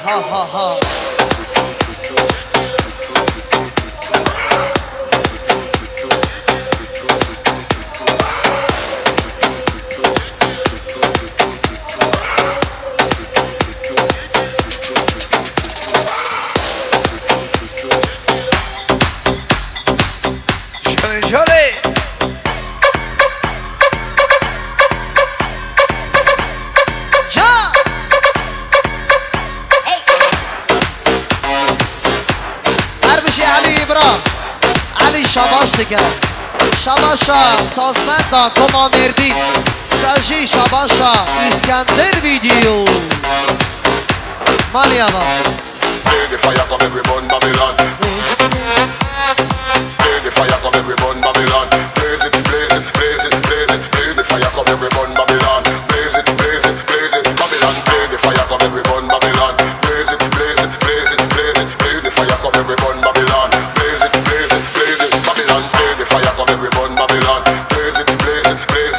Ha ha ha Johnny Johnny. Can Erbişi Ali İbrahim Ali Şabaş diker Şabaşa Sazmenda Koma Merdin Selci Şabaşa İskender Video Malyava Play the fire, come every burn Babylon. Play the fire, come every burn Babylon. Blaze it, blaze it, blaze it, blaze it. Play the fire, come every burn Babylon. Blaze it, blaze it, blaze it, Babylon. Play the fire, come every burn Babylon. Blaze it, blaze it, blaze it, blaze it. Play the fire, come every burn Babylon. Blaze it, blaze it, blaze it, Babylon. Play the fire, come every burn Babylon. Blaze it, blaze it, blaze it.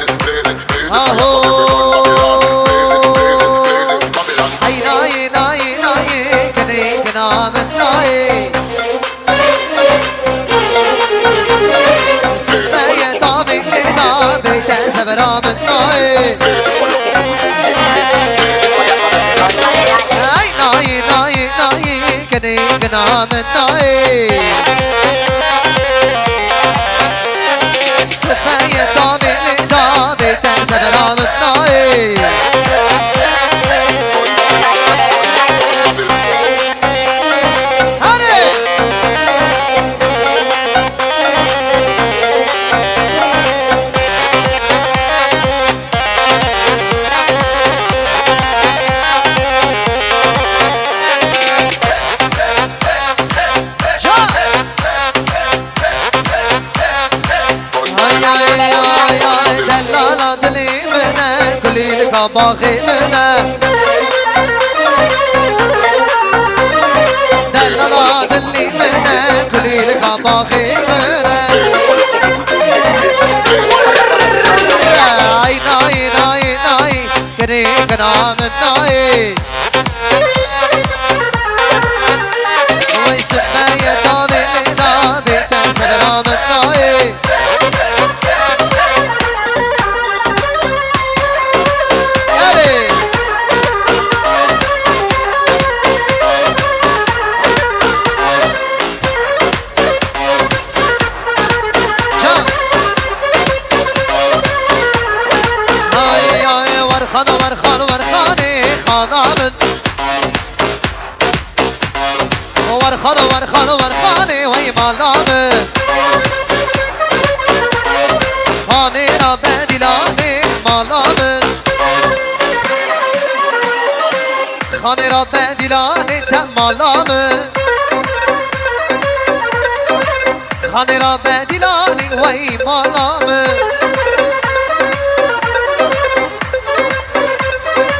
نایی کنی کنام نایی سبه دامی لیدا بیت سبرام نایی نایی نایی نایی کنی کنام نایی سبه دامی لیدا بیت سبرام نایی باغی منه دلالا دلی منه کلیل کا باغی منه ای نای نای نای کنی کنام نای وی سمه تابی لیدا بیت سبرام نای ورخانه وی مالامه خانه را به دلانه مالامه خانه را به دلانه مالامه خانه را به دلانه وی مالامه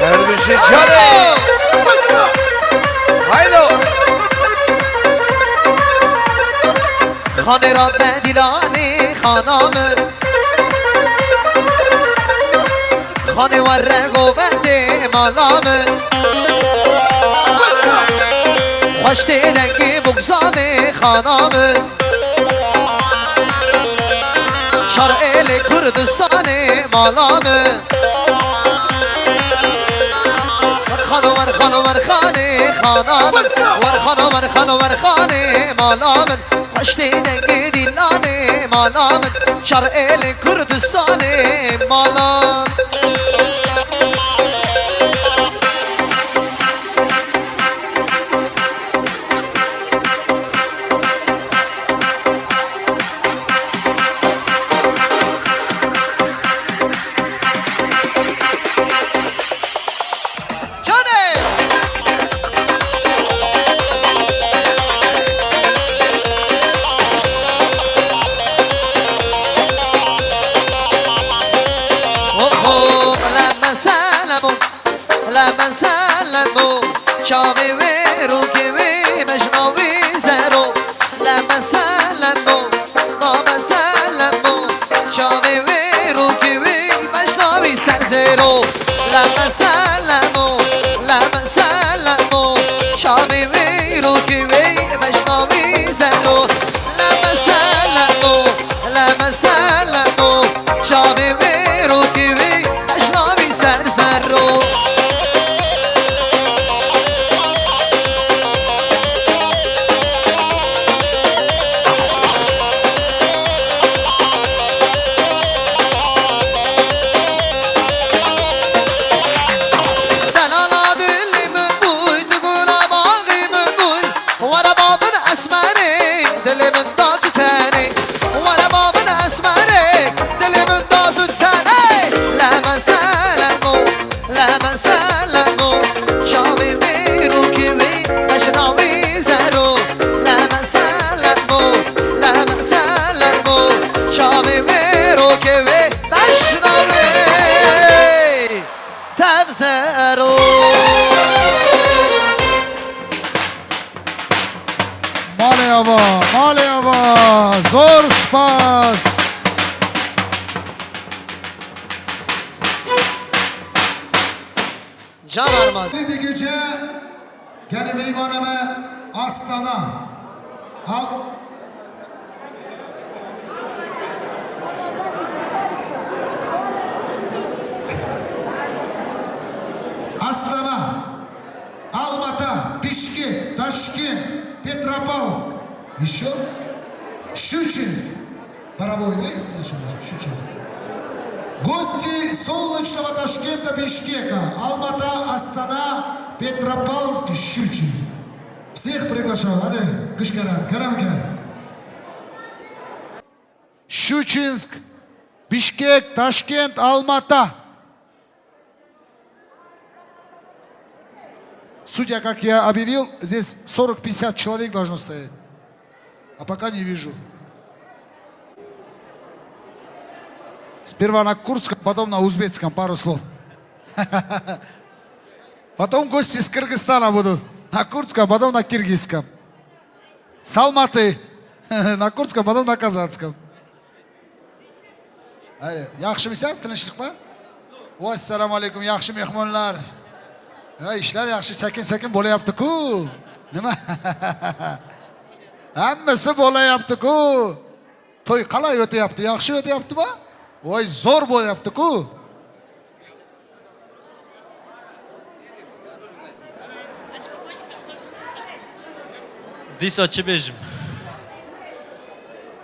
درویش جانه haylo خانه را به دلانه خانامه خانه و رگو بنده مالامه خوش دیدنگی بگزامه خانامه شرعیل کردستان مالامه ورخانه خانامه ورخانه مالامه خوش دیدنگی دلانه مالامه شرعیل کردستان مالامه لمن سلمو شاوی وی رو که وی مجنوی زرو لمن سلمو لمن سلمو شاوی وی رو که وی مجنوی سر زرو لمن سلمو شاوی وی رو که وی مجنوی زرو لمن سلمو شاوی وی رو که وی مجنوی سر زرو زور سپاس جان ارمان Gece یعنی میوانم آستانا Astana, Almata, Bishkek, Tashkent, Petropavlsk. Еще? Щучинск. Паровой рейс еще? Щучинск. Гости солнечного Ташкента, Бишкека, Алмата, Астана, Петропавловск, Щучинск. Всех приглашаю. Hadi, Кышкарам, Карамка. Щучинск, Бишкек, Ташкент, Алмата. Судя, как я объявил, здесь 40-50 человек должно стоять. А пока не вижу. Сперва на курдском, потом на узбекском пару слов. Потом гости из Кыргызстана будут. На курдском, потом на киргизском. С Алматы. На курдском, потом на казахском. Yaxshimisiz? Tinchlikmi? Va assalomu alaykum, yaxshi mehmonlar. İşler yaxshi sekin bo'layapti-ku. Nima? Hammasi bo'layapti-ku. To'y qalay o'tyapti? Yaxshi o'tyaptimi? Voy, zo'r bo'layapti-ku. Diso chibejim.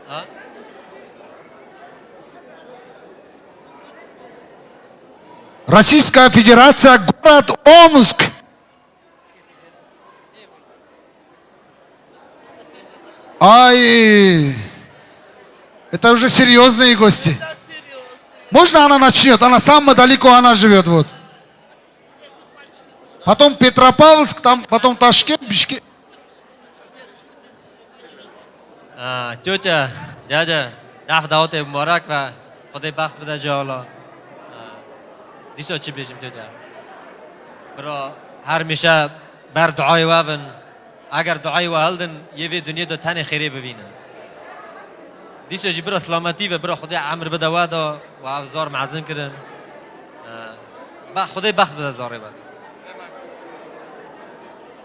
Ha? Российская Федерация, город Омск. Ай, это уже серьезные гости. Можно она начнет? Она самая далеко она живет. Вот. Потом Петропавловск, там, потом Ташкент, Бишкек. Тетя, дядя, давот мубарак ва Худай бахт бида ҷало. Diso چی بیشیم تو در؟ برا هر میشه بر دعای وابن اگر دعای وهلدن یه وی دنیا دو تن خیری ببینن. دیسو جی برا سلامتی و برا خدای عمر بده وادا و افزار معزن کردن. با خدای بخت بده زاره بد.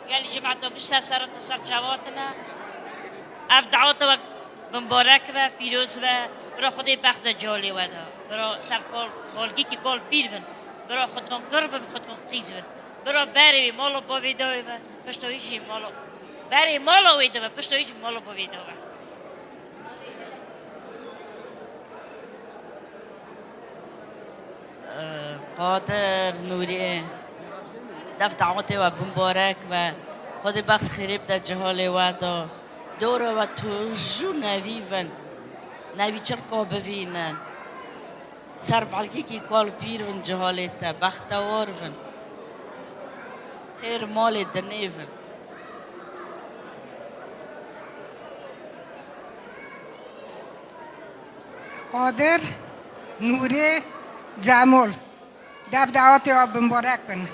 قال جماعة دوغشتا سارت نصر جواتنا اف دعوت و مبارک و پیروز و برا خدای بخت جالی ودا برا سر کالگی که کال پیر بن برا خودم قربن خودم قیز بن برا بری مالو باویدوی و پشتویشی مالو بری مالو ویدو و پشتویشی مالو باویدو قادر نوری دف دعوت و مبارک و خود بخت خریب در جهال ودا دور و توجو نویون نوی چرکا ببینن سر بالگی که کال پیر ون جهالت بختوار ون خیر مال دنی ون قادر نوری جمال دف دعوت و مبارک ون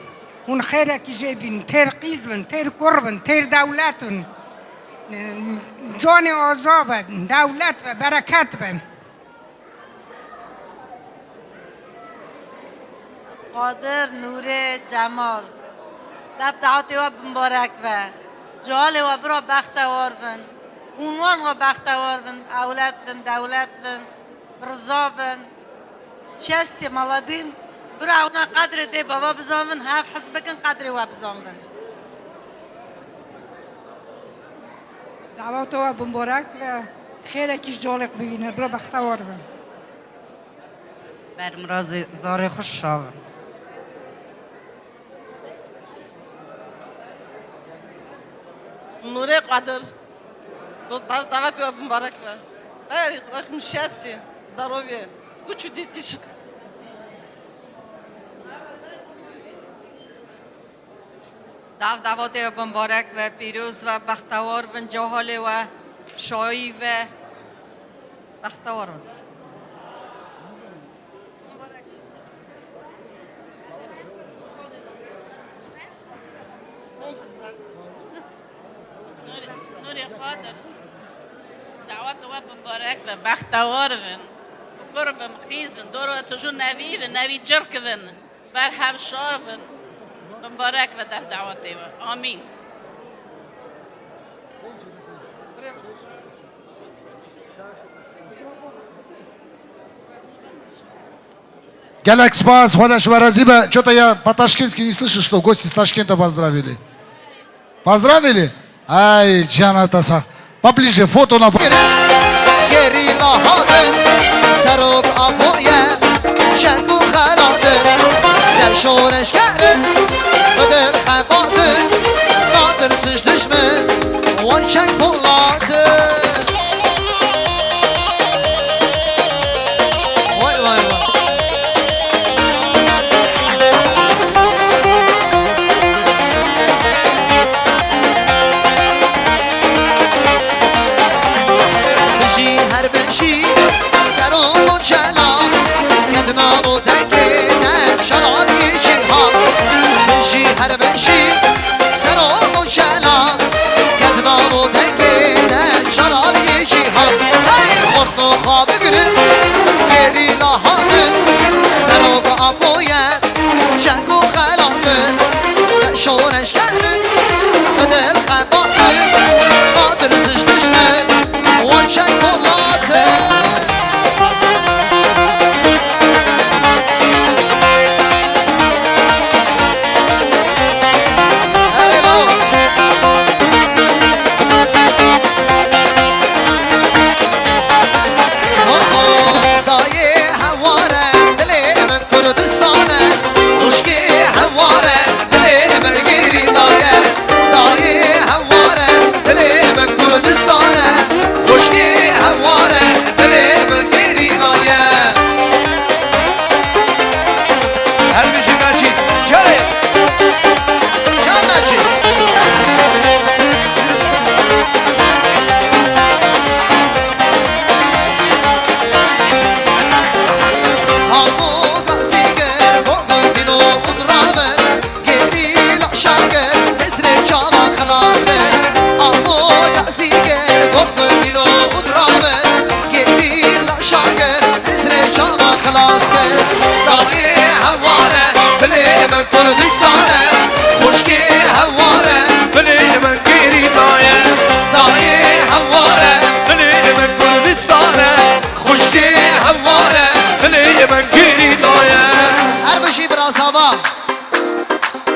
اون خیره که جبین تیر قیز ون تیر قربن تیر دولت ون جان آزاد دولت و برکت ون قادر نور جمال دب دعوتی و مبارک و جال و برا بختوار بن عنوان و بختوار بن اولاد بن دولت بن برزا بن شستی مالدین برا اونا قدر دی بابا بزان بن هف حسبکن قدر و بزان بن دعوت و مبارک و خیلی کش جالق ببینه برا بختوار بن بر مراز زار خوش شاون نوره قادر دعوت و مبارک و رقم شستی здоровье кучу детишек دعوت و مبارک و پیروز و بختوار بن جهال و شایی و بختوار بن نوری قادر دعوت و مبارک و بختوار بن و قرب مقیز بن دور و تجو نوی و نوی جرک بن بر هم شار بن مبارک و دعوتی و آمین Галак спас, Хвадаш Варазиба. Что-то я по-ташкентски не слышу, что гости с Ташкента поздравили. Поздравили? Ай, Джанатаса. Поближе, фото на... سرق آبویه شنگ و خلاده در شورش کرد بدر خباده نادر سجدش من وان شنگ پولاده وای وای وای بشی هر بشی سرام و چلام یدنام و دنگینه شرال یچین ها بشی هر بشی سرام و چلام یدنام و دنگینه شرال یچین ها ای خورد و خواب گرم گری لاحاده سرق آبویه شنگ و خلاده شورش کردن بدل خباده قادر زشتشته وان شنگ بلاده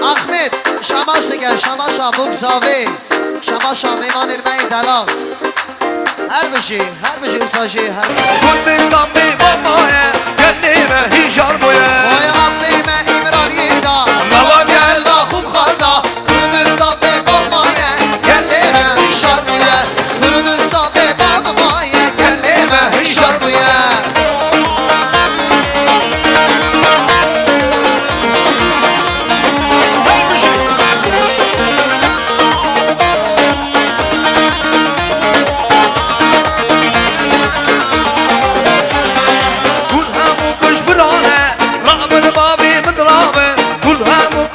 احمد شماش دیگه شماش هم زاوی شماش هم ایمان المعی دلال هر بشی ساشی هر کردستان بی بابایه گندیمه هیجار بویه وای عبیمه ایمرانی دا مواب یلا خوب خالدا کردستان بی بابایه گندیمه هیجار بویه کردستان بی بابایه گندیمه هیجار بویه كل همو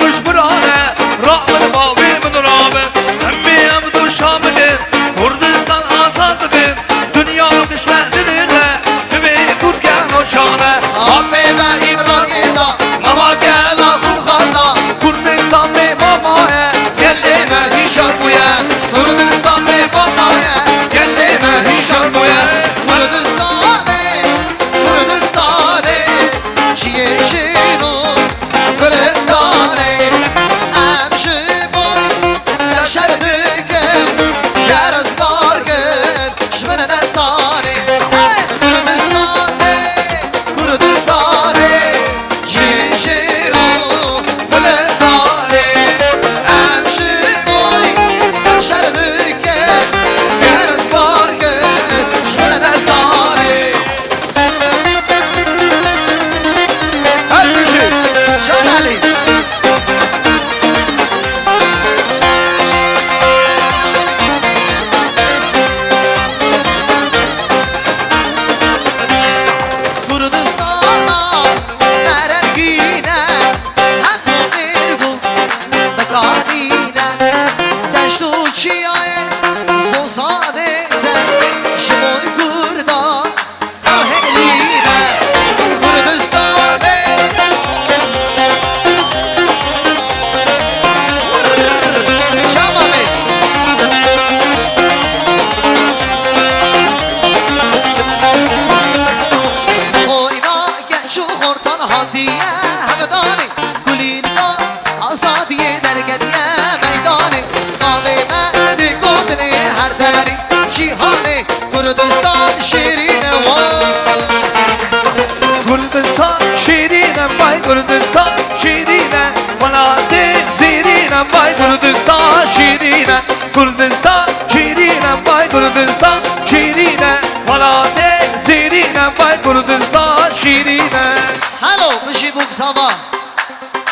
Buksava.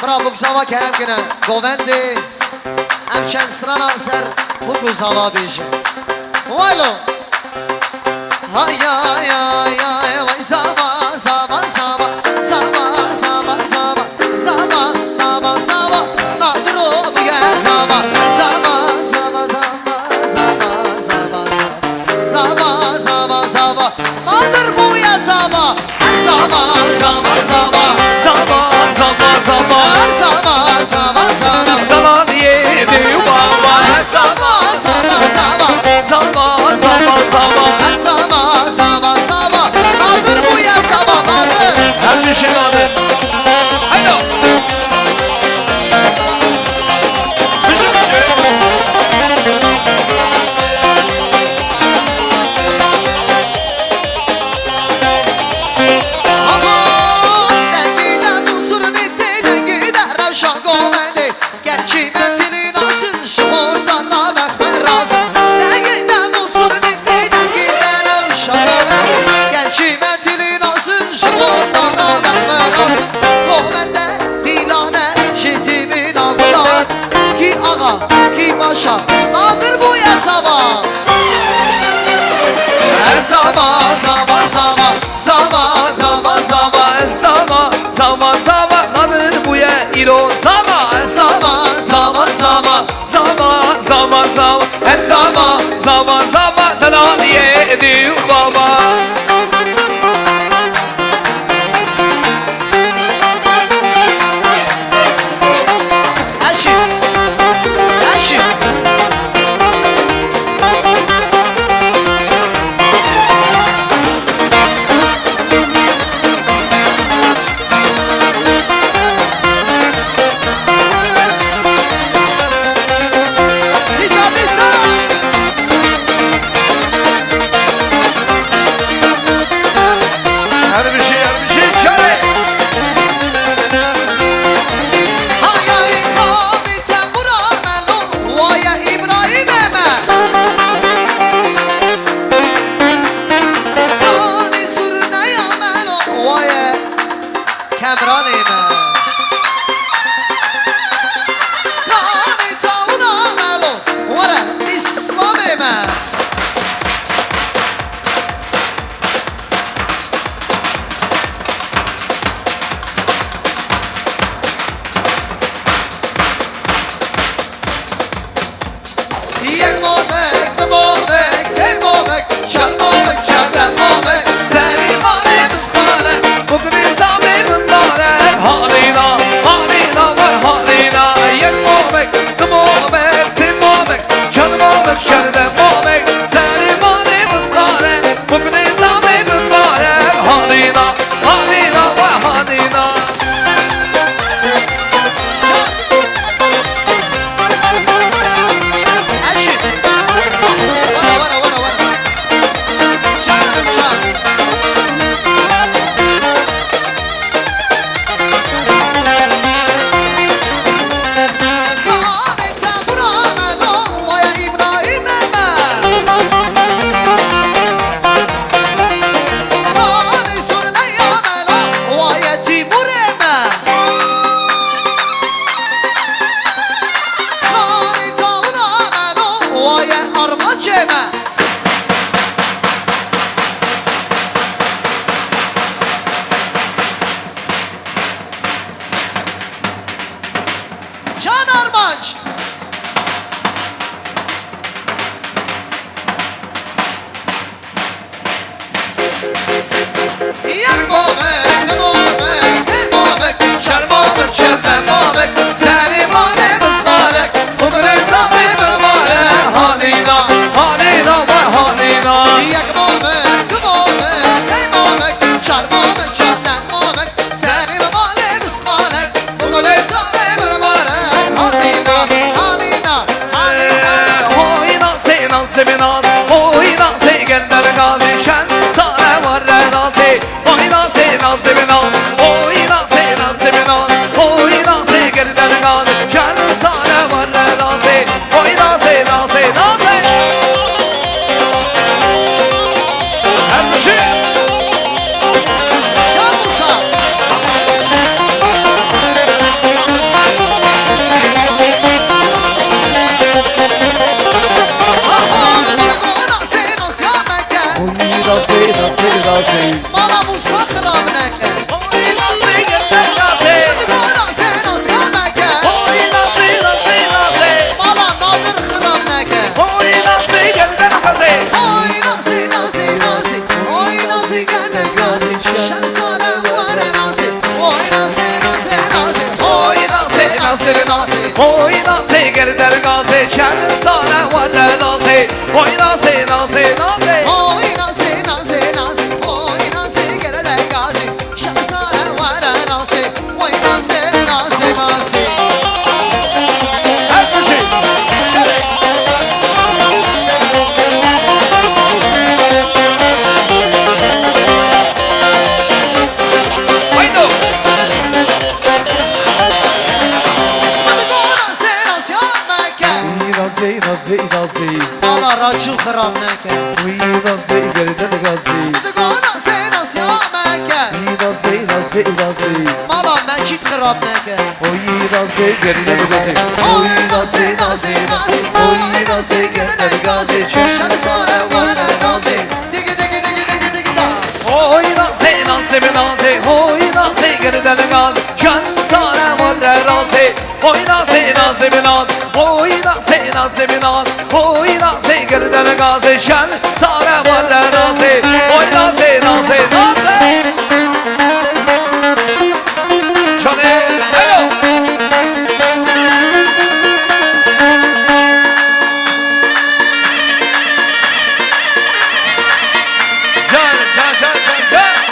Bra Buksava kerem güne. Govendi. Emçen sırana ser. Buksava beji. Vaylo. Hay ay ay ay vay Zava Zava Zava Zava Zava Zava Zava Zava Zava Nadir ol ya Zava Zava Zava Zava Zava Zava Zava Zava Zava Nadir bu ya Zava Zava Zava Zava Zava zava zava Zava Zava Zava Dala diye diyor baba Zava Zava Zava Zava zava zava Zava Zava Zava Nadir bu ya Zava Nadir Her bir şey nadir Haydo Ki başa nadir bu ya sabah her sabah sabah sabah sabah sabah sabah Zava zava zava nadir bu ya ilo zava sabah sabah sabah Zava zava zava her zava zava zava dala diye diyor baba Aşık Aşık Bisa bisa Her bir şey çare Hay ay kavite muramelo Vaya İbrahim eme Kani surne yamelo Vaya Kemran eme Kavite muramelo Vara İslam eme Yer movek, movek, sen movek, şar movek, şardan movek, seni vale muskale. Bugün izame mübarek Halina, halina var halina Yer movek, movek, sen movek Şar movek, şardan movek Seni vale muskale Bugün izame mübarek Halina, halina var halina Aşık. Vara vara vara vara. Çan çan. Kavete muramelo Vaya İbrahim eme Kani surne yamelo Vaya Timur eme Kani tavuramelo Vaya Armaç eme Can Armaç Yer movek, movek, sen movek, şer movek, şerden movek, seni vale muskale. Bugün hesabı mübarek, halina, Halina var halina yer movek, movek, sen movek, şer movek, şerden movek, seni vale muskale. Bugün hesabı mübarek, halina, halina, halina. Oyna se naz binaz Oyna se geller gazi Şen sare var razi Oyna se naz binaz Oyna se naz binaz Oyna se geller gazi Şen sare var razi Oyna se naz nazi Her bir şey Can Musa. نازي مالا موسى خراب نكه هوي نازي قلبك نازي نازي نازي مكه هوي نازي نازي نازي مالا نادر خراب نكه هوي نازي قلبك نازي هوي نازي نازي نازي هوي نازي قلبك نازي شمسانه ورا نازي هوي نازي نازي نازي هوي نازي نازي نازي هوي نازي قلبك نازي شمسانه ورا نازي هوي نازي نازي نازي هوي نازي نازي نازي هوي نازي قلبك نازي شمسانه ورا نازي هوي نازي نازي نازي هالمشي شري وينو نازي نازي نازي مالا راجل خراب نكه وي نازي قلبك نازي نازي نازي مكه نازي نازي نازي مالا مجید خراب نکه وي نازي قلبك نازي اوی نازی نازی نازی اوی نازی گرده گازی چشم ساره ونه نازی دیگه دیگه دیگه دیگه دیگه دا هوي نازي نازي بنازي هوي نازي قلبك نازي شمسانه ورا راسي هوي نازي نازي بناز هوي نازي نازي بناز هوي نازي قلبك نازي شمسانه ورا راسي هوي نازي نازي نازي شانه هلو جان جان جان جان جان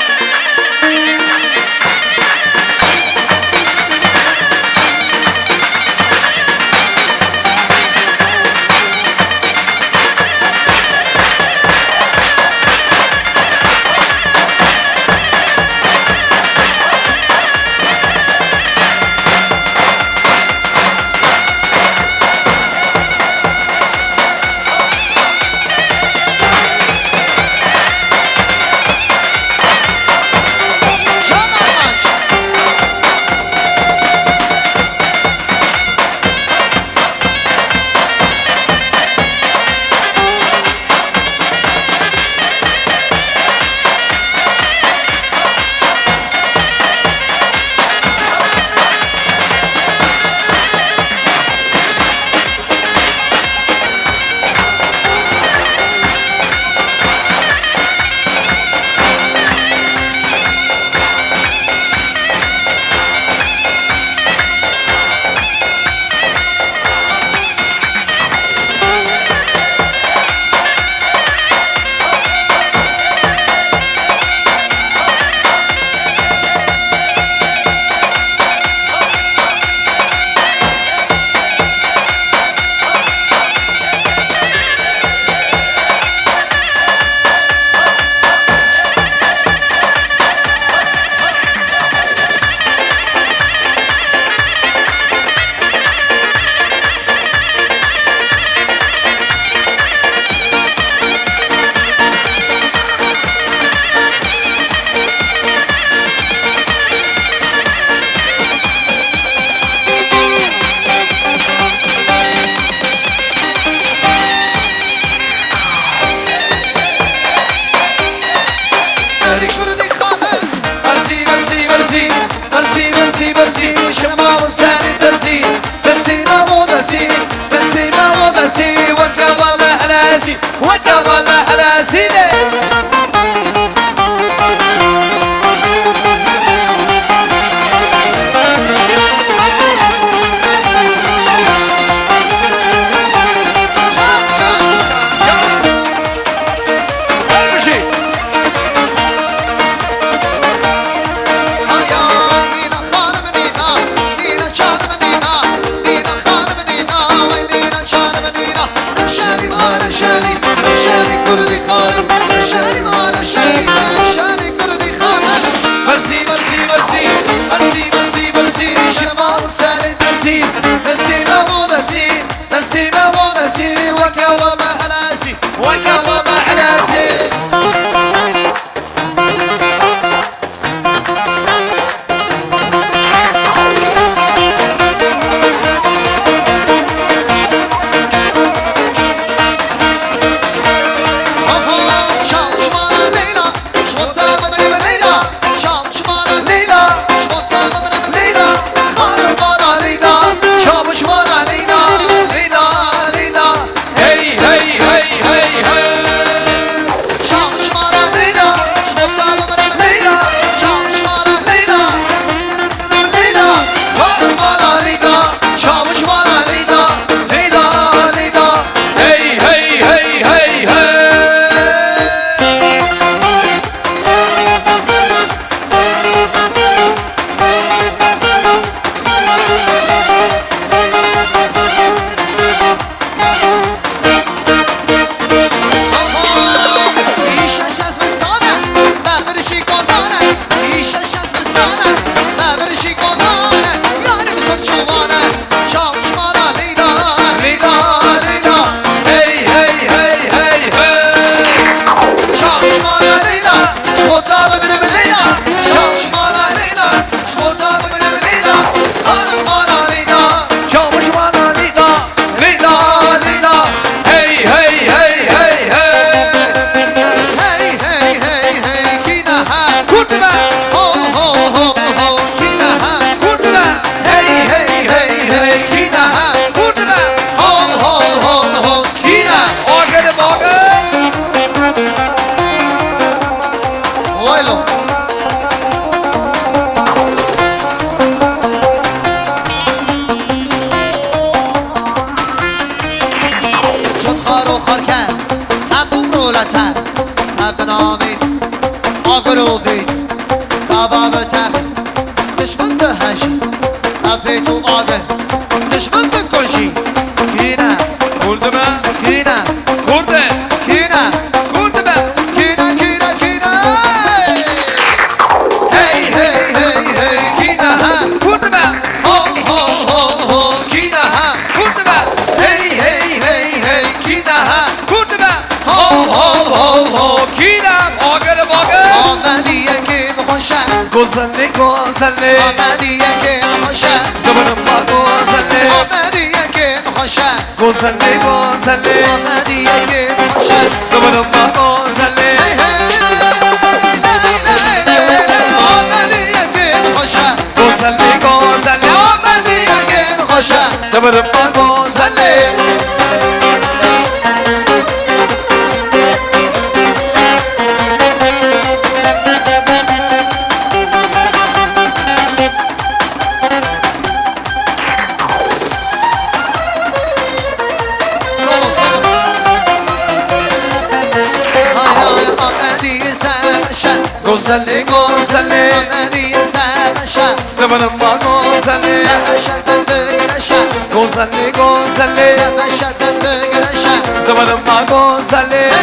شانی کردی خانم خارو خار کرد هم بمرولتر هم بنامی آگرو بید کباب تر دشمن به هشی هم پیتو آگه دشمن به کشی کینه Kurdu be. کینه Kurdu. کینه Kurdu be. کینه کینه کینه هی هی هی هی کینه هم Kurdu be. هو هو هو هو کینه هم Kurdu be. هی هی هی هی کینه هم Kurdu be. هو هو هو هو Kinem. Agere bagere. آمدی که خوشم Güzellik güzellik. آمدی که خوشم Dıbırım var güzellik. آمدی که خوشم Güzellik güzellik. آمدی که خوشم Dıbırım var güzellik. آمدی که خوشم Güzellik güzellik. آمدی که خوشم Dıbırım var güzellik. Solo solo آمدی سمشن Güzellik güzellik. آمدی سمشن Dıbırım var güzellik. سمشن دگرشن Güzellik güzellik. سمشن دگرشن Dıbırım var güzellik.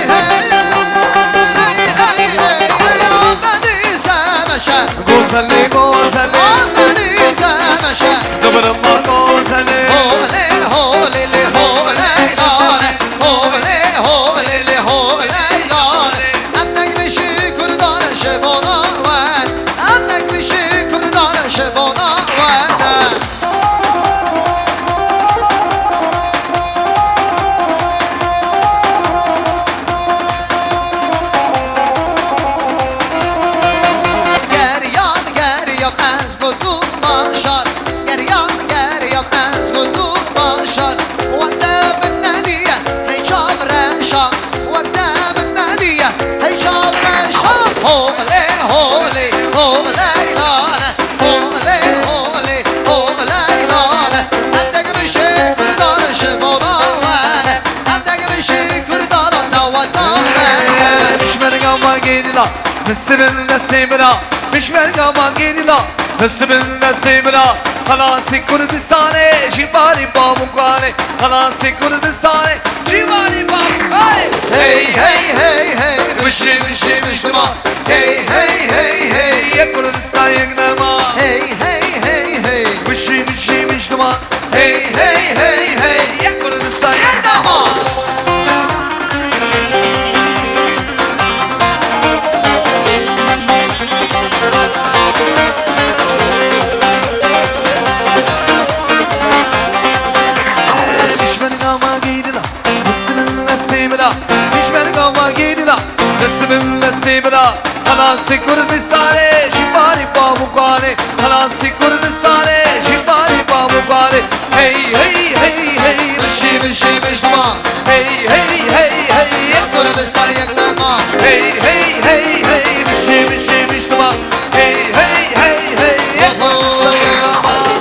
آمدی سمشن Güzellik güzellik. آمدی سمشن Dıbırım var güzellik. هوله هوله هوله لاله هوله هوله هوله لاله عندك بشي كردان شبونا وين عندك بشي كردان شبونا وين گریان گریان از گدو ماشار گریان گریان از گدو ماشار وقت بالنادية هي شاب رشام وقت بالنادية هي شاب رشام هولي هولي هولي لانا هولي هولي هولي لانا عندك بشي كردان شبابا وانا عندك بشي كردان نواتانا Pişmergama gelila. Müslüm'ün neslimina. Pişmergama gelila. Müslüm'ün neslimina. Halastik Kurdistan'e. Jibari babukane. Halastik Kurdistan'e. Jibari babukane. Hey hey hey hey Mışı mışı mıştıma Hey hey hey hey Ya Kurdistan yıknama. Hey hey hey hey Mışı mışı mıştıma. Hey hey hey hey Ya Kurdistan yıknama. Yerdama Pişmergama gelila. Müslüm'ün neslimina. Pişmergama gelila. Müslüm'ün neslimina. Halastik Kurdistan'e. Jibari babukane. Halastik Kurdistan'e. Jibari babukane. Hey hey hey hey. Mışı mışı mıştıma Hey hey hey hey. Kurdistan yaknama Hey hey hey hey. Mişi mişi miştuma. Hey hey hey hey.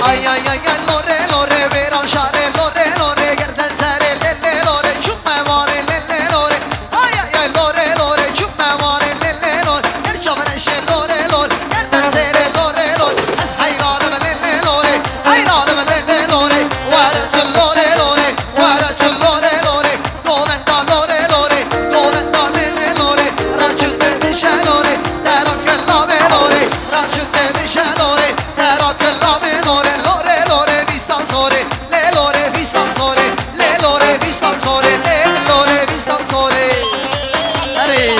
Ay ay ay ay lore lore veran şare lore lore Gerden sere lele lore Çumme vare lele lore Ay ay ay lore lore Çumme vare lele lore Gerçavan eşe lore lore Gerden sere lore lore Ez hayranım lele lore Hayranım lele lore Varetul lore lore Varetul lore lore Govenda lore lore Govenda lele lore Raçut demişe lore Terakella lore Raçut demişe lore Terakella lore lore lore vistan sore Le lore vistan sore Le lore vistan sore Le lore vistan sore Hadi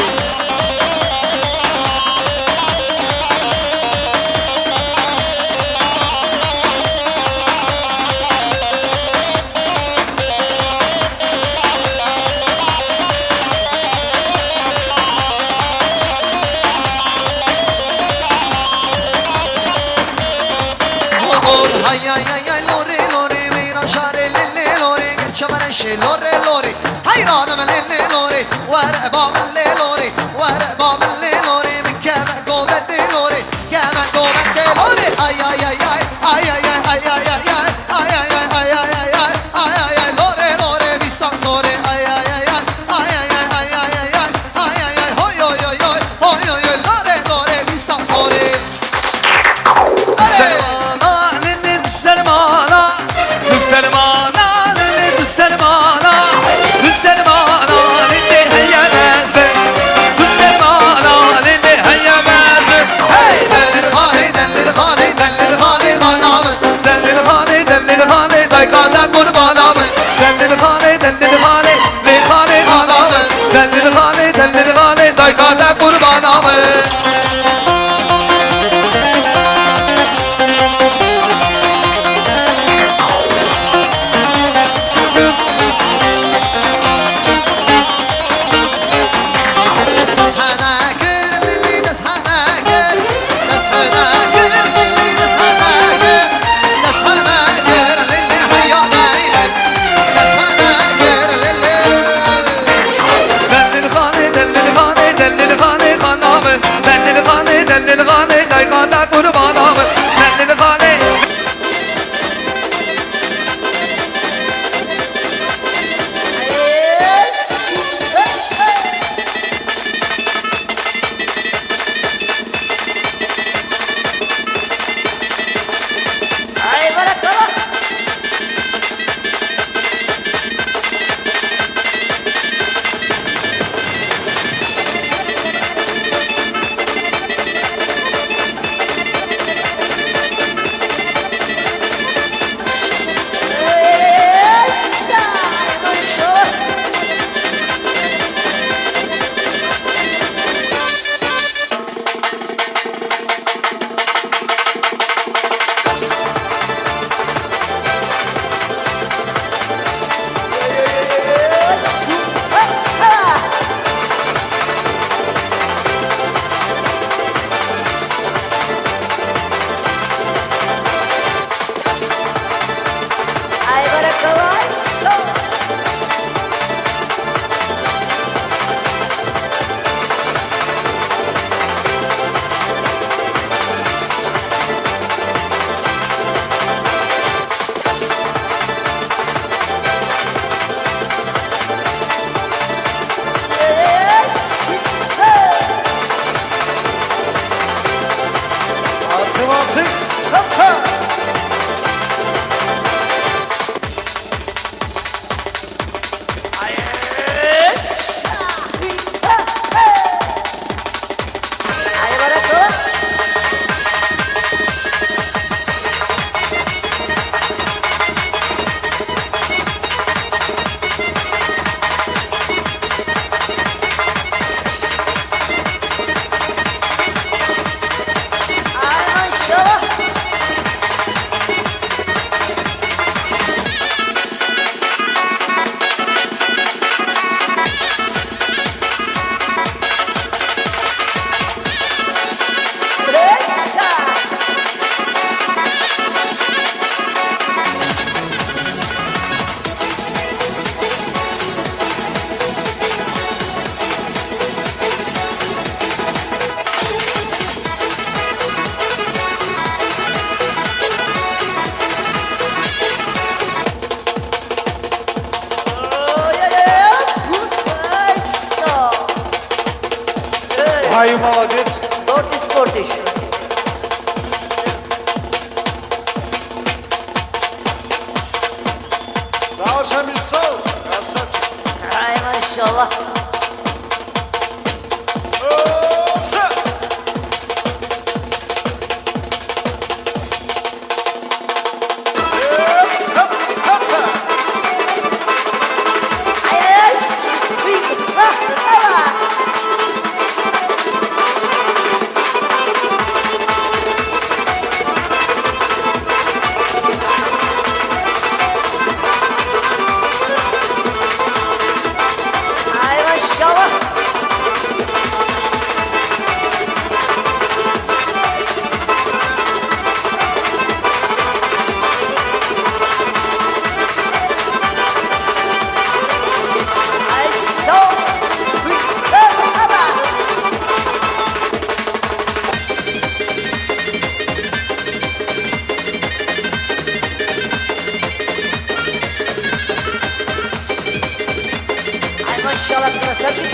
Ay ay ay ay lore lore Viran şare lele lore Gerçavan eşe lore lore Hayranım lele lore Vere babam le lore Vere babam le lore Keme govende lore Keme govende lore Ay ay ay ay Ay ay ay ay ay ay ay Ay ay ay ay ay ay ay Ay ay ay lore lore Vistan sore Ay ay ay Ай, молодец. Тортиш, тортиш. Браво, Шамиль, сол. Красавчик. Ай, машаллах. Машаллах, красавчик.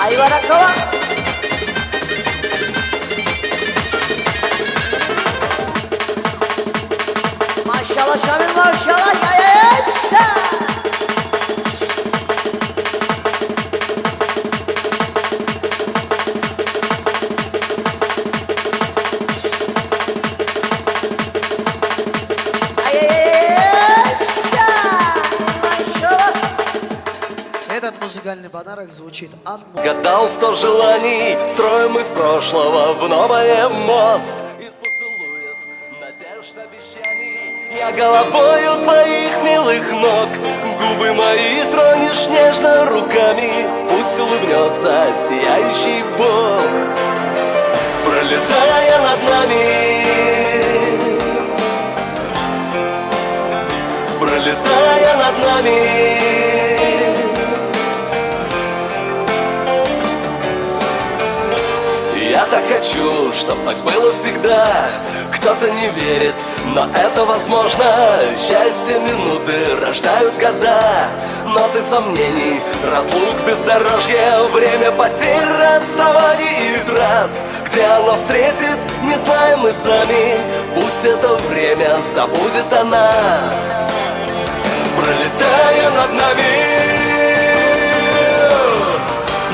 Айваракова. Машаллах, Шамиль, машаллах, яйша. Этот музыкальный подарок звучит от Гадал 100 желаний, строим из прошлого в новое мост. Из поцелуев, надежд, обещаний, я головою твоих милых ног. Губы мои тронешь нежно руками, пусть улыбнется сияющий Бог. Пролетая над нами, пролетая над нами, я так хочу, чтоб так было всегда. Кто-то не верит, но это возможно. Счастье минуты рождают года. Но ты сомнений, разлук, бездорожья, время потерь, расставаний и трасс. Где оно встретит, не знаем мы сами. Пусть это время забудет о нас. Пролетая над нами,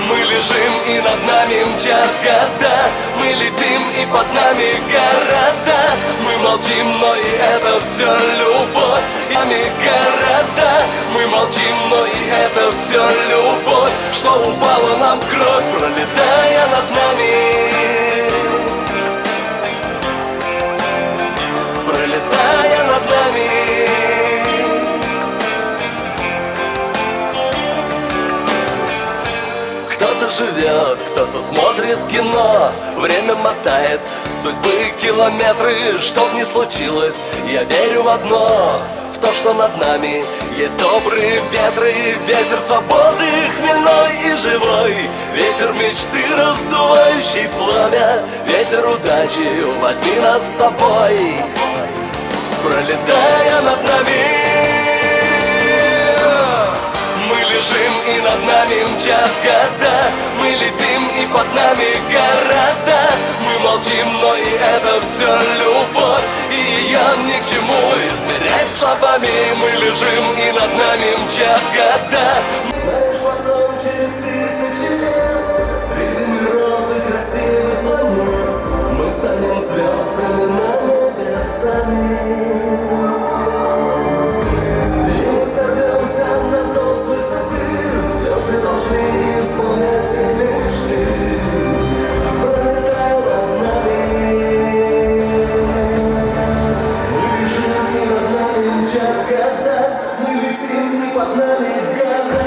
мы лежим и над нами мчат года. Мы летим и под нами города. Мы молчим, но и это все любовь. И нами города. Мы молчим, но и это все любовь. Что упала нам в кровь, пролетая над нами, пролетая над нами. Кто-то живет, кто-то смотрит кино. Время мотает судьбы километры. Что б ни случилось, я верю в одно, в то, что над нами есть добрые ветры. Ветер свободы, хмельной и живой. Ветер мечты, раздувающий пламя. Ветер удачи, возьми нас с собой. Пролетая над нами, мы лежим и над нами мчат года. Мы летим и под нами города. Мы молчим, но и это все любовь. И ее ни к чему измерять словами. Мы лежим и над нами мчат года. Знаешь, потом через 1000 лет среди миров и красивых планет мы станем звездами на небесами. Исполнять все мечты, пролетая над нами. Мы лежим и над нами мчат года. Мы летим и под нами года.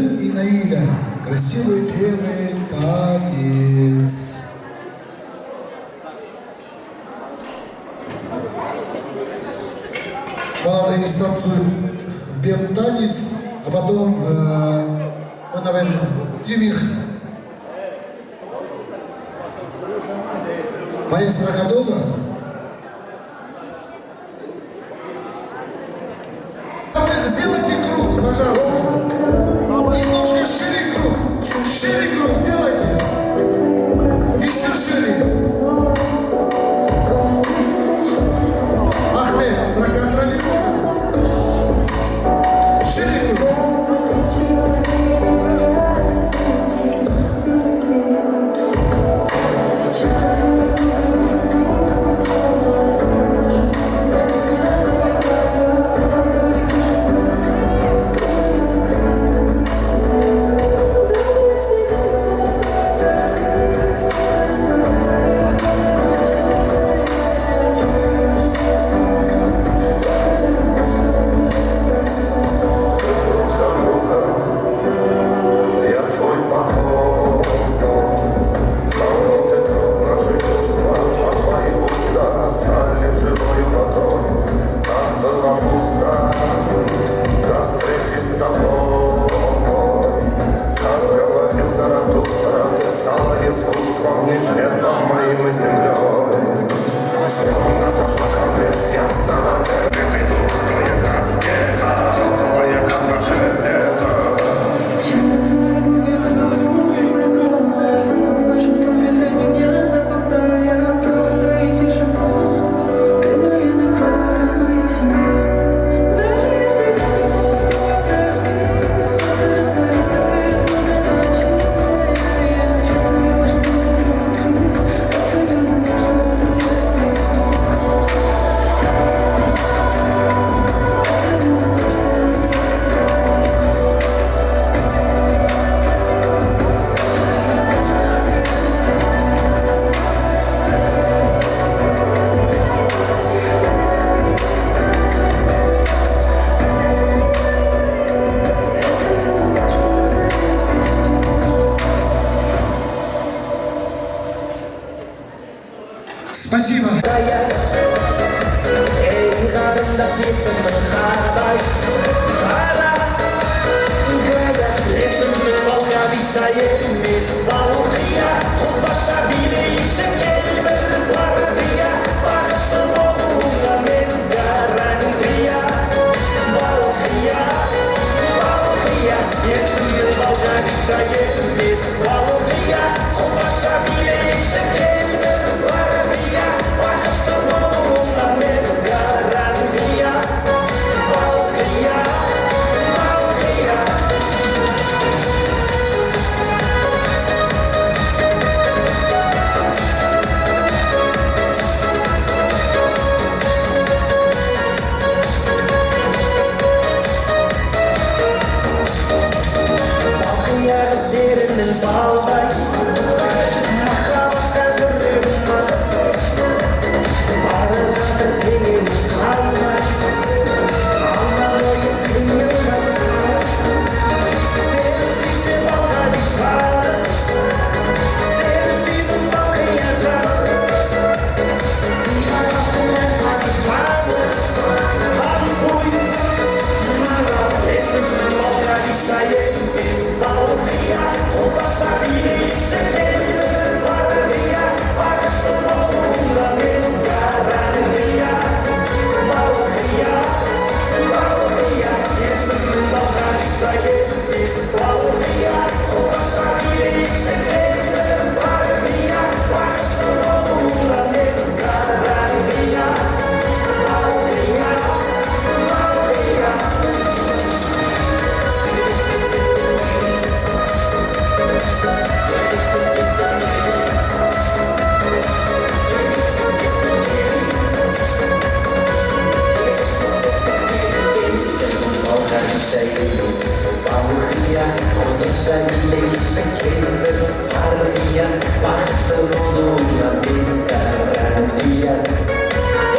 и Наиля. Красивый белый танец. Молодые не станцуют белый танец, а потом мы, наверное, будем их маэстро Годова. Сделайте круг, пожалуйста. Немножко шире круг. Шире круг сделайте. Еще шире. Ахмед, проконтролируй. Шире круг. Спасибо.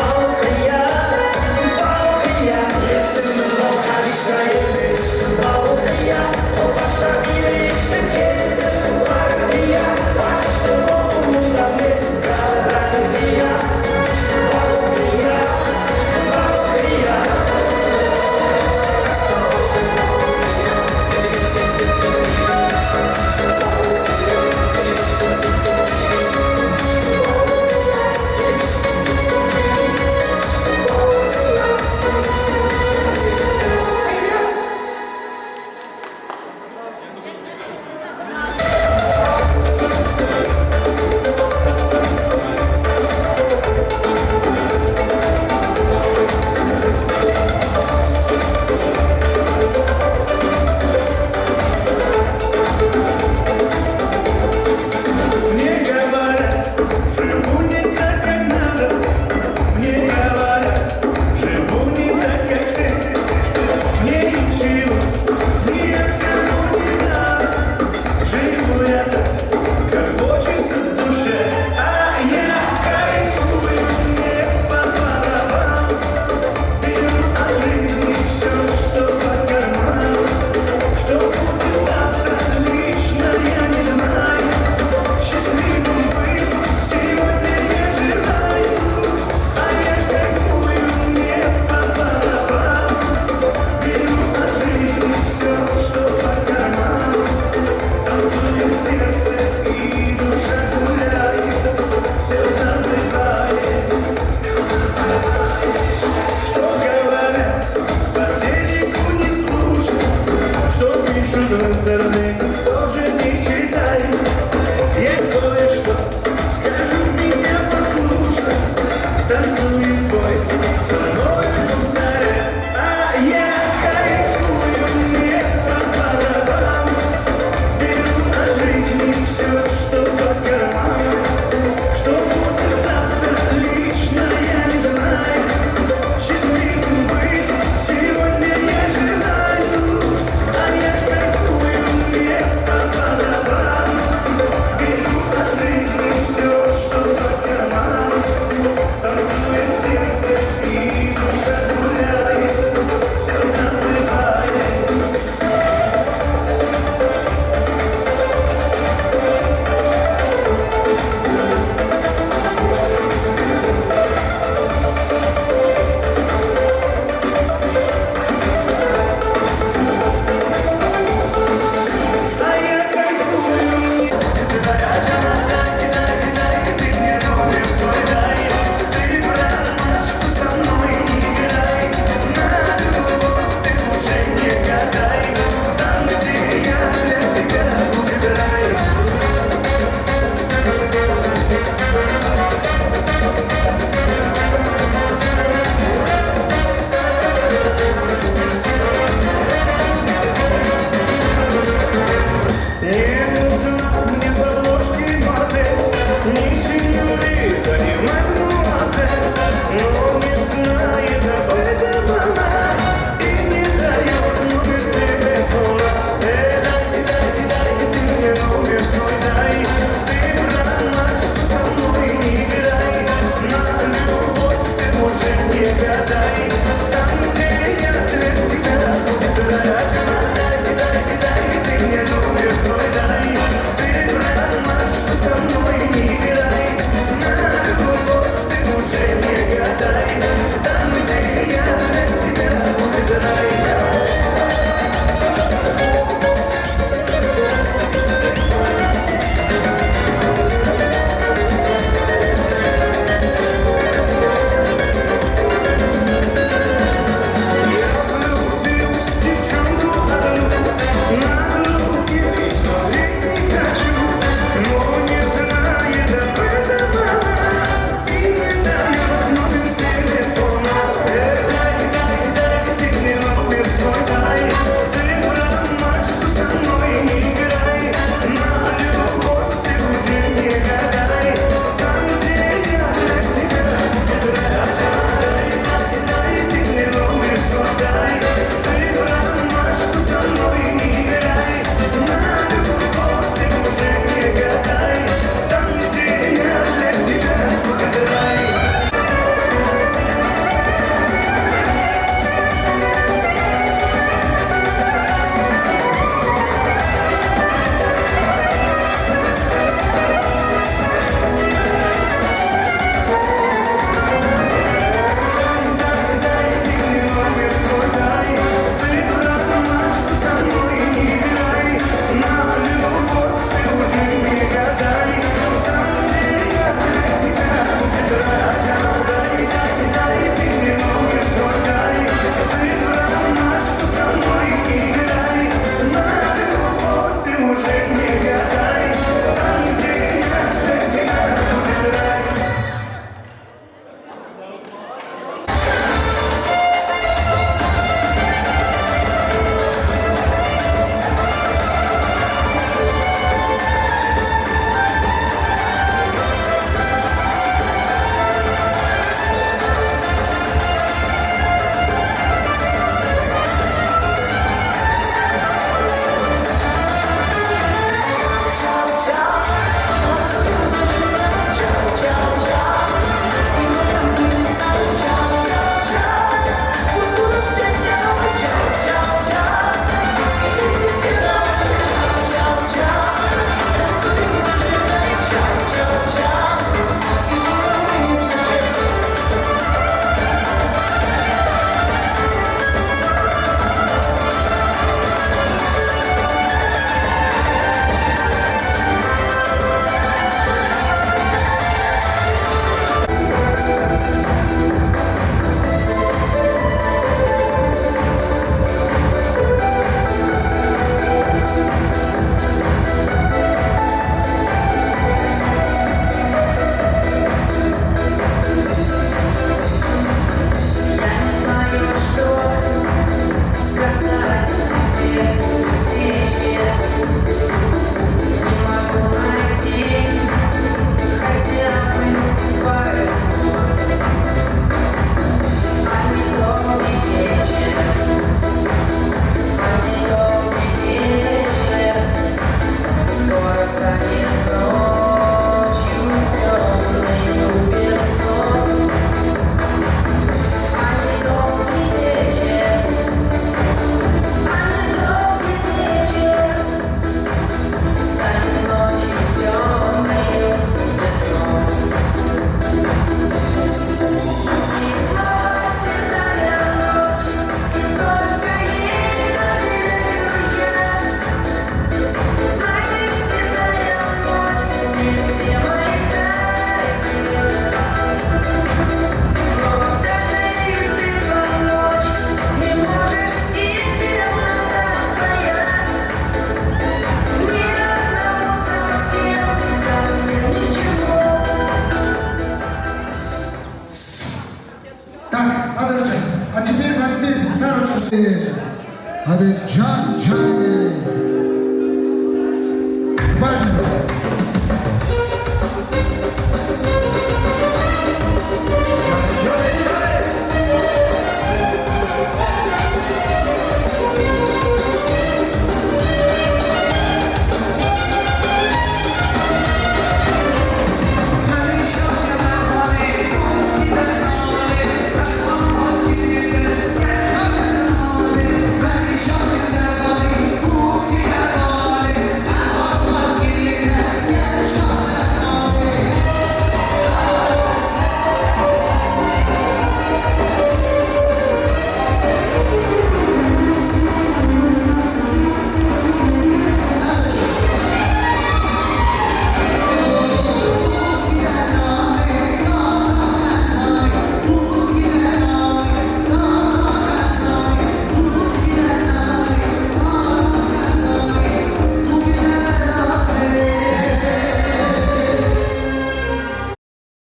Balkıya, yesin balkıya, yesin balkıya, Что пишут в интернете, тоже не читай.